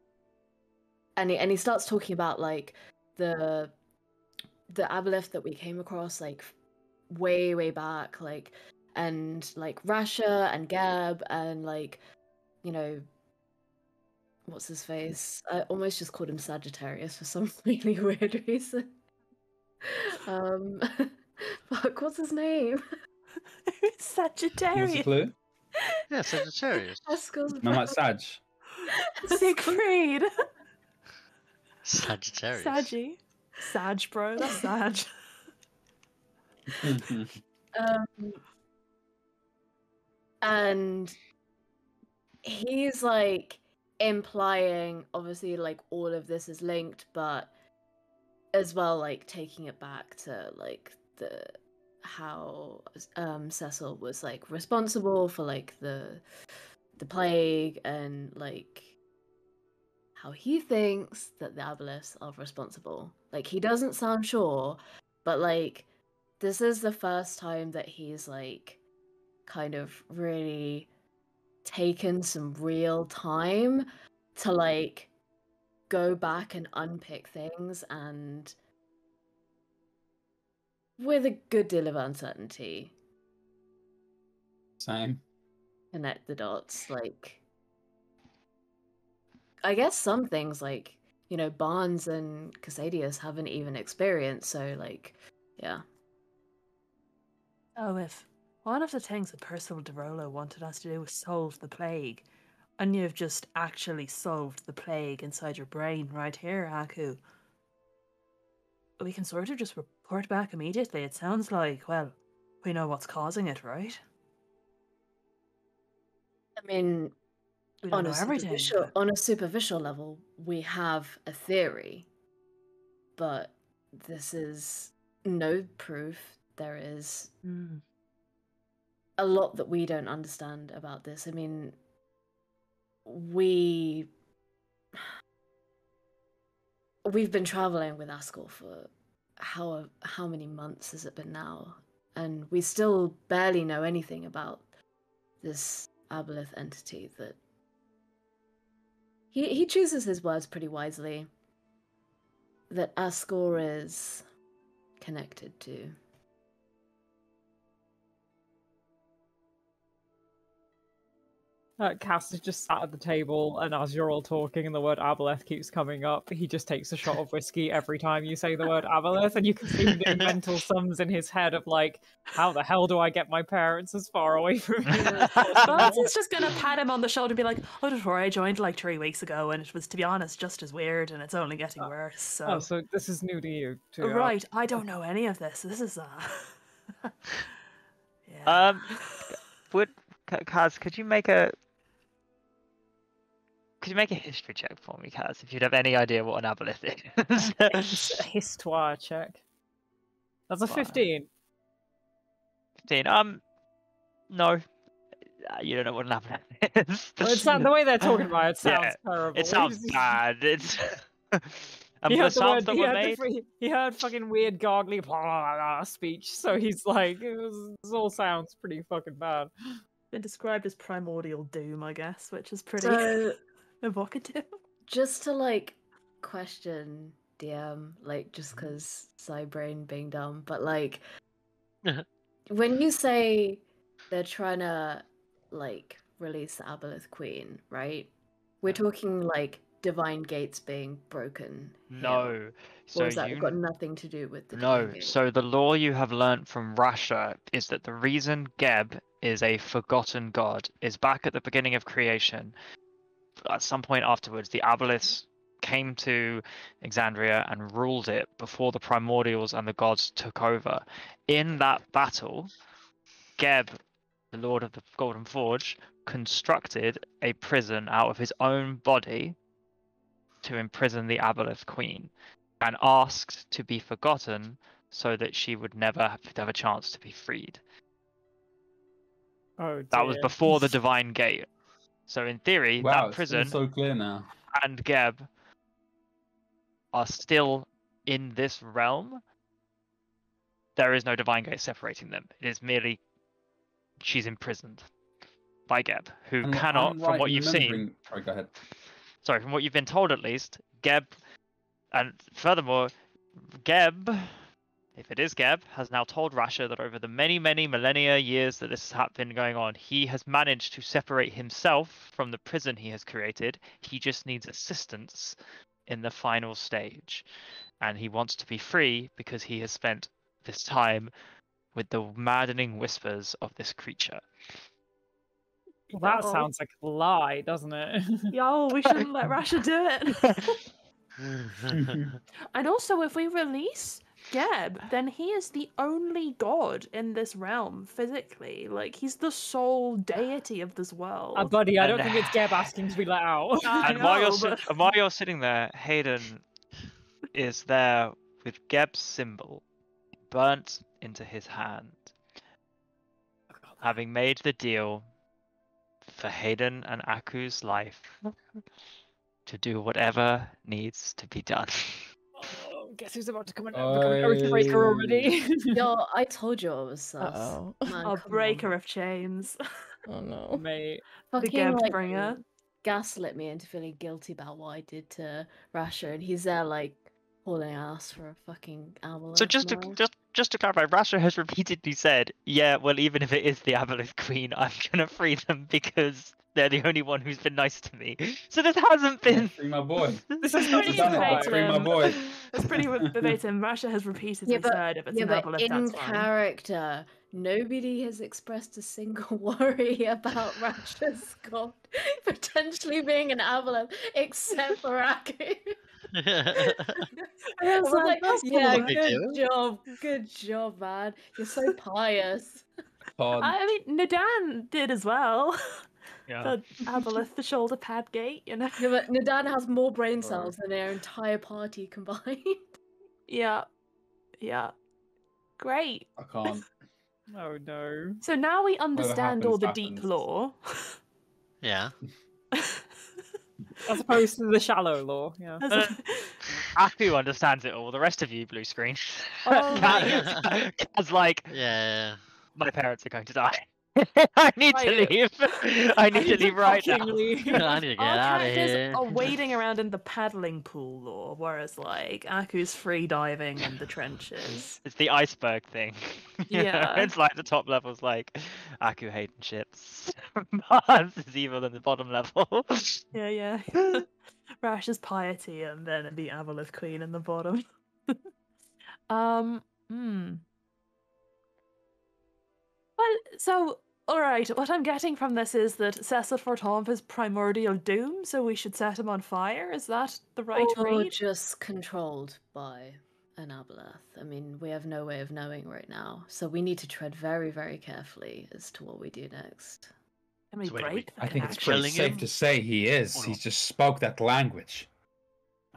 and he starts talking about like the aboleth that we came across like way back, like, and like Rasha and Gab and like, you know, what's his face? I almost just called him Sagittarius for some really weird reason. Fuck, what's his name? Who's Sagittarius? What's the clue? Yeah, Sagittarius. Esco's I'm like Sag. Siegfried. Sagittarius. Saggy. Sag, bro. That's Sag. And he's like implying obviously like all of this is linked, but as well like taking it back to like the how Cecil was like responsible for like the plague, and like how he thinks that the aboleths are responsible. Like he doesn't sound sure, but like this is the first time that he's like kind of really taken some real time to like go back and unpick things, and with a good deal of uncertainty Same. connect the dots. Like I guess some things like, you know, Barnes and Casadius haven't even experienced, so like yeah. Oh, if one of the things that Percival de Rolo wanted us to do was solve the plague, and you've just actually solved the plague inside your brain right here, Aku, we can sort of just report back immediately. It sounds like, well, we know what's causing it, right? I mean, We don't know everything. But... on a superficial level, we have a theory, but this is no proof. There is a lot that we don't understand about this. I mean, we've been traveling with Askel for how many months has it been now, and we still barely know anything about this aboleth entity that he chooses his words pretty wisely, that Askel is connected to. Cass is just sat at the table, and as you're all talking and the word Aboleth keeps coming up, he just takes a shot of whiskey every time you say the word Aboleth, and you can see him doing mental sums in his head of like, how the hell do I get my parents as far away from me as possible? Martin's just gonna pat him on the shoulder and be like, "Oh, don't worry, I joined like 3 weeks ago, and it was, to be honest, just as weird, and it's only getting worse." So, Oh, so this is new to you, too. right, I don't know any of this. This is yeah. Kaz, could you make a history check for me, Kaz, if you'd have any idea what an aboleth is? It's a histoire check. That's a Wow. 15. 15. No. You don't know what an aboleth is. Well, it's not, the way they're talking about it sounds Yeah, terrible. It sounds bad. It's and He the heard, the sounds word, that he, were heard made. he heard fucking weird gargly blah, blah, blah, speech, so he's like, this all sounds pretty fucking bad. Been described as primordial doom, I guess, which is pretty So, evocative. just to like question DM, like just because brain being dumb, but like when you say they're trying to like release the Aboleth Queen, right? We're talking like divine gates being broken. here. No. So Or has that you got nothing to do with the No, divine gate? so the lore you have learnt from Rasha is that the reason Geb is a forgotten god is back at the beginning of creation. At some point afterwards, the Aboleths came to Exandria and ruled it before the Primordials and the gods took over. In that battle, Geb, the Lord of the Golden Forge, constructed a prison out of his own body to imprison the Aboleth Queen, and asked to be forgotten so that she would never have a chance to be freed. Oh, That was dear. before the Divine Gate. So in theory, Wow, that it's prison so clear now. and Geb are still in this realm. There is no Divine Gate separating them. It is merely she's imprisoned by Geb, who And cannot, I'm from right what in you've seen, remembering- Sorry, go ahead. sorry, from what you've been told at least, Geb, and furthermore, Geb, if it is Geb, has now told Rasha that over the many, many millennia years that this has been going on, he has managed to separate himself from the prison he has created. He just needs assistance in the final stage. And he wants to be free because he has spent this time with the maddening whispers of this creature. Well, that Uh-oh. sounds like a lie, doesn't it? Yo, we shouldn't let Rasha do it. And also, if we release Geb, then he is the only god in this realm physically. Like, he's the sole deity of this world. Buddy, I don't And- think it's Geb asking to be let out. I And while know, you're sitting there, Hayden is there with Geb's symbol burnt into his hand, having made the deal for Hayden and Aku's life to do whatever needs to be done. Oh, guess who's about to come in? Become an Oathbreaker already. Yo, I told you I was sus. Uh-oh. Man, Our come breaker on. of chains. Oh no. Mate. The Fucking, Geb like, bringer. gaslit me into feeling guilty about what I did to Rasha, and he's there like hauling ass for a fucking hour. So just to clarify, Rasha has repeatedly said, "Yeah, well, even if it is the Aboleth Queen, I'm gonna free them because they're the only one who's been nice to me." So this hasn't been. Free my boy. This is pretty I've done it, but free my verbatim. boy. That's pretty verbatim. Rasha has repeatedly said if it's yeah, an but Aboleth, in that's fine. character, nobody has expressed a single worry about Rasha's god potentially being an Aboleth except for Aku. I I was was like, yeah, big good job, man. You're so pious. Pod. I mean, Nadan did as well. Yeah. The Aboleth, the shoulder pad gate, you know. Yeah, but Nadan has more brain Sorry. cells than their entire party combined. Yeah, yeah, great. I can't. Oh no. So now we understand all happens, the deep happens. lore. Yeah. As opposed to the shallow lore, yeah. Aku understands it all. The rest of you, blue screen. Oh, Kaz like, Yeah. my parents are going to die. I need to Right. leave. I need to leave right now. Fucking leave. I need to get Our out of characters here. are wading around in the paddling pool, though, whereas like Aku's free diving in the trenches. It's the iceberg thing. You know, Yeah. it's like the top level's like Aku hating ships. Mars is evil in the bottom level. Yeah. Rash's piety, and then the Aboleth Queen in the bottom. Well, so all right. What I'm getting from this is that Cecil Fortomp is primordial doom, so we should set him on fire. Is that the right Or read? just controlled by an Aboleth. I mean, we have no way of knowing right now, so we need to tread very, very carefully as to what we do next. Can we So wait, are we- break the I think it's connection? pretty Killing safe him? to say he is. Or He not? just spoke that language.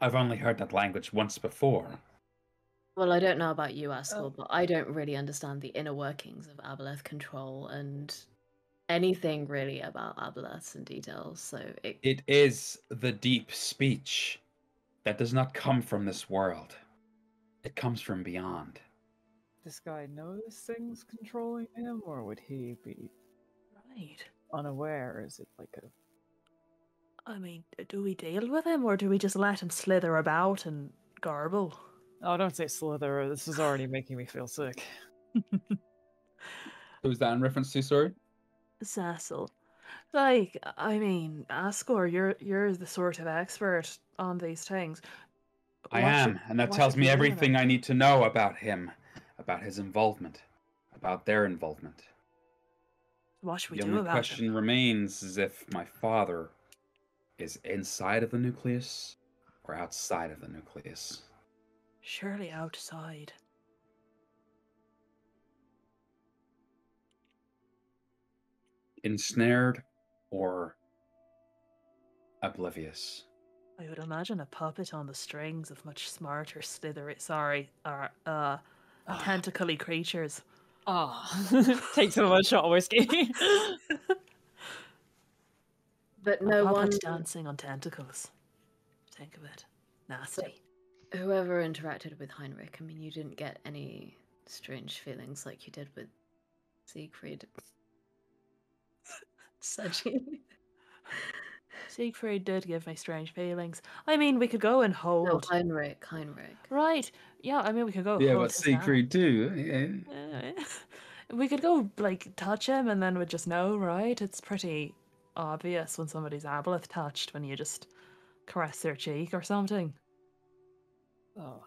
I've only heard that language once before. Well, I don't know about you, Askel, but I don't really understand the inner workings of Aboleth control and anything really about Aboleths in details. So It is the deep speech that does not come from this world. It comes from beyond. This guy knows things controlling him, or would he be Right. unaware? Is it like a I mean, do we deal with him, or do we just let him slither about and garble? Oh, don't say slither. This is already making me feel sick. Who's that in reference to, sorry? Cecil. Like, I mean, Ascor, you're the sort of expert on these things. I What am, should- and that what tells should me we do everything about I it? need to know about him, about his involvement, about their involvement. What should we The do only about question him? remains is if my father is inside of the nucleus or outside of the nucleus. Surely outside. Ensnared or oblivious. I would imagine a puppet on the strings of much smarter tentacly creatures. Ah, takes another shot of whiskey. but A no one, puppet dancing on tentacles. Think of it. Nasty. whoever interacted with Heinrich, I mean, you didn't get any strange feelings like you did with Siegfried. Sedgy. Siegfried did give me strange feelings. I mean, we could go and No, hold. Heinrich. Right. Yeah, I mean, we could go Yeah, hold but his Siegfried too. hand. We could go, like, touch him and then we'd just know, right? It's pretty obvious when somebody's Aboleth touched when you just caress their cheek or something. Oh,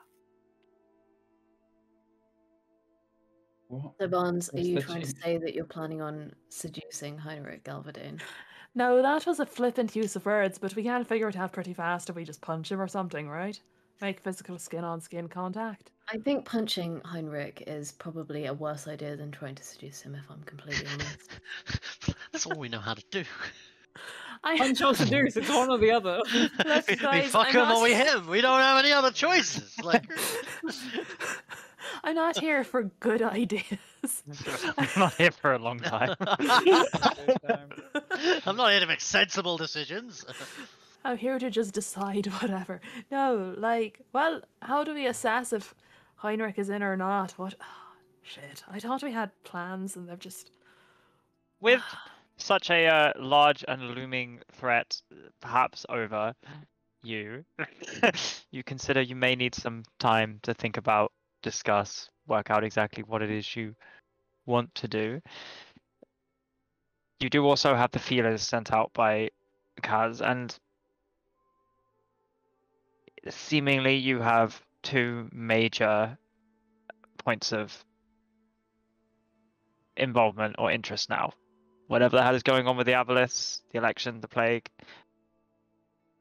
What? So, Barnes, are What's you the trying to change? say that you're planning on seducing Heinrich Galvadine? No, that was a flippant use of words, but we can figure it out pretty fast if we just punch him or something, right? Make physical skin-on-skin contact. I think punching Heinrich is probably a worse idea than trying to seduce him, if I'm completely honest. That's all we know how to do. punch or seduce. It's one or the other. Look, we guys, fuck I'm him not- or we hit him. We don't have any other choices. Like, I'm not here for good ideas. I'm not here for a long time. I'm not here to make sensible decisions. I'm here to just decide whatever. No, like, well, how do we assess if Heinrich is in or not? What? Oh, shit. I thought we had plans and they've just. With such a large and looming threat, perhaps over you, you consider you may need some time to think about, discuss, work out exactly what it is you want to do. You do also have the feelers sent out by Kaz, and seemingly you have two major points of involvement or interest now. Whatever the hell is going on with the Aboleths, the election, the plague.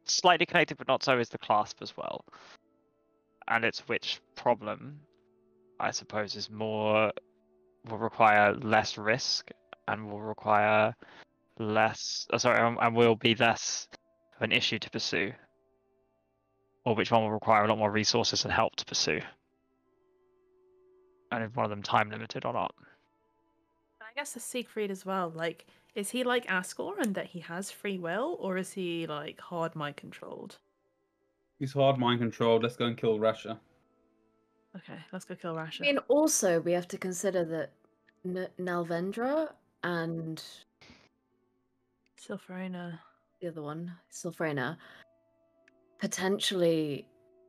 Slightly connected, but not so, is the clasp as well. And its which problem, I suppose, is more, will require less risk and will require less, and will be less of an issue to pursue. Or which one will require a lot more resources and help to pursue. And if one of them time limited or not. I guess the Siegfried as well. Like, is he like Ascor in that he has free will, or is he like hard mind controlled? He's hard mind controlled. Let's go and kill Russia. Okay, let's go kill Rasha. I mean, also, we have to consider that Nalvendra and Sylphrena. the other one, Sylphrena, potentially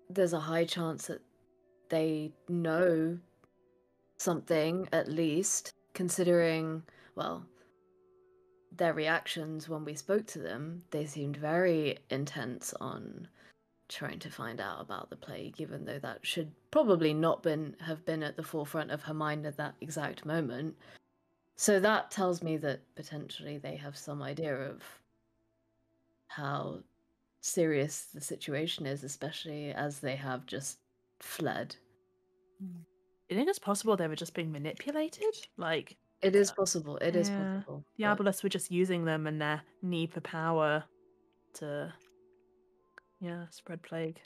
there's a high chance that they know something, at least, considering, well, their reactions when we spoke to them. They seemed very intense on trying to find out about the plague, even though that should probably not have been at the forefront of her mind at that exact moment. So that tells me that potentially they have some idea of how serious the situation is, especially as they have just fled. You think it's possible they were just being manipulated? Like, It is possible. It is yeah, possible. the but- Arbalists were just using them and their need for power to, spread plague.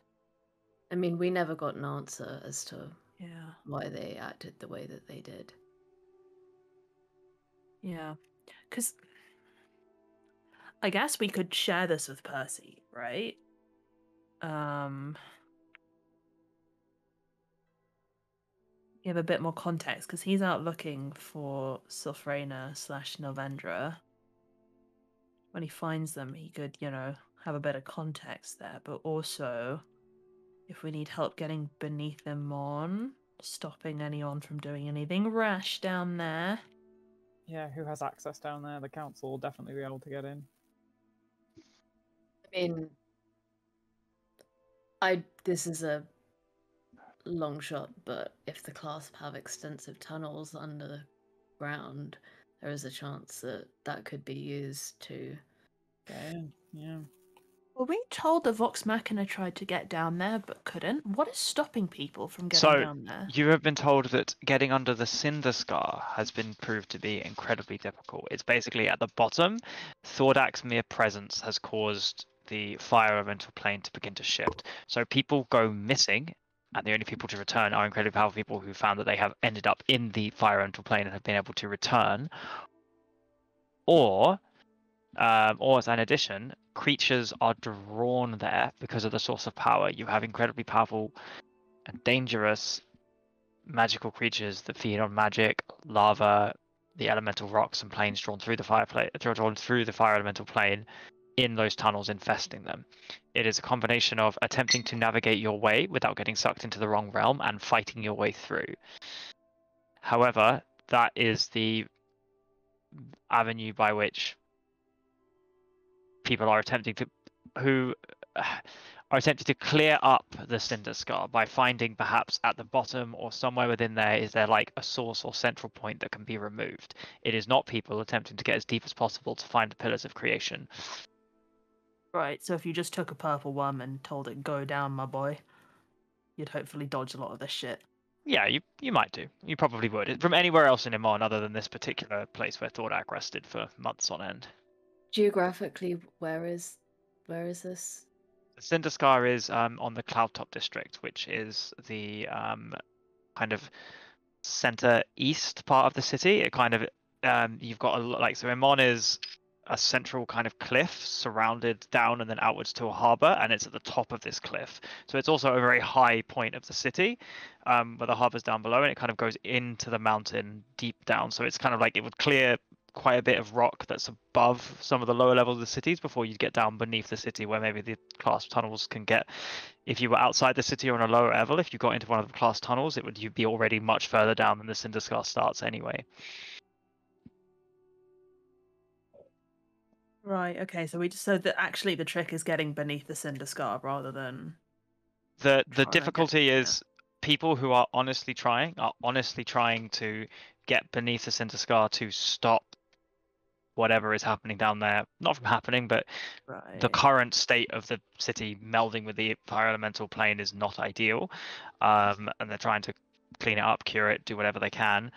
I mean, we never got an answer as to Yeah, why they acted the way that they did. yeah. Because I guess we could share this with Percy, right? Give a bit more context, because he's out looking for Sylphrena / Nelvendra. When he finds them, he could, have a bit of context there. But also, if we need help getting beneath them on, stopping anyone from doing anything rash down there. Yeah, who has access down there? The council will definitely be able to get in. I mean, this is a long shot, but if the clasp have extensive tunnels underground, there is a chance that that could be used to Get in, yeah. Well, we told the Vox Machina tried to get down there but couldn't. What is stopping people from getting So, down there? you have been told that getting under the Cinder Scar has been proved to be incredibly difficult. It's basically at the bottom. Thordak's mere presence has caused the fire elemental plane to begin to shift. So people go missing, and the only people to return are incredibly powerful people who found that they have ended up in the fire elemental plane and have been able to return. Or as an addition, creatures are drawn there because of the source of power. You have incredibly powerful and dangerous magical creatures that feed on magic, lava, the elemental rocks and planes drawn through the fire elemental plane in those tunnels, infesting them. It is a combination of attempting to navigate your way without getting sucked into the wrong realm and fighting your way through. However, that is the avenue by which people are attempting to clear up the Cinder Scar by finding perhaps at the bottom or somewhere within there is there like a source or central point that can be removed. It is not people attempting to get as deep as possible to find the pillars of creation. Right, so if you just took a purple worm and told it, go down, my boy, you'd hopefully dodge a lot of this shit. Yeah, you might do. You probably would. From anywhere else in Emon other than this particular place where Thordak rested for months on end. Geographically, where is this? The Cinder Scar is on the Cloudtop district, which is the kind of center east part of the city. It kind of you've got so Emon is a central kind of cliff surrounded down and then outwards to a harbor, and it's at the top of this cliff. So it's also a very high point of the city, where the harbor's down below, and it kind of goes into the mountain deep down. So it's kind of like it would clear quite a bit of rock that's above some of the lower levels of the cities before you get down beneath the city, where maybe the clasp tunnels can get. If you were outside the city or on a lower level, if you got into one of the clasp tunnels, you'd be already much further down than the Cinder Scar starts anyway. Right, okay, so actually the trick is getting beneath the Cinder Scar rather than the trying to get difficulty there. is people who are honestly trying to get beneath the Cinder Scar to stop whatever is happening down there, not from happening, but Right. the current state of the city melding with the fire elemental plane is not ideal, and they're trying to clean it up, cure it, do whatever they can.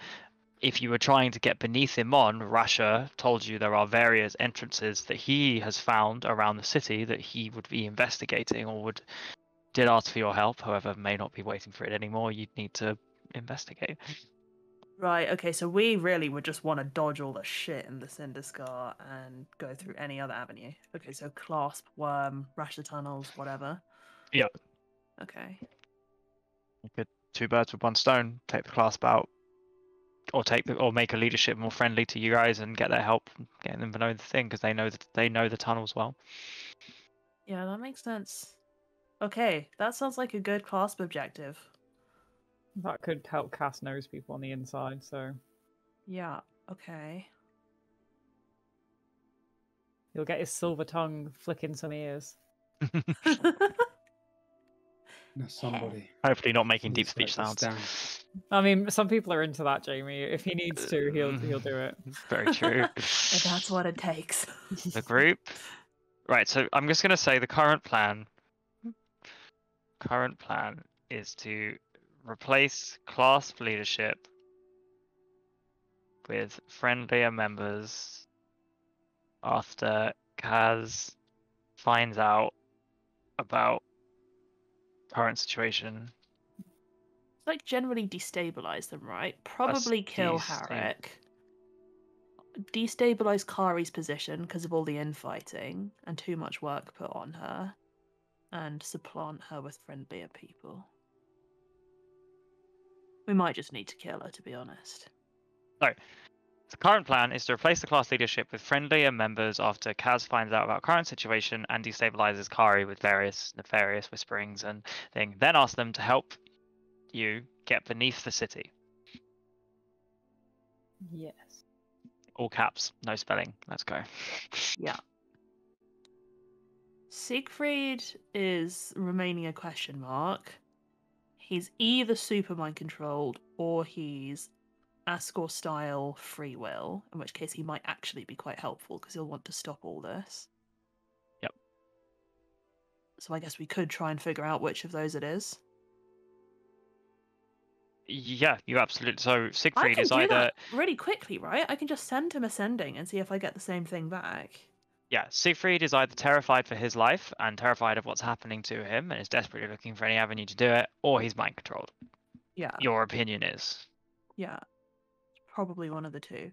If you were trying to get beneath Emon, Rasha told you there are various entrances that he has found around the city that he would be investigating or did ask for your help. However, may not be waiting for it anymore. You'd need to investigate. Right, okay, so we really would just want to dodge all the shit in the Cinder Scar and go through any other avenue. Okay, so clasp, worm, Rasha tunnels, whatever. Yeah. Okay. You could 2 birds with 1 stone. Take the clasp out, or make a leadership more friendly to you guys and get their help, getting them to know the thing because they know the tunnels well. Yeah, that makes sense. Okay, that sounds like a good clasp objective. That could help Cass knows people on the inside, so Yeah, okay. he'll get his silver tongue flicking some ears. No, somebody. Hopefully not making deep Please speech write this sounds. I mean, some people are into that, Jamie. If he needs to, he'll do it. Very true. If that's what it takes. The group. Right, so I'm just gonna say the current plan is to replace clasp leadership with friendlier members after Kaz finds out about current situation. Like generally destabilize them, right? Probably kill Harrick. Destabilize Kari's position because of all the infighting and too much work put on her. And supplant her with friendlier people. We might just need to kill her, to be honest. No. The current plan is to replace the class leadership with friendlier members after Kaz finds out about current situation and destabilizes Kari with various nefarious whisperings and thing. Then ask them to help you get beneath the city. Yes. All caps, no spelling. Let's go. Yeah. Siegfried is remaining a question mark. He's either super mind controlled or he's Ascor style free will, in which case he might actually be quite helpful because he'll want to stop all this. Yep. So I guess we could try and figure out which of those it is. Yeah, you absolutely. So I Siegfried can is do either. that really quickly, right? I can just send him ascending and see if I get the same thing back. Yeah, Siegfried is either terrified for his life and terrified of what's happening to him and is desperately looking for any avenue to do it, or he's mind controlled. Yeah. Your opinion is. Yeah. Probably one of the two.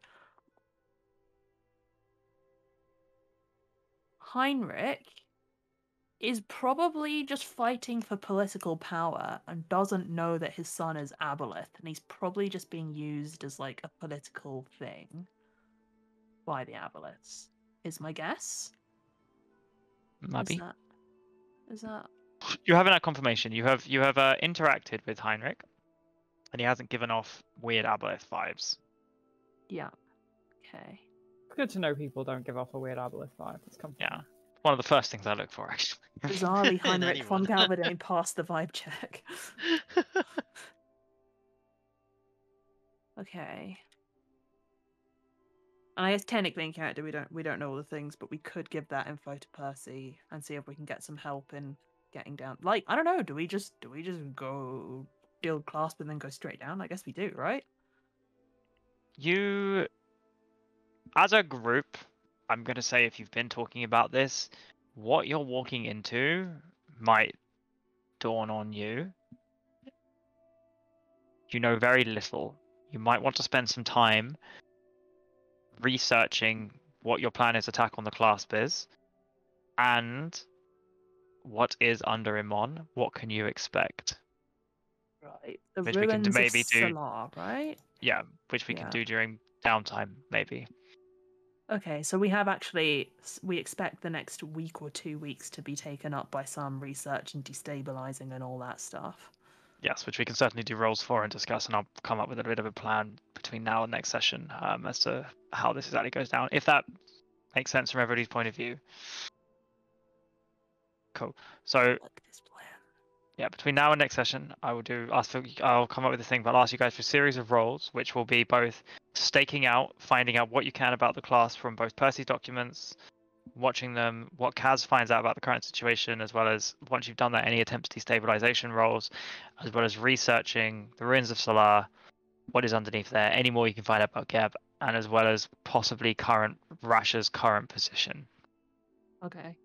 Heinrich is probably just fighting for political power and doesn't know that his son is Aboleth, and he's probably just being used as like a political thing by the Aboleths, is my guess. Maybe. Is that You haven't had confirmation. You have interacted with Heinrich, and he hasn't given off weird Aboleth vibes. yeah. Okay. It's good to know people don't give off a weird Aboleth vibe. It's comforting. Yeah, one of the first things I look for, actually. Bizarrely, Heinrich von anyone. Galverdane passed the vibe check. Okay. And I guess technically in character we don't know all the things, but we could give that info to Percy and see if we can get some help in getting down. Like, I don't know, do we just go build clasp and then go straight down? I guess we do, right? You, as a group, I'm going to say if you've been talking about this, what you're walking into might dawn on you. You know very little. You might want to spend some time researching what your plan is to attack on the clasp is, and what is under Imon. What can you expect? Right. The Which we can ruins maybe of do- Salar, right? Yeah, which we can Yeah. do during downtime, maybe. Okay, so we expect the next week or 2 weeks to be taken up by some research and destabilizing and all that stuff. Yes, which we can certainly do rolls for and discuss, and I'll come up with a bit of a plan between now and next session as to how this exactly goes down, if that makes sense from everybody's point of view. Cool. So Like this plan. yeah, between now and next session, I'll come up with a thing, but I'll ask you guys for a series of roles, which will be both staking out, finding out what you can about the class from both Percy's documents, watching them, what Kaz finds out about the current situation, as well as once you've done that, any attempt destabilization roles, as well as researching the ruins of Salar, what is underneath there, any more you can find out about Geb, and as well as possibly Rasha's current position. Okay.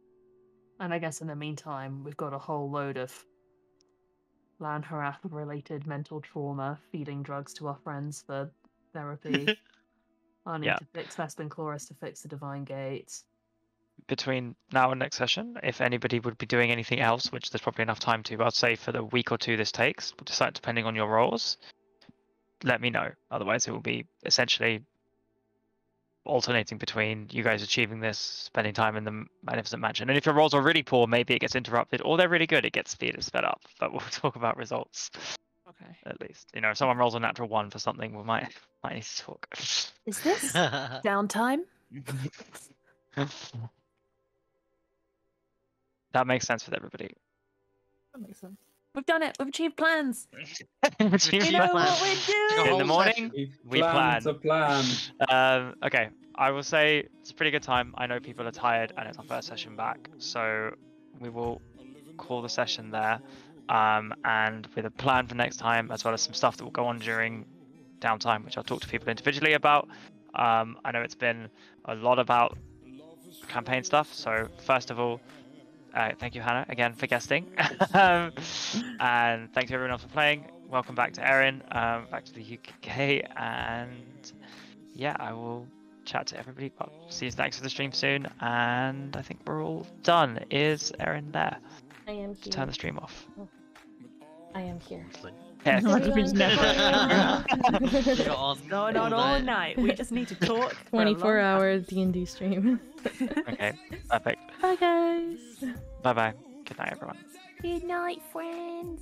And I guess in the meantime, we've got a whole load of Lanharath-related mental trauma, feeding drugs to our friends for therapy. I need Yeah. to fix Vespin Chloris to fix the Divine Gate. Between now and next session, if anybody would be doing anything else, which there's probably enough time to, but I'd say for the week or two this takes, we'll decide depending on your roles. let me know. Otherwise, it will be essentially alternating between you guys achieving this, spending time in the Magnificent Mansion. And if your rolls are really poor, maybe it gets interrupted, or they're really good, it gets sped up. But we'll talk about results. Okay. At least, you know, if someone rolls a natural 1 for something, we might need to talk. Is this downtime? That makes sense with everybody. That makes sense. We've done it. We've achieved plans. Between We you know plan. what we're Took a doing. In the whole morning, session. we plan. It's a plan. Okay, I will say it's a pretty good time. I know people are tired, and it's our first session back, so we will call the session there. And with a plan for next time, as well as some stuff that will go on during downtime, which I'll talk to people individually about. I know it's been a lot about campaign stuff, so first of all, thank you, Hannah, again for guesting, and thanks to everyone else for playing. Welcome back to Erin, back to the UK, and yeah, I will chat to everybody. Well, see you next to the stream soon, and I think we're all done. Is Erin there? I am To here. turn the stream off. I am here. Yes. Going on all night. We just need to talk. for a 24 long hour D&D stream. Okay, perfect. Bye guys. Bye bye. Good night, everyone. Good night, friends.